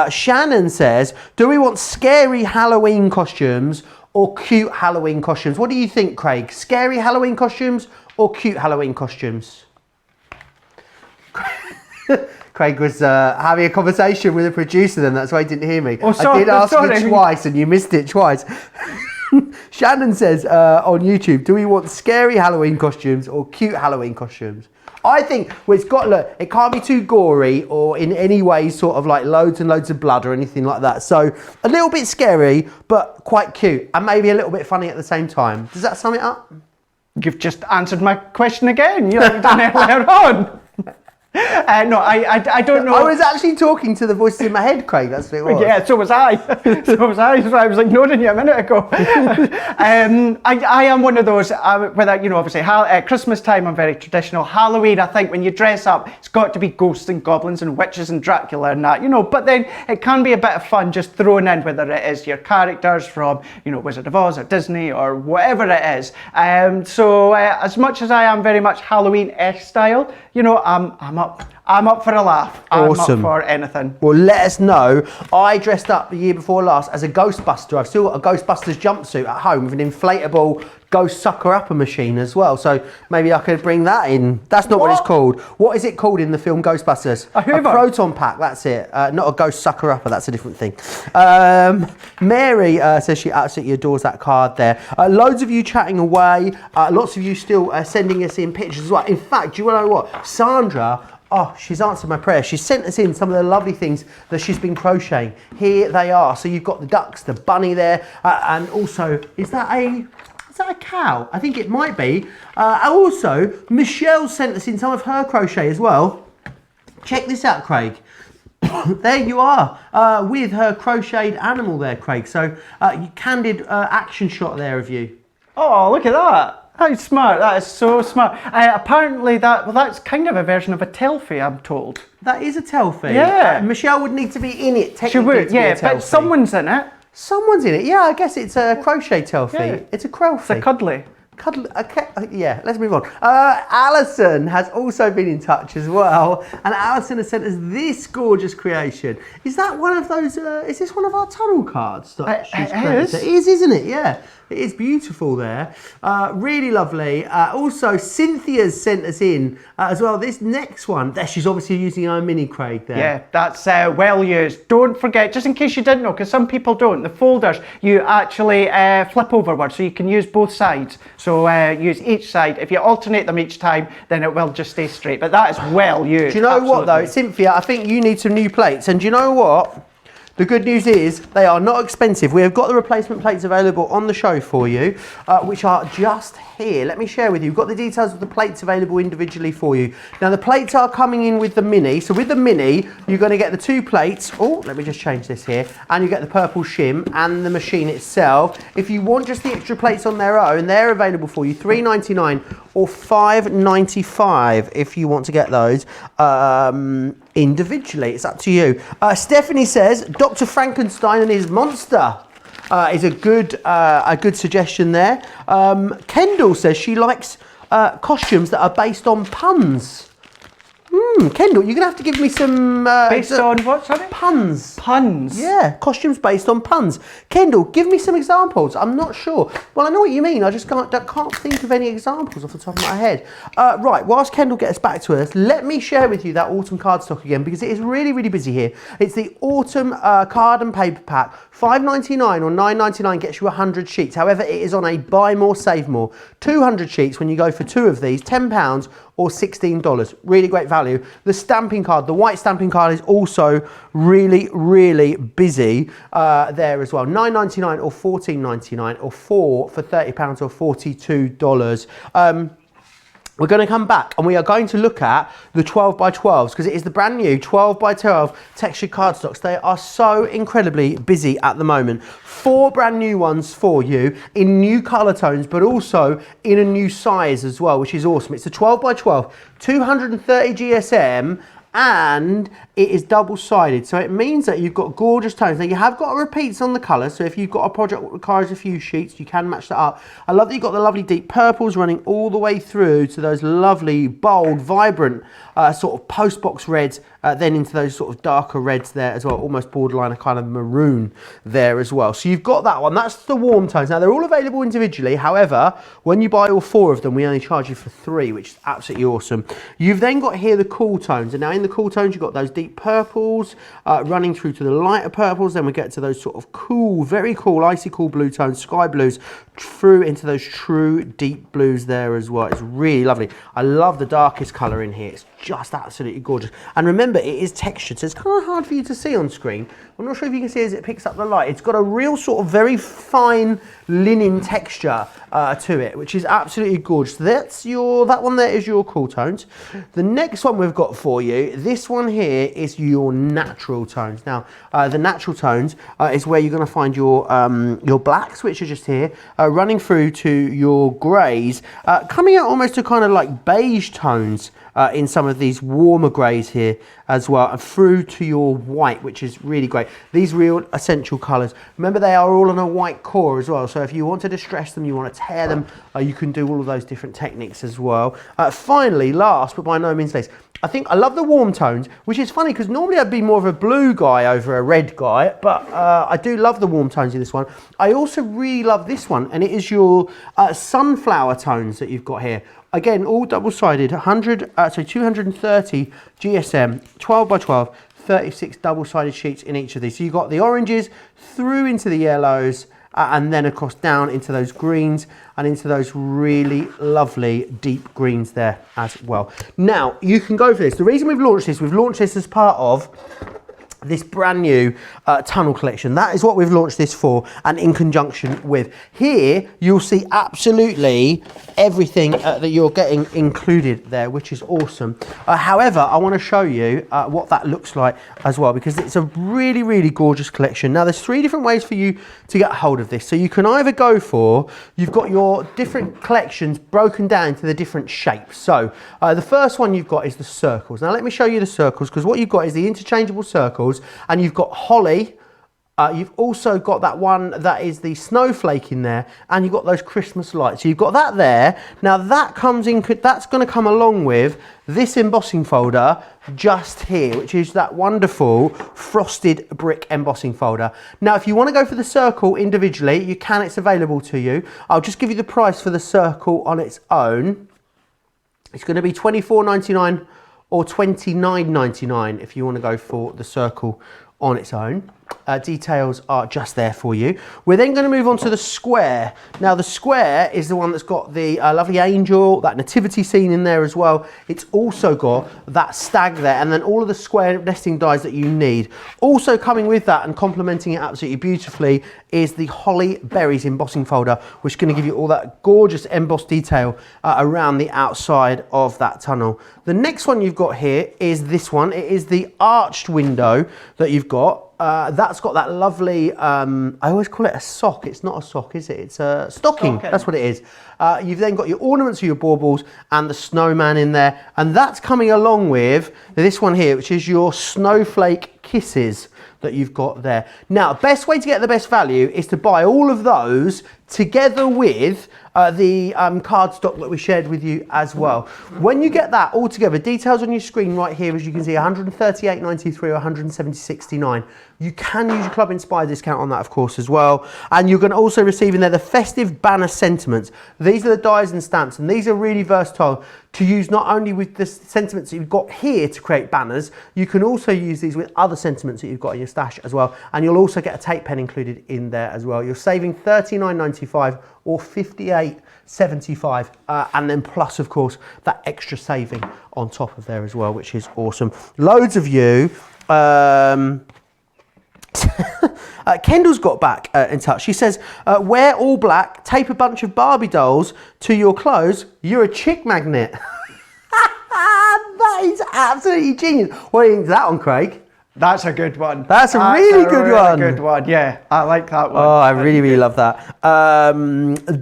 Speaker 1: Shannon says, do we want scary Halloween costumes or cute Halloween costumes? What do you think, Craig? Scary Halloween costumes or cute Halloween costumes? Craig was having a conversation with a producer then, that's why he didn't hear me. I did ask you twice and you missed it twice. Shannon says on YouTube, do we want scary Halloween costumes or cute Halloween costumes? I think it can't be too gory or in any way sort of like loads and loads of blood or anything like that. So a little bit scary, but quite cute and maybe a little bit funny at the same time. Does that sum it up?
Speaker 2: You've just answered my question again. You've done it earlier on. No, I don't know.
Speaker 1: I was actually talking to the voices in my head, Craig. That's what it was.
Speaker 2: Yeah, so was I. So was I. So I was ignoring you a minute ago. I am one of those, whether, you know, obviously at Christmas time I'm very traditional. Halloween, I think when you dress up, it's got to be ghosts and goblins and witches and Dracula and that, you know. But then it can be a bit of fun just throwing in whether it is your characters from, you know, Wizard of Oz or Disney or whatever it is. So as much as I am very much Halloween-esque style, you know, I'm up for a laugh.
Speaker 1: Awesome.
Speaker 2: I'm up for anything.
Speaker 1: Well, let us know. I dressed up the year before last as a Ghostbuster. I've still got a Ghostbusters jumpsuit at home with an inflatable ghost sucker upper machine as well. So maybe I could bring that in. That's not what it's called. What is it called in the film Ghostbusters?
Speaker 2: A Hoover.
Speaker 1: A proton pack, that's it. Not a ghost sucker upper, that's a different thing. Mary says she absolutely adores that card there. Loads of you chatting away. Lots of you still sending us in pictures as well. In fact, do you know what? Sandra, oh, she's answered my prayer. She's sent us in some of the lovely things that she's been crocheting. Here they are. So you've got the ducks, the bunny there, and also, is that a cow? I think it might be. Also, Michelle sent us in some of her crochet as well. Check this out, Craig. There you are, with her crocheted animal there, Craig. So, candid action shot there of you.
Speaker 2: Oh, look at that. That is smart. That is so smart. Apparently, that's kind of a version of a Telfie, I'm told.
Speaker 1: That is a Telfie.
Speaker 2: Yeah.
Speaker 1: Michelle would need to be in it, technically.
Speaker 2: She would,
Speaker 1: to be
Speaker 2: yeah,
Speaker 1: a
Speaker 2: but
Speaker 1: Telfie.
Speaker 2: someone's in it.
Speaker 1: Someone's in it. Yeah, I guess it's a crochet Telfie.
Speaker 2: Yeah.
Speaker 1: It's a crowfie.
Speaker 2: It's a cuddly.
Speaker 1: Yeah, let's move on. Alison has also been in touch as well, and Alison has sent us this gorgeous creation. Is that one of those? Is this one of our tunnel cards? That she's created? It is, isn't it? Yeah, it is beautiful there. Really lovely. Also, Cynthia's sent us in as well. This next one, there she's obviously using our mini, Craig there.
Speaker 2: Yeah, that's well used. Don't forget, just in case you didn't know, because some people don't, the folders you actually flip overward, so you can use both sides. So use each side. If you alternate them each time, then it will just stay straight. But that is well used.
Speaker 1: Do you know
Speaker 2: absolutely.
Speaker 1: what though, Cynthia? I think you need some new plates. And do you know what? The good news is they are not expensive. We have got the replacement plates available on the show for you, which are just here. Let me share with you. We've got the details of the plates available individually for you. Now the plates are coming in with the mini. So with the mini, you're going to get the 2 plates. Oh, let me just change this here. And you get the purple shim and the machine itself. If you want just the extra plates on their own, they're available for you. $3.99 or $5.95 if you want to get those individually. It's up to you. Stephanie says Dr. Frankenstein and his monster is a good suggestion there. Kendall says she likes costumes that are based on puns. Kendall, you're going to have to give me some...
Speaker 2: based on what, sorry?
Speaker 1: Puns.
Speaker 2: Puns?
Speaker 1: Yeah, costumes based on puns. Kendall, give me some examples. I'm not sure. Well, I know what you mean. I just can't think of any examples off the top of my head. Right, whilst Kendall gets back to us, let me share with you that autumn cardstock again, because it is really, really busy here. It's the autumn card and paper pack. $5.99 or $9.99 gets you 100 sheets. However, it is on a buy more, save more. 200 sheets when you go for 2 of these, £10 or $16. Really great value. The stamping card, the white stamping card, is also really, really busy there as well. $9.99 or $14.99 or 4 for £30 or $42. We're going to come back and we are going to look at the 12x12s because it is the brand new 12x12 textured cardstocks. They are so incredibly busy at the moment. 4 brand new ones for you in new colour tones, but also in a new size as well, which is awesome. It's a 12x12, 230 GSM, and it is double-sided, so it means that you've got gorgeous tones. Now you have got repeats on the colour, so if you've got a project that requires a few sheets, you can match that up. I love that you've got the lovely deep purples running all the way through to those lovely, bold, vibrant sort of post-box reds, then into those sort of darker reds there as well, almost borderline a kind of maroon there as well. So you've got that one. That's the warm tones. Now they're all available individually. However, when you buy all 4 of them, we only charge you for 3, which is absolutely awesome. You've then got here the cool tones, and now in in the cool tones, you've got those deep purples running through to the lighter purples. Then we get to those sort of cool, very cool, icy cool blue tones, sky blues, through into those true deep blues there as well. It's really lovely. I love the darkest colour in here. It's just absolutely gorgeous. And remember, it is textured, so it's kind of hard for you to see on screen. I'm not sure if you can see as it picks up the light. It's got a real sort of very fine linen texture to it, which is absolutely gorgeous. That one there is your cool tones. The next one we've got for you, this one here is your natural tones. Now, the natural tones is where you're going to find your blacks, which are just here, running through to your greys, coming out almost to kind of like beige tones in some of these warmer greys here as well, and through to your white, which is really great. These real essential colours. Remember, they are all on a white core as well, so if you want to distress them, you want to tear them, you can do all of those different techniques as well. Finally, last but by no means least, I love the warm tones, which is funny because normally I'd be more of a blue guy over a red guy, but I do love the warm tones in this one. I also really love this one, and it is your sunflower tones that you've got here. Again, all double-sided, 230 GSM, 12 by 12, 36 double-sided sheets in each of these. So you've got the oranges through into the yellows, and then across down into those greens and into those really lovely deep greens there as well. Now, you can go for this. The reason we've launched this as part of this brand new tunnel collection. That is what we've launched this for, and in conjunction with. Here, you'll see absolutely everything that you're getting included there, which is awesome. However, I want to show you what that looks like as well, because it's a really, really gorgeous collection. Now, there's 3 different ways for you to get hold of this. So you can either go for, you've got your different collections broken down into the different shapes. So the first one you've got is the circles. Now, let me show you the circles, because what you've got is the interchangeable circles, and you've got holly. You've also got that one that is the snowflake in there, and you've got those Christmas lights. So you've got that there. Now that comes in, that's going to come along with this embossing folder just here, which is that wonderful frosted brick embossing folder. Now, if you want to go for the circle individually, you can, it's available to you. I'll just give you the price for the circle on its own. It's going to be $24.99 or $29.99 if you want to go for the circle on its own. Details are just there for you. We're then going to move on to the square. Now, the square is the one that's got the lovely angel, that nativity scene in there as well. It's also got that stag there, and then all of the square nesting dies that you need. Also coming with that and complementing it absolutely beautifully is the holly berries embossing folder, which is going to give you all that gorgeous embossed detail around the outside of that tunnel. The next one you've got here is this one. It is the arched window that you've got. That's got that lovely, I always call it a sock. It's not a sock, is it? It's a stocking. That's what it is. You've then got your ornaments of your baubles and the snowman in there. And that's coming along with this one here, which is your snowflake kisses that you've got there. Now, best way to get the best value is to buy all of those together with the cardstock that we shared with you as well. When you get that all together, details on your screen right here, as you can see, $138.93 or $176.69. You can use your Club Inspired discount on that, of course, as well. And you're going to also receive in there the festive banner sentiments. These are the dies and stamps, and these are really versatile to use not only with the sentiments that you've got here to create banners, you can also use these with other sentiments that you've got in your stash as well. And you'll also get a tape pen included in there as well. You're saving $39.95 or $58.75, and then plus, of course, that extra saving on top of there as well, which is awesome. Loads of you. Kendall's got back in touch. She says, wear all black, tape a bunch of Barbie dolls to your clothes. You're a chick magnet. That is absolutely genius. What do you think of that one, Craig?
Speaker 2: That's a good one.
Speaker 1: That's a really good one.
Speaker 2: Good one, yeah. I like that one.
Speaker 1: Oh, I really love that.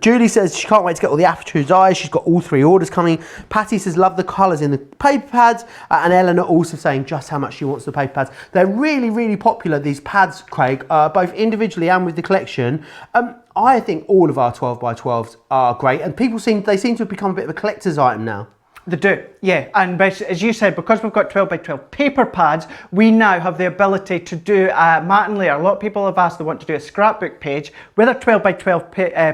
Speaker 1: Julie says she can't wait to get all the aperture eyes. She's got all 3 orders coming. Patty says love the colours in the paper pads. And Eleanor also saying just how much she wants the paper pads. They're really popular, these pads, Craig, both individually and with the collection. I think all of our 12 by 12s are great, and they seem to have become a bit of a collector's item now.
Speaker 2: They do, yeah. And as you said, because we've got 12 by 12 paper pads, we now have the ability to do a mat and layer. A lot of people have asked they want to do a scrapbook page with our 12 by 12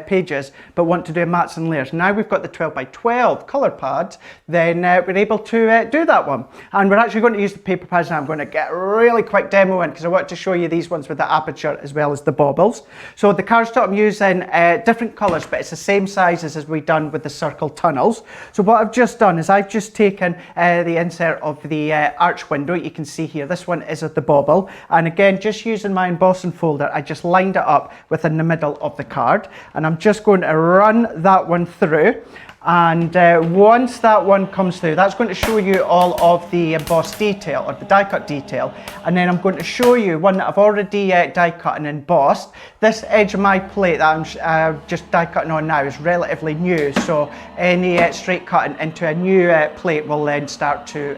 Speaker 2: pages, but want to do mats and layers. Now we've got the 12 by 12 colour pads, then we're able to do that one. And we're actually going to use the paper pads now. I'm going to get a really quick demo in because I want to show you these ones with the aperture as well as the baubles. So the cardstock I'm using different colours, but it's the same sizes as we've done with the circle tunnels. So what I've just done is I've just taken the insert of the arch window. You can see here, this one is at the bauble. And again, just using my embossing folder, I just lined it up within the middle of the card. And I'm just going to run that one through. And once that one comes through, that's going to show you all of the embossed detail or the die cut detail. And then I'm going to show you one that I've already die cut and embossed. This edge of my plate that I'm just die cutting on now is relatively new. So any straight cutting into a new plate will then start to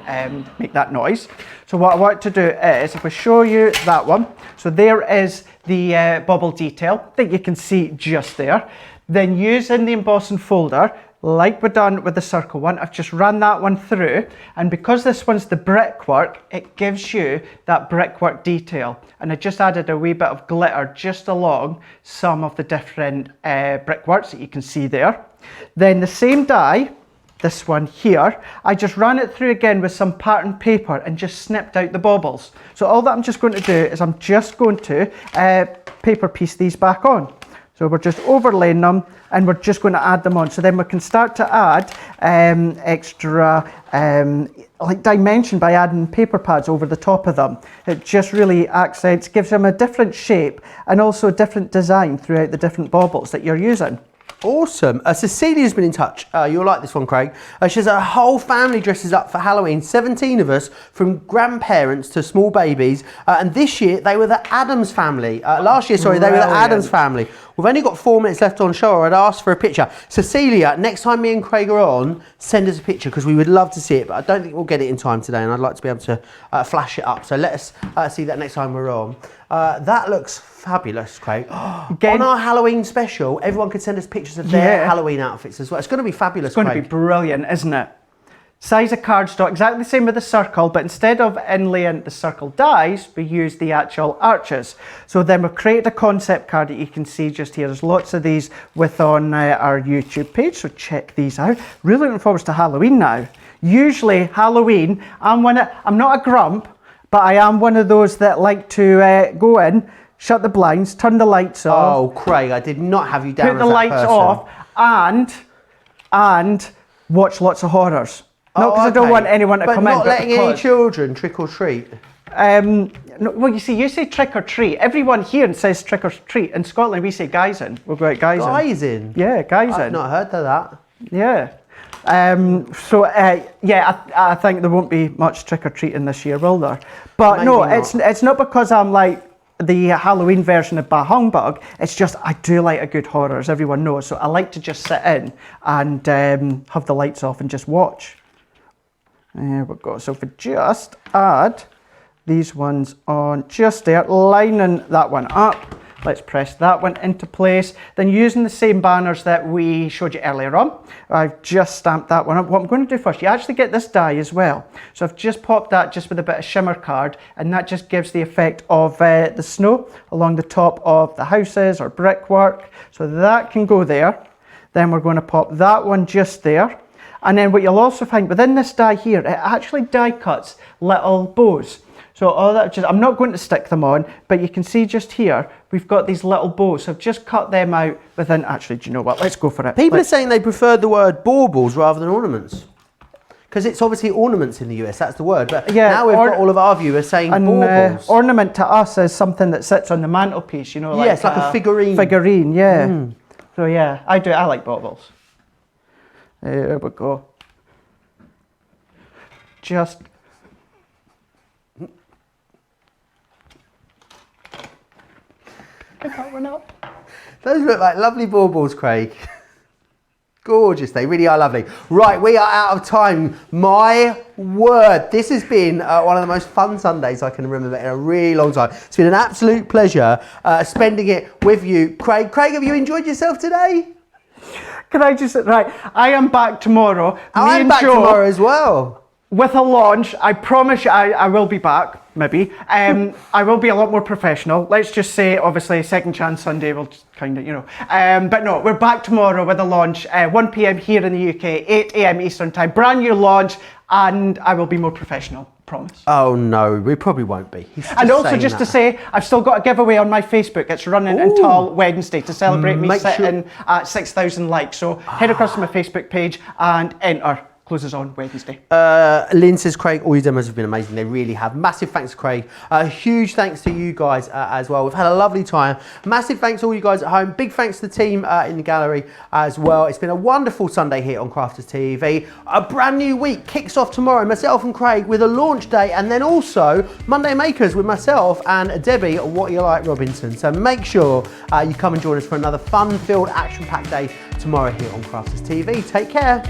Speaker 2: make that noise. So what I want to do is, if I show you that one, so there is the bubble detail that you can see just there. Then using the embossing folder, like we've done with the circle one, I've just run that one through, and because this one's the brickwork, it gives you that brickwork detail. And I just added a wee bit of glitter just along some of the different brickworks that you can see there. Then the same die, this one here, I just ran it through again with some pattern paper and just snipped out the baubles. So all that I'm just going to do is I'm just going to paper piece these back on. So we're just overlaying them and we're just going to add them on. So then we can start to add extra like dimension by adding paper pads over the top of them. It just really accents, gives them a different shape and also a different design throughout the different baubles that you're using.
Speaker 1: Awesome. Cecilia's been in touch. You'll like this one, Craig. She says her whole family dresses up for Halloween. 17 of us, from grandparents to small babies. And this year, they were the Addams family. Last year, sorry, they were the Addams family. We've only got 4 minutes left on show. I'd ask for a picture. Cecilia, next time me and Craig are on, send us a picture because we would love to see it. But I don't think we'll get it in time today. And I'd like to be able to flash it up. So let us see that next time we're on. That looks fabulous, Craig. Again, on our Halloween special, everyone could send us pictures of their Halloween outfits as well. It's going to be fabulous, Craig.
Speaker 2: It's going to be brilliant, isn't it? Size of cardstock, exactly the same with the circle, but instead of inlaying the circle dies, we use the actual arches. So then we've created a concept card that you can see just here. There's lots of these on our YouTube page, so check these out. Really looking forward to Halloween now. Usually Halloween, I'm not a grump, but I am one of those that like to go in, shut the blinds, turn the lights off.
Speaker 1: Oh, Craig, I did not have you down
Speaker 2: put the lights off and watch lots of horrors. Not because I don't want anyone to come in.
Speaker 1: But not letting any children trick or treat.
Speaker 2: No, well, you see, you say trick or treat. Everyone here says trick or treat. In Scotland, we say geysin. We'll go out geysin.
Speaker 1: Geysin?
Speaker 2: Yeah, geysin.
Speaker 1: I've not heard of that.
Speaker 2: Yeah. I think there won't be much trick or treating this year, will there? But maybe no, it's not because I'm like the Halloween version of Bah Humbug. It's just I do like a good horror, as everyone knows. So I like to just sit in and have the lights off and just watch. There we go. So if we just add these ones on just there, lining that one up. Let's press that one into place. Then using the same banners that we showed you earlier on, I've just stamped that one up. What I'm going to do first, you actually get this die as well. So I've just popped that just with a bit of shimmer card, and that just gives the effect of the snow along the top of the houses or brickwork. So that can go there. Then we're going to pop that one just there. And then what you'll also find within this die here, it actually die cuts little bows. So all that, I'm not going to stick them on, but you can see just here, we've got these little bows. So I've just cut them out within, actually, do you know what? Let's go for it.
Speaker 1: People are saying they prefer the word baubles rather than ornaments. Because it's obviously ornaments in the US, that's the word. But yeah, now we've got all of our viewers saying baubles.
Speaker 2: Ornament to us is something that sits on the mantelpiece, you know.
Speaker 1: Yeah, it's like a figurine.
Speaker 2: Figurine, yeah. Mm. So yeah, I like baubles. There we go. Just pick that one up.
Speaker 1: Those look like lovely baubles, Craig. Gorgeous, they really are lovely. Right, we are out of time. My word, this has been one of the most fun Sundays I can remember in a really long time. It's been an absolute pleasure spending it with you. Craig, have you enjoyed yourself today?
Speaker 2: Can I just, right, I am back tomorrow. Me
Speaker 1: I'm
Speaker 2: and
Speaker 1: back
Speaker 2: Jo,
Speaker 1: tomorrow as well.
Speaker 2: with a launch. I promise you, I will be back, maybe. I will be a lot more professional. Let's just say, obviously, Second Chance Sunday will just kind of, you know. But no, we're back tomorrow with a launch, 1 p.m. here in the UK, 8 a.m. Eastern Time. Brand new launch, and I will be more professional, promise.
Speaker 1: Oh no, we probably won't be.
Speaker 2: And also, just to say, I've still got a giveaway on my Facebook. It's running until Wednesday to celebrate me sitting at 6,000 likes. So head across to my Facebook page and enter. Closes on Wednesday.
Speaker 1: Lynn says, Craig, all your demos have been amazing. They really have. Massive thanks, Craig. Huge thanks to you guys as well. We've had a lovely time. Massive thanks to all you guys at home. Big thanks to the team in the gallery as well. It's been a wonderful Sunday here on Crafters TV. A brand new week kicks off tomorrow. Myself and Craig with a launch day, and then also Monday Makers with myself and Debbie, What You Like Robinson. So make sure you come and join us for another fun-filled, action-packed day tomorrow here on Crafters TV. Take care.